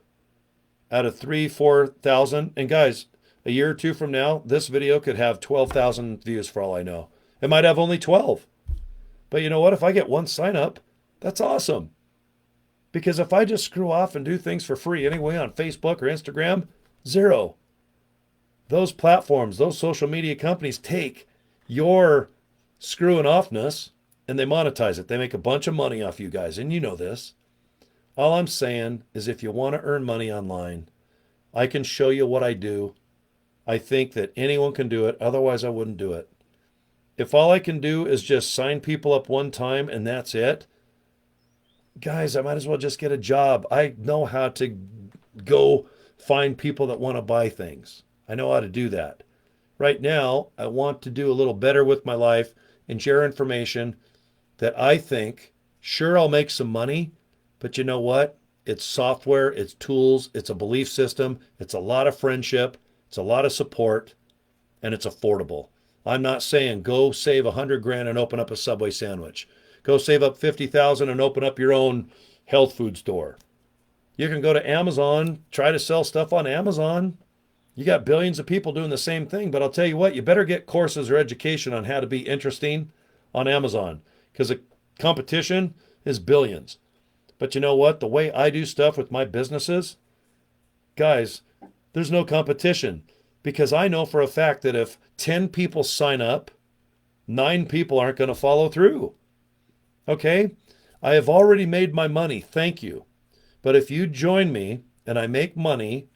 A: out of 3,000-4,000. And guys, a year or two from now, this video could have 12,000 views for all I know. It might have only 12. But you know what? If I get one sign up, that's awesome. Because if I just screw off and do things for free anyway on Facebook or Instagram, 0. Those platforms, those social media companies take your screwing offness and they monetize it. They make a bunch of money off you guys, and you know this. All I'm saying is if you want to earn money online, I can show you what I do. I think that anyone can do it. Otherwise, I wouldn't do it. If all I can do is just sign people up one time and that's it, guys, I might as well just get a job. I know how to go find people that want to buy things. I know how to do that. Right now, I want to do a little better with my life and share information that I think, sure, I'll make some money, but you know what? It's software, it's tools, it's a belief system, it's a lot of friendship, it's a lot of support, and it's affordable. I'm not saying go save $100,000 and open up a Subway sandwich. Go save up $50,000 and open up your own health food store. You can go to Amazon, try to sell stuff on Amazon. You got billions of people doing the same thing, but I'll tell you what, you better get courses or education on how to be interesting on Amazon because the competition is billions. But you know what? The way I do stuff with my businesses, guys, there's no competition because I know for a fact that if 10 people sign up, 9 people aren't going to follow through. Okay? I have already made my money. Thank you. But if you join me and I make money,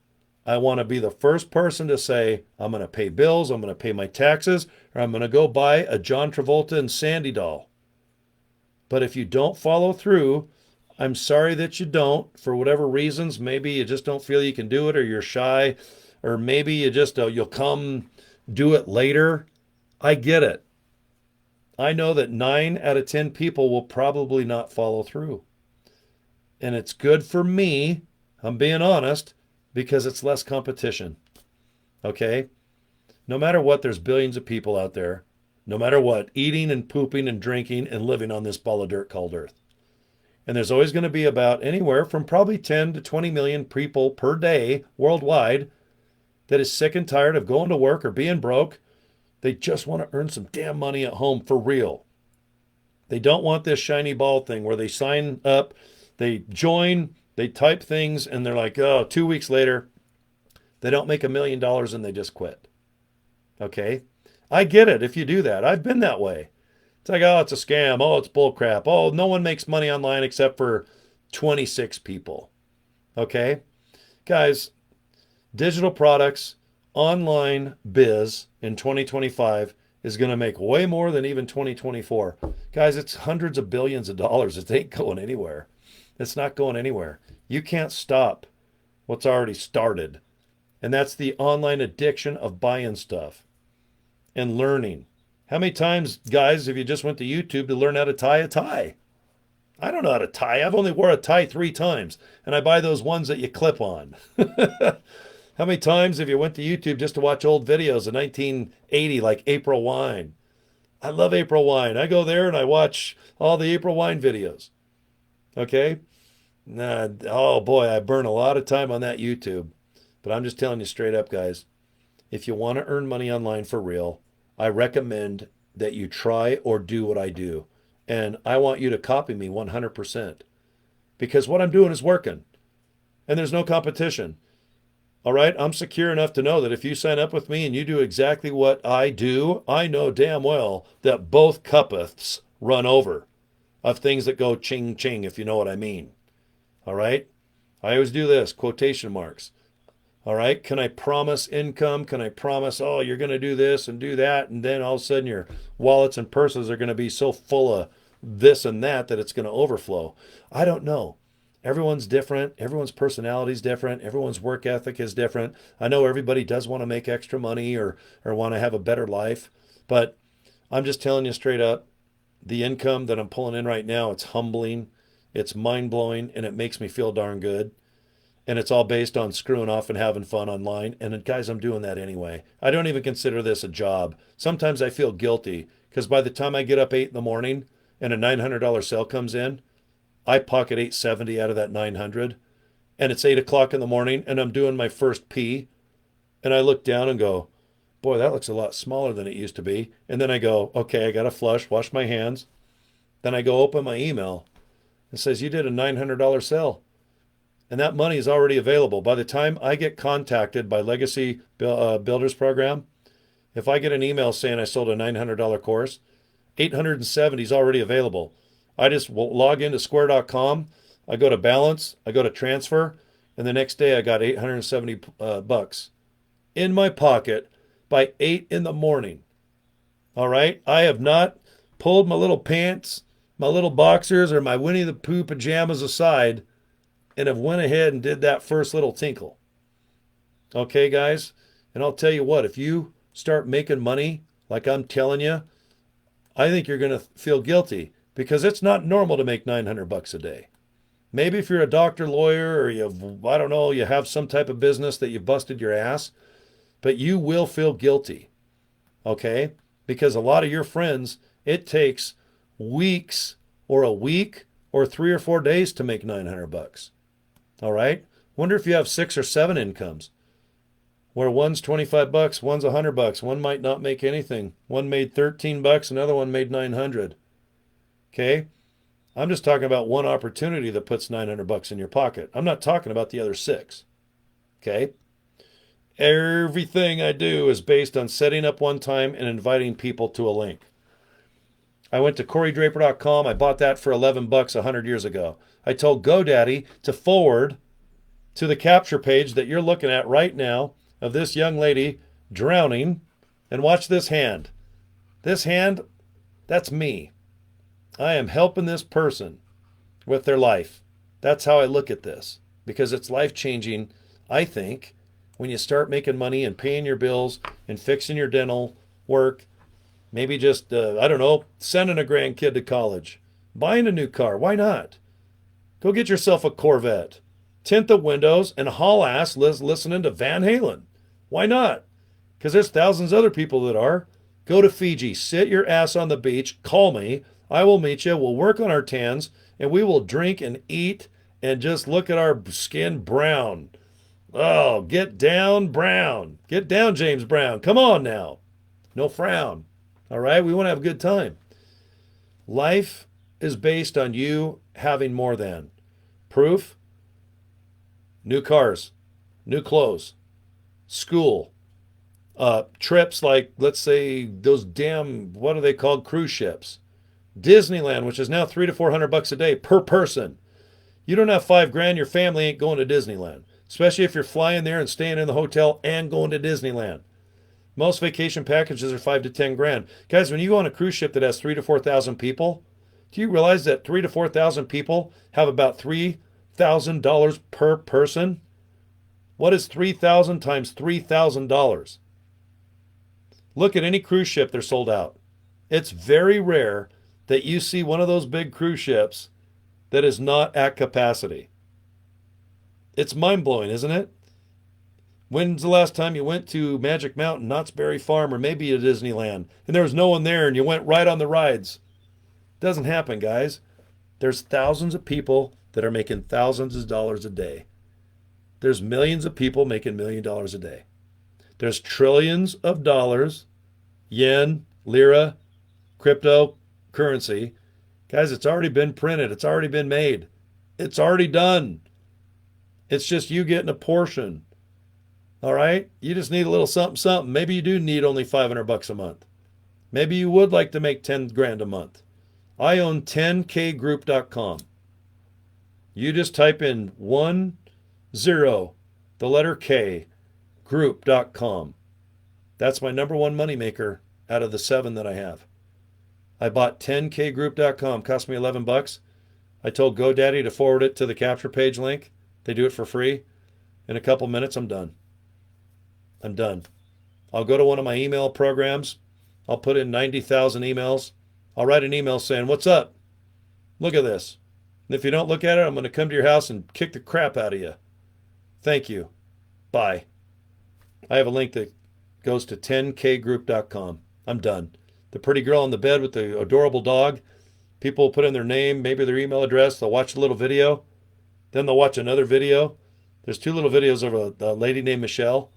A: I want to be the first person to say, I'm going to pay bills, I'm going to pay my taxes, or I'm going to go buy a John Travolta and Sandy doll. But if you don't follow through, I'm sorry that you don't, for whatever reasons. Maybe you just don't feel you can do it, or you're shy, or maybe you just, you'll come do it later. I get it. I know that 9 out of 10 people will probably not follow through. And it's good for me, I'm being honest, because it's less competition. Okay? No matter what, there's billions of people out there, no matter what, eating and pooping and drinking and living on this ball of dirt called Earth. And there's always going to be about anywhere from probably 10 to 20 million people per day worldwide that is sick and tired of going to work or being broke. They just want to earn some damn money at home for real. They don't want this shiny ball thing where they sign up, they join, they type things, and they're like, oh, 2 weeks later, they don't make $1 million and they just quit. Okay? I get it if you do that. I've been that way. It's like, oh, it's a scam. Oh, it's bull crap. Oh, no one makes money online except for 26 people. Okay? Guys, digital products, online biz in 2025 is going to make way more than even 2024. Guys, it's hundreds of billions of dollars. It ain't going anywhere. It's not going anywhere. You can't stop what's already started. And that's the online addiction of buying stuff and learning. How many times, guys, have you just went to YouTube to learn how to tie a tie? I don't know how to tie. I've only wore a tie 3 times, and I buy those ones that you clip on. How many times have you went to YouTube just to watch old videos of 1980, like April Wine? I love April Wine. I go there and I watch all the April Wine videos. Okay? Nah, oh boy, I burn a lot of time on that YouTube. But I'm just telling you straight up, guys, if you want to earn money online for real, I recommend that you try or do what I do. And I want you to copy me 100% because what I'm doing is working and there's no competition. All right. I'm secure enough to know that if you sign up with me and you do exactly what I do, I know damn well that both cuppeths run over of things that go ching ching, if you know what I mean. All right. I always do this quotation marks. All right. Can I promise income? Can I promise, oh, you're going to do this and do that? And then all of a sudden your wallets and purses are going to be so full of this and that that it's going to overflow. I don't know. Everyone's different. Everyone's personality is different. Everyone's work ethic is different. I know everybody does want to make extra money or want to have a better life. But I'm just telling you straight up, the income that I'm pulling in right now, it's humbling, it's mind blowing, and it makes me feel darn good. And it's all based on screwing off and having fun online. And guys, I'm doing that anyway. I don't even consider this a job. Sometimes I feel guilty because by the time I get up 8 in the morning and a $900 sale comes in, I pocket 870 out of that 900, and it's 8 o'clock in the morning, and I'm doing my first pee, and I look down and go, boy, that looks a lot smaller than it used to be. And then I go, okay, I got to flush, wash my hands. Then I go open my email. It says you did a $900 sale, and that money is already available. By the time I get contacted by Legacy Builders Program, if I get an email saying I sold a $900 course, 870 is already available. I just log into square.com. I go to balance. I go to transfer. And the next day I got 870 bucks in my pocket by 8 in the morning. All right. I have not pulled my little pants, my little boxers, or my Winnie the Pooh pajamas aside and have went ahead and did that first little tinkle. Okay, guys? And I'll tell you what, if you start making money like I'm telling you, I think you're going to feel guilty because it's not normal to make 900 bucks a day. Maybe if you're a doctor, lawyer, or I don't know, you have some type of business that you busted your ass, but you will feel guilty. Okay? Because a lot of your friends, it takes weeks or a week or 3 or 4 days to make 900 bucks. All right? Wonder if you have 6 or 7 incomes where one's 25 bucks, one's 100 bucks, one might not make anything. One made 13 bucks, another one made 900. Okay? I'm just talking about one opportunity that puts 900 bucks in your pocket. I'm not talking about the other 6. Okay? Everything I do is based on setting up one time and inviting people to a link. I went to CoryDraper.com. I bought that for 11 bucks 100 years ago. I told GoDaddy to forward to the capture page that you're looking at right now of this young lady drowning. And watch this hand. This hand, that's me. I am helping this person with their life. That's how I look at this because it's life-changing, I think, when you start making money and paying your bills and fixing your dental work. Maybe just, I don't know, sending a grandkid to college, buying a new car. Why not? Go get yourself a Corvette, tint the windows, and haul ass listening to Van Halen. Why not? Because there's thousands of other people that are. Go to Fiji, sit your ass on the beach, call me. I will meet you. We'll work on our tans, and we will drink and eat and just look at our skin brown. Oh, get down, Brown. Get down, James Brown. Come on now. No frown. All right? We want to have a good time. Life is based on you having more than. Proof? New cars, new clothes, school, trips like, let's say, those damn, what are they called? Cruise ships. Disneyland, which is now $300 to $400 a day per person. You don't have $5,000, your family ain't going to Disneyland. Especially if you're flying there and staying in the hotel and going to Disneyland. Most vacation packages are $5,000 to $10,000. Guys, when you go on a cruise ship that has 3,000 to 4,000 people, do you realize that 3,000 to 4,000 people have about $3,000 per person? What is 3,000 times $3,000? Look at any cruise ship, they're sold out. It's very rare that you see one of those big cruise ships that is not at capacity. It's mind-blowing, isn't it? When's the last time you went to Magic Mountain, Knott's Berry Farm, or maybe a Disneyland, and there was no one there and you went right on the rides? Doesn't happen, guys. There's thousands of people that are making thousands of dollars a day. There's millions of people making $1 million a day. There's trillions of dollars, yen, lira, cryptocurrency. Guys, it's already been printed. It's already been made. It's already done. It's just you getting a portion. All right? You just need a little something, something. Maybe you do need only $500 a month. Maybe you would like to make 10 grand a month. I own 10kgroup.com. You just type in 10, the letter K, group.com. That's my number one moneymaker out of the 7 that I have. I bought 10kgroup.com, cost me $11. I told GoDaddy to forward it to the capture page link. They do it for free. In a couple minutes, I'm done. I'm done. I'll go to one of my email programs. I'll put in 90,000 emails. I'll write an email saying, "What's up? Look at this." And if you don't look at it, I'm going to come to your house and kick the crap out of you. Thank you. Bye. I have a link that goes to 10kgroup.com. I'm done. The pretty girl on the bed with the adorable dog, people will put in their name, maybe their email address. They'll watch a little video. Then they'll watch another video. There's 2 little videos of a lady named Michelle.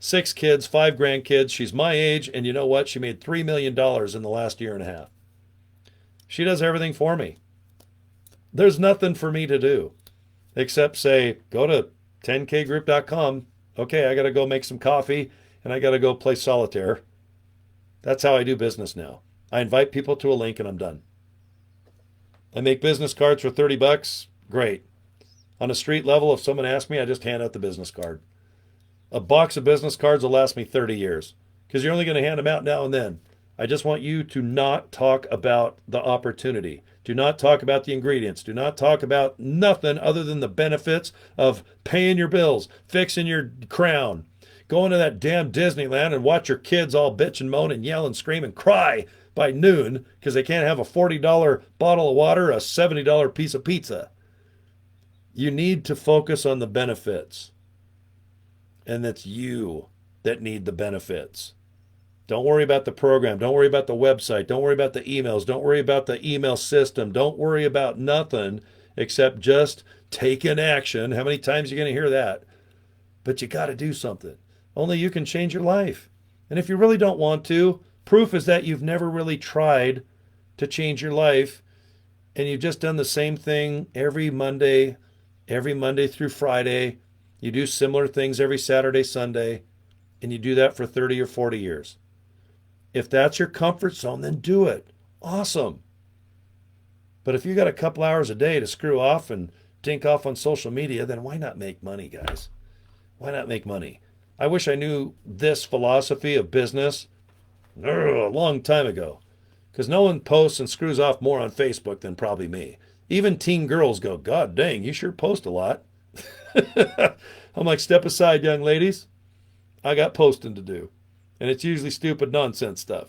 A: 6 kids, 5 grandkids. She's my age, and you know what? She made $3 million in the last year and a half. She does everything for me. There's nothing for me to do except say, go to 10kgroup.com. Okay, I got to go make some coffee, and I got to go play solitaire. That's how I do business now. I invite people to a link, and I'm done. I make business cards for $30. Great. On a street level, if someone asks me, I just hand out the business card. A box of business cards will last me 30 years because you're only going to hand them out now and then. I just want you to not talk about the opportunity. Do not talk about the ingredients. Do not talk about nothing other than the benefits of paying your bills, fixing your crown, going to that damn Disneyland and watch your kids all bitch and moan and yell and scream and cry by noon because they can't have a $40 bottle of water or a $70 piece of pizza. You need to focus on the benefits. And it's you that need the benefits. Don't worry about the program. Don't worry about the website. Don't worry about the emails. Don't worry about the email system. Don't worry about nothing except just taking action. How many times are you going to hear that? But you got to do something. Only you can change your life. And if you really don't want to, proof is that you've never really tried to change your life and you've just done the same thing every Monday through Friday. You do similar things every Saturday, Sunday, and you do that for 30 or 40 years. If that's your comfort zone, then do it. Awesome. But if you got a couple hours a day to screw off and dink off on social media, then why not make money, guys? Why not make money? I wish I knew this philosophy of business a long time ago, because no one posts and screws off more on Facebook than probably me. Even teen girls go, "God dang, you sure post a lot." I'm like, step aside, young ladies. I got posting to do. And it's usually stupid nonsense stuff.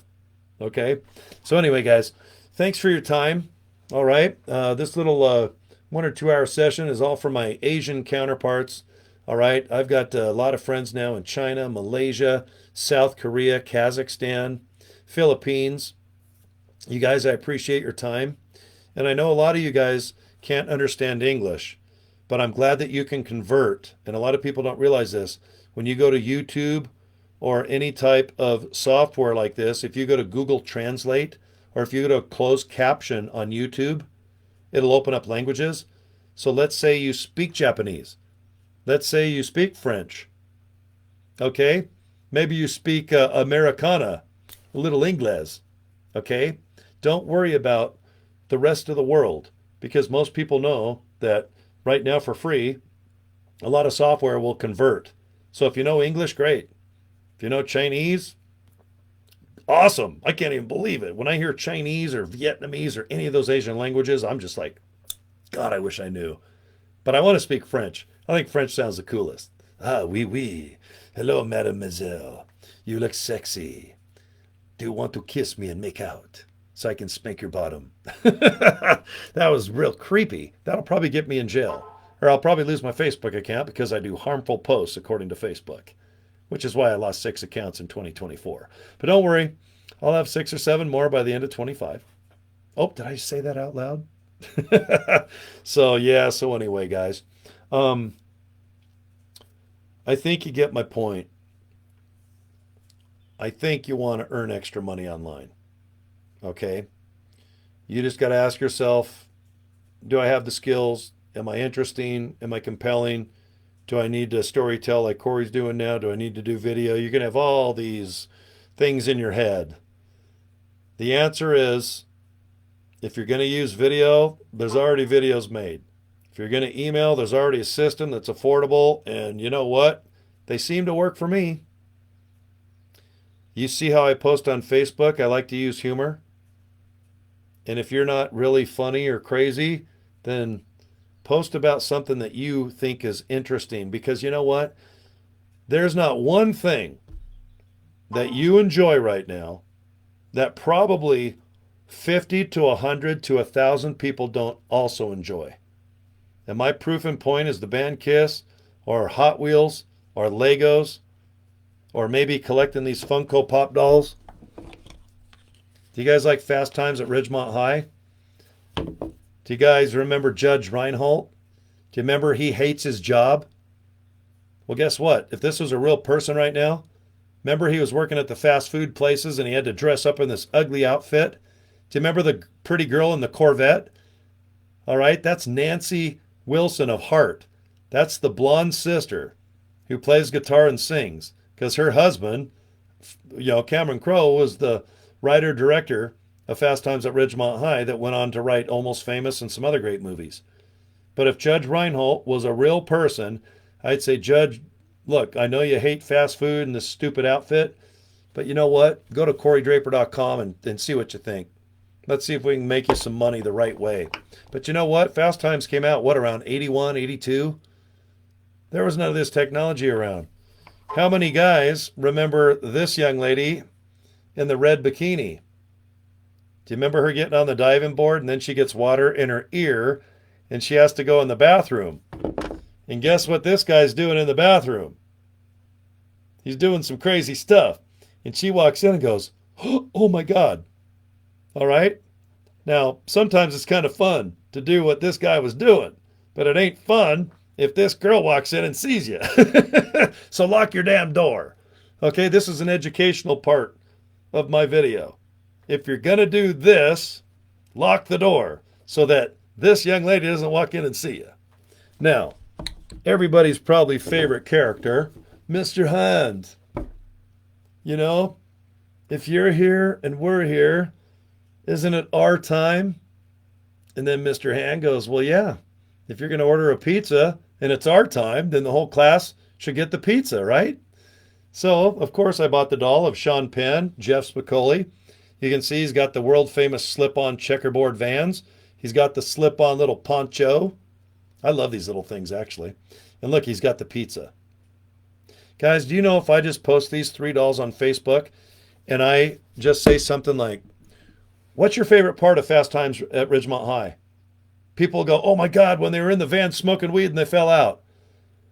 A: Okay? So anyway, guys, thanks for your time. All right? This little 1 or 2 hour session is all for my Asian counterparts. All right? I've got a lot of friends now in China, Malaysia, South Korea, Kazakhstan, Philippines. You guys, I appreciate your time. And I know a lot of you guys can't understand English, but I'm glad that you can convert. And a lot of people don't realize this. When you go to YouTube or any type of software like this, if you go to Google Translate or if you go to closed caption on YouTube, it'll open up languages. So let's say you speak Japanese. Let's say you speak French. Okay? Maybe you speak Americana, a little Inglés. Okay? Don't worry about the rest of the world, because most people know that right now for free, a lot of software will convert. So if you know English, great. If you know Chinese, awesome. I can't even believe it. When I hear Chinese or Vietnamese or any of those Asian languages, I'm just like, God, I wish I knew. But I want to speak French. I think French sounds the coolest. Ah, oui, oui. Hello, mademoiselle. You look sexy. Do you want to kiss me and make out? so I can spank your bottom. That was real creepy. That'll probably get me in jail. Or I'll probably lose my Facebook account because I do harmful posts according to Facebook, which is why I lost 6 accounts in 2024. But don't worry, I'll have 6 or 7 more by the end of 25. Oh, did I say that out loud? So anyway, guys, I think you get my point. I think you want to earn extra money online. Okay? You just got to ask yourself, do I have the skills? Am I interesting? Am I compelling? Do I need to storytell like Cory's doing now? Do I need to do video? You're going to have all these things in your head. The answer is, if you're going to use video, there's already videos made. If you're going to email, there's already a system that's affordable. And you know what? They seem to work for me. You see how I post on Facebook? I like to use humor. And if you're not really funny or crazy, then post about something that you think is interesting. Because you know what? There's not one thing that you enjoy right now that probably 50 to 100 to 1,000 people don't also enjoy. And my proof and point is the band Kiss, or Hot Wheels, or Legos, or maybe collecting these Funko Pop dolls. Do you guys like Fast Times at Ridgemont High? Do you guys remember Judge Reinhold? Do you remember he hates his job? Well, guess what? If this was a real person right now, remember he was working at the fast food places and he had to dress up in this ugly outfit? Do you remember the pretty girl in the Corvette? All right, that's Nancy Wilson of Heart. That's the blonde sister who plays guitar and sings. Because her husband, Cameron Crowe, was the writer-director of Fast Times at Ridgemont High that went on to write Almost Famous and some other great movies. But if Judge Reinhold was a real person, I'd say, Judge, look, I know you hate fast food and this stupid outfit, but you know what? Go to CoryDraper.com and see what you think. Let's see if we can make you some money the right way. But you know what? Fast Times came out, around 81, 82? There was none of this technology around. How many guys remember this young lady in the red bikini? Do you remember her getting on the diving board and then she gets water in her ear and she has to go in the bathroom? And guess what this guy's doing in the bathroom? He's doing some crazy stuff. And she walks in and goes, oh my God. All right? Now, sometimes it's kind of fun to do what this guy was doing, but it ain't fun if this girl walks in and sees you. So lock your damn door. Okay, this is an educational part of my video. If you're going to do this, lock the door so that this young lady doesn't walk in and see you. Now, everybody's probably favorite character, Mr. Hand. You know, if you're here and we're here, isn't it our time? And then Mr. Hand goes, well, yeah, if you're going to order a pizza and it's our time, then the whole class should get the pizza, right? So, of course, I bought the doll of Sean Penn, Jeff Spicoli. You can see he's got the world-famous slip-on checkerboard Vans. He's got the slip-on little poncho. I love these little things, actually. And look, he's got the pizza. Guys, do you know if I just post these 3 dolls on Facebook and I just say something like, what's your favorite part of Fast Times at Ridgemont High? People go, oh my God, when they were in the van smoking weed and they fell out.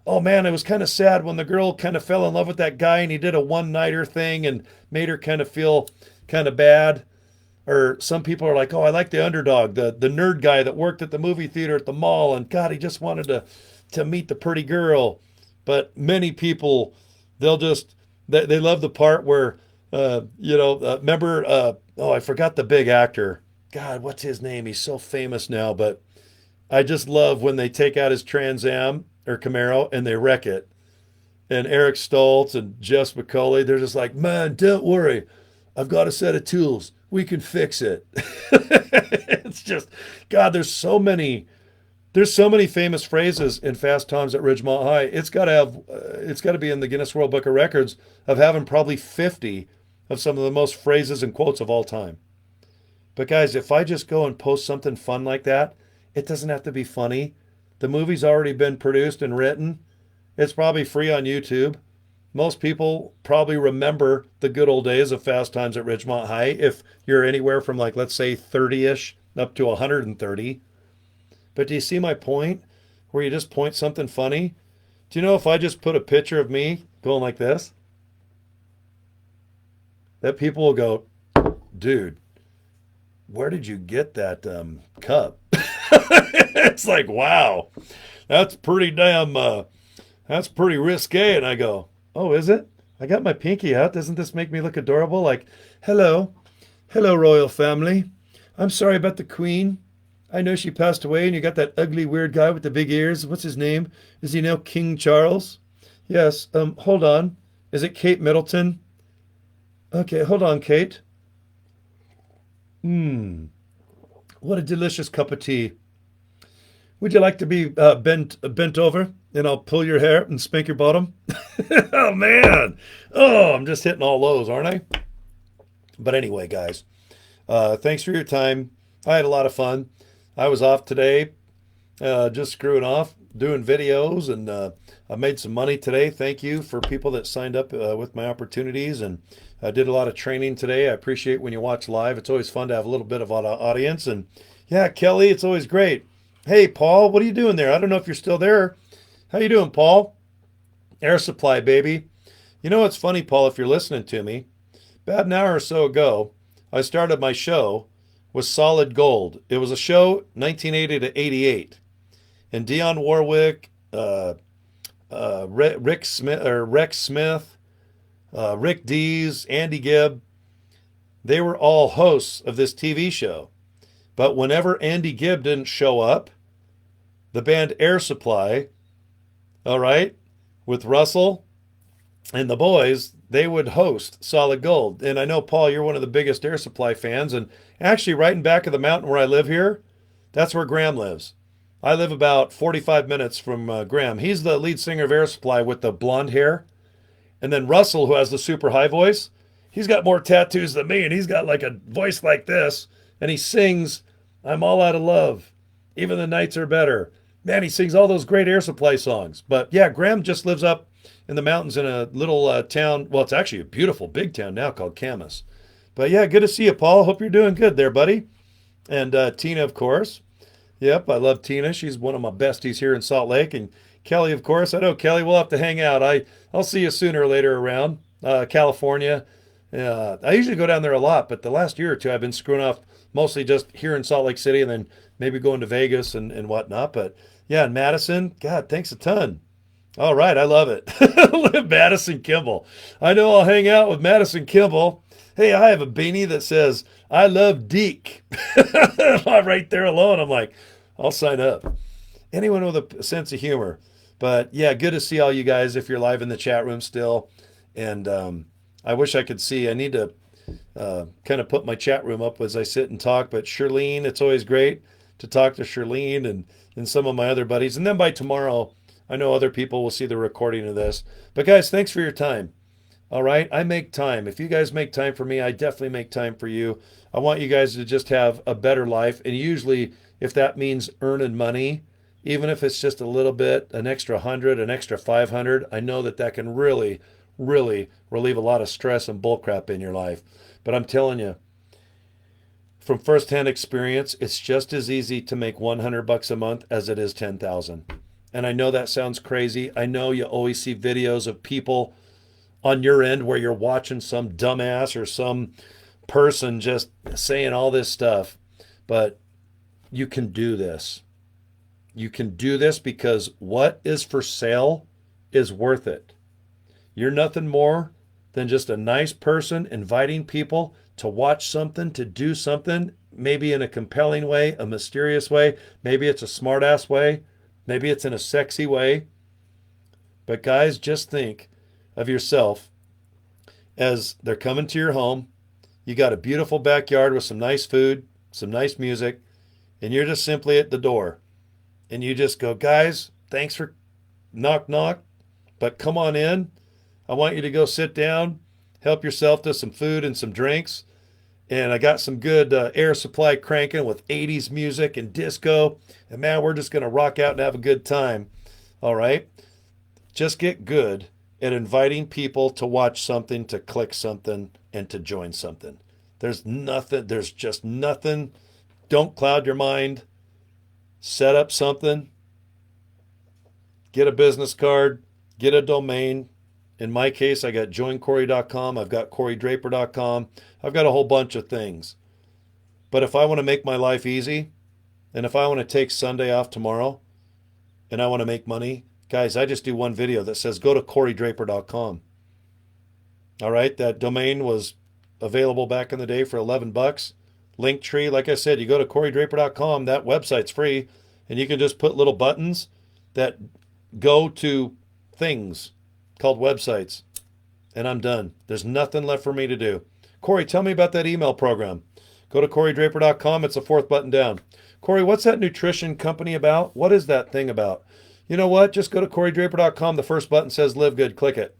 A: Oh man, it was kind of sad when the girl kind of fell in love with that guy and he did a one-nighter thing and made her kind of feel kind of bad. Or some people are like, oh, I like the underdog, the nerd guy that worked at the movie theater at the mall, and God, he just wanted to meet the pretty girl. But many people, they love the part where, remember, I forgot the big actor. God, what's his name? He's so famous now, but I just love when they take out his Trans Am or Camaro and they wreck it. And Eric Stoltz and Jeff Spicoli, they're just like, man, don't worry. I've got a set of tools. We can fix it. It's just, God, there's so many famous phrases in Fast Times at Ridgemont High. It's got to be in the Guinness World Book of Records of having probably 50 of some of the most phrases and quotes of all time. But guys, if I just go and post something fun like that, it doesn't have to be funny. The movie's already been produced and written. It's probably free on YouTube. most people probably remember the good old days of Fast Times at Ridgemont High. If you're anywhere from like, let's say 30-ish up to 130. But do you see my point? Where you just point something funny? Do you know if I just put a picture of me going like this, that people will go, dude, where did you get that cup? It's like, wow, that's pretty damn, that's pretty risque. And I go, oh, is it? I got my pinky out. Doesn't this make me look adorable? Like, hello, hello, royal family. I'm sorry about the queen. I know she passed away, and you got that ugly, weird guy with the big ears. What's his name? Is he now King Charles? Yes. Hold on. Is it Kate Middleton? Okay, hold on, Kate. What a delicious cup of tea. Would you like to be bent over, and I'll pull your hair and spank your bottom? Oh man! Oh, I'm just hitting all those, aren't I? But anyway, guys, thanks for your time. I had a lot of fun. I was off today, just screwing off, doing videos, and I made some money today. Thank you for people that signed up with my opportunities, and I did a lot of training today. I appreciate when you watch live. It's always fun to have a little bit of an audience. And yeah, Kelly, it's always great. Hey, Paul, what are you doing there? I don't know if you're still there. How you doing, Paul? Air Supply, baby. You know what's funny, Paul, if you're listening to me? About an hour or so ago, I started my show with Solid Gold. It was a show 1980 to 88. And Dionne Warwick, Rick Smith, or Rex Smith, Rick Dees, Andy Gibb, they were all hosts of this TV show. But whenever Andy Gibb didn't show up, the band Air Supply, all right, with Russell and the boys, they would host Solid Gold. And I know, Paul, you're one of the biggest Air Supply fans. And actually, right in back of the mountain where I live here, that's where Graham lives. I live about 45 minutes from Graham. He's the lead singer of Air Supply with the blonde hair. And then Russell, who has the super high voice, he's got more tattoos than me, and he's got like a voice like this. And he sings, I'm all out of love. Even the nights are better. Man, he sings all those great Air Supply songs. But yeah, Graham just lives up in the mountains in a little town. Well, it's actually a beautiful big town now called Camas. But yeah, good to see you, Paul. Hope you're doing good there, buddy. And Tina, of course. Yep, I love Tina. She's one of my besties here in Salt Lake. And Kelly, of course. I know, Kelly, we'll have to hang out. I'll see you sooner or later around California. I usually go down there a lot, but the last year or two I've been screwing off mostly just here in Salt Lake City and then maybe going to Vegas and whatnot. But yeah, in Madison, God, thanks a ton. All right, I love it. Live Madison Kimball. I know I'll hang out with Madison Kimball. Hey, I have a beanie that says, I love Deke. Right there alone, I'm like, I'll sign up. Anyone with a sense of humor. But yeah, good to see all you guys if you're live in the chat room still. And I wish I could see. I need to kind of put my chat room up as I sit and talk. But Shirlene, it's always great to talk to Shirlene and some of my other buddies. And then by tomorrow, I know other people will see the recording of this. But guys, thanks for your time. All right, I make time. If you guys make time for me, I definitely make time for you. I want you guys to just have a better life. And usually, if that means earning money, even if it's just a little bit, an extra 100, an extra 500, I know that can really, really relieve a lot of stress and bullcrap in your life. But I'm telling you, from firsthand experience, it's just as easy to make $100 a month as it is 10,000. And I know that sounds crazy. I know you always see videos of people on your end where you're watching some dumbass or some person just saying all this stuff. But you can do this. You can do this because what is for sale is worth it. You're nothing more than just a nice person inviting people to watch something, to do something, maybe in a compelling way, a mysterious way. Maybe it's a smart-ass way. Maybe it's in a sexy way. But guys, just think of yourself as they're coming to your home. You got a beautiful backyard with some nice food, some nice music, and you're just simply at the door. And you just go, guys, thanks for knock, knock, but come on in. I want you to go sit down, help yourself to some food and some drinks. And I got some good Air Supply cranking with 80s music and disco. And man, we're just going to rock out and have a good time. All right. Just get good at inviting people to watch something, to click something, and to join something. There's nothing, there's just nothing. Don't cloud your mind. Set up something. Get a business card. Get a domain. In my case, I got joincory.com. I've got corydraper.com. I've got a whole bunch of things. But if I want to make my life easy, and if I want to take Sunday off tomorrow, and I want to make money, guys, I just do one video that says go to corydraper.com. All right, that domain was available back in the day for 11 bucks. Linktree, like I said, you go to corydraper.com, that website's free, and you can just put little buttons that go to things called websites, and I'm done. There's nothing left for me to do. Cory, tell me about that email program. Go to corydraper.com. It's the fourth button down. Cory, what's that nutrition company about? What is that thing about? You know what? Just go to corydraper.com. The first button says Live Good. Click it.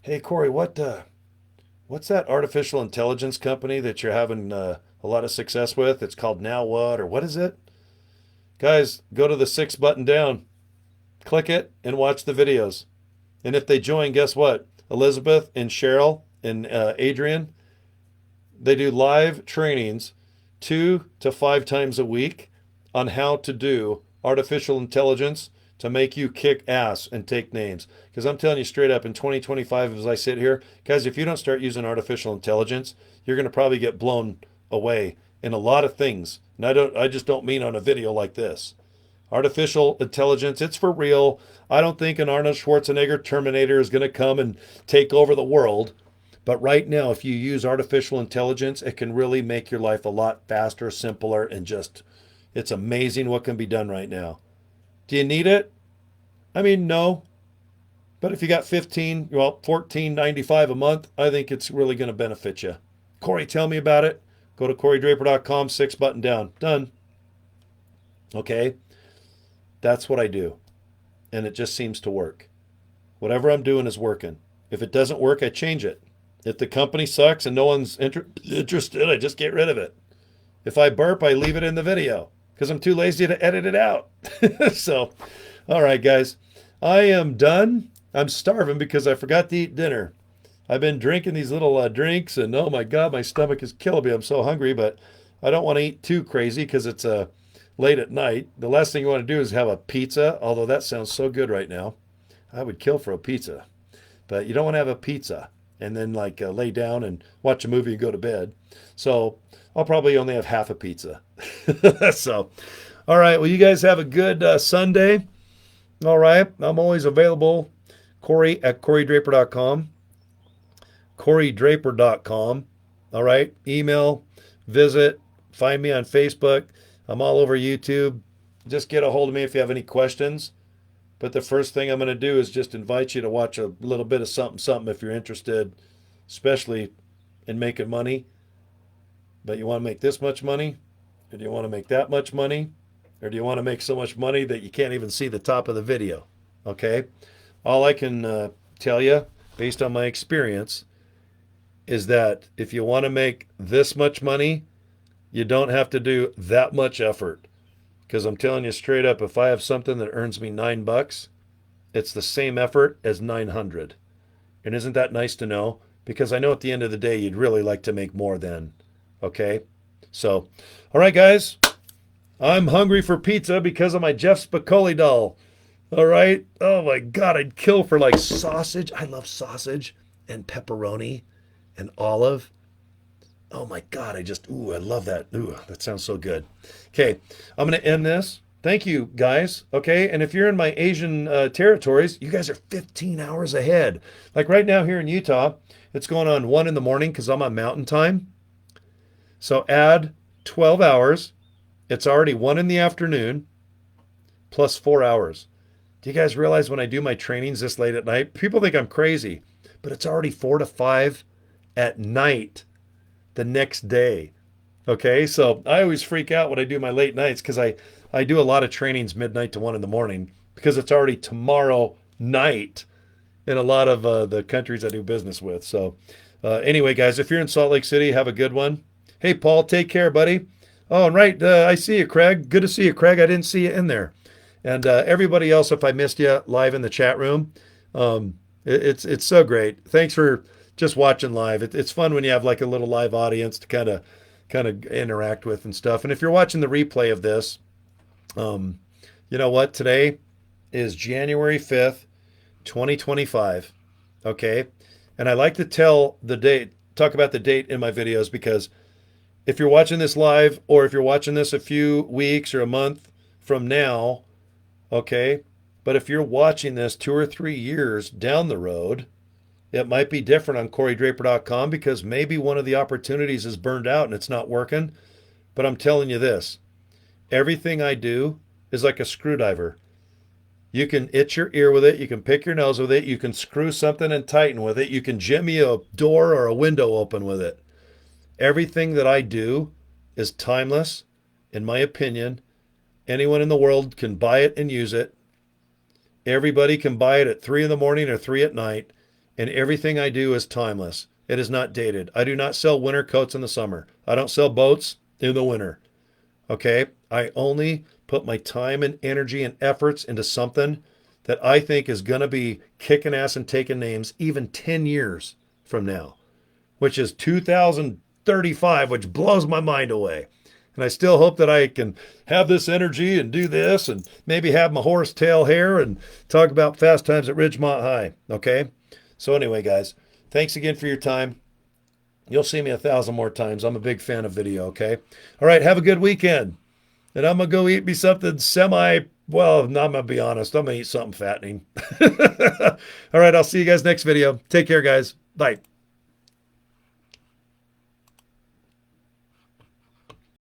A: Hey, Cory, what's that artificial intelligence company that you're having a lot of success with? It's called Now What, or what is it? Guys, go to the sixth button down. Click it and watch the videos. And if they join, guess what? Elizabeth and Cheryl and Adrian, they do live trainings 2 to 5 times a week on how to do artificial intelligence to make you kick ass and take names. Because I'm telling you straight up, in 2025, as I sit here, guys, if you don't start using artificial intelligence, you're going to probably get blown away in a lot of things. And I just don't mean on a video like this. Artificial intelligence, it's for real. I don't think an Arnold Schwarzenegger Terminator is going to come and take over the world. But right now, if you use artificial intelligence, it can really make your life a lot faster, simpler, and just, it's amazing what can be done right now. Do you need it? I mean, no. But if you got $14.95 a month, I think it's really going to benefit you. Cory, tell me about it. Go to corydraper.com, 6 button down. Done. Okay? That's what I do. And it just seems to work. Whatever I'm doing is working. If it doesn't work, I change it. If the company sucks and no one's interested, I just get rid of it. If I burp, I leave it in the video because I'm too lazy to edit it out. So, all right, guys, I am done. I'm starving because I forgot to eat dinner. I've been drinking these little drinks, and oh my God, my stomach is killing me. I'm so hungry, but I don't want to eat too crazy because it's late at night. The last thing you want to do is have a pizza, although that sounds so good right now. I would kill for a pizza, but you don't want to have a pizza and then lay down and watch a movie and go to bed. So I'll probably only have half a pizza. So, all right. Well, you guys have a good Sunday. All right. I'm always available. Cory at corydraper.com. corydraper.com. All right. Email, visit, find me on Facebook. I'm all over YouTube. Just get a hold of me if you have any questions. But the first thing I'm going to do is just invite you to watch a little bit of something if you're interested, especially in making money. But you want to make this much money? Or do you want to make that much money? Or do you want to make so much money that you can't even see the top of the video? Okay? All I can tell you, based on my experience, is that if you want to make this much money, you don't have to do that much effort. Because I'm telling you straight up, if I have something that earns me $9, it's the same effort as 900. And isn't that nice to know? Because I know at the end of the day, you'd really like to make more than. Okay? So, all right, guys. I'm hungry for pizza because of my Jeff Spicoli doll. All right? Oh, my God. I'd kill for sausage. I love sausage and pepperoni and olive. Oh my God, I love that. Ooh, that sounds so good. Okay, I'm going to end this. Thank you, guys. Okay, and if you're in my Asian territories, you guys are 15 hours ahead. Like right now here in Utah, it's going on 1 in the morning because I'm on mountain time. So add 12 hours. It's already 1 in the afternoon plus 4 hours. Do you guys realize when I do my trainings this late at night, people think I'm crazy, but it's already 4 to 5 at night the next day. Okay, so I always freak out when I do my late nights because I do a lot of trainings midnight to 1 in the morning because it's already tomorrow night in a lot of the countries I do business with. So anyway, guys, if you're in Salt Lake City, have a good one. Hey, Paul, take care, buddy. Oh, and right, I see you, Craig. Good to see you, Craig. I didn't see you in there. And everybody else, if I missed you live in the chat room, It's so great. Thanks for just watching live. It's fun when you have like a little live audience to kind of interact with and stuff. And if you're watching the replay of this, um, you know what? Today is January 5th, 2025. Okay, and I like to talk about the date in my videos because if you're watching this live or if you're watching this a few weeks or a month from now, okay, but if you're watching this 2 or 3 years down the road, it might be different on CoryDraper.com because maybe one of the opportunities is burned out and it's not working. But I'm telling you this, everything I do is like a screwdriver. You can itch your ear with it. You can pick your nose with it. You can screw something and tighten with it. You can jimmy a door or a window open with it. Everything that I do is timeless, in my opinion. Anyone in the world can buy it and use it. Everybody can buy it at 3 in the morning or 3 at night. And everything I do is timeless. It is not dated. I do not sell winter coats in the summer. I don't sell boats in the winter. Okay? I only put my time and energy and efforts into something that I think is going to be kicking ass and taking names even 10 years from now, which is 2035, which blows my mind away. And I still hope that I can have this energy and do this and maybe have my horsetail hair and talk about fast times at Ridgemont High. Okay? So anyway, guys, thanks again for your time. You'll see me 1,000 more times. I'm a big fan of video, okay? All right, have a good weekend. And I'm going to go eat me something well, I'm going to be honest. I'm going to eat something fattening. All right, I'll see you guys next video. Take care, guys. Bye.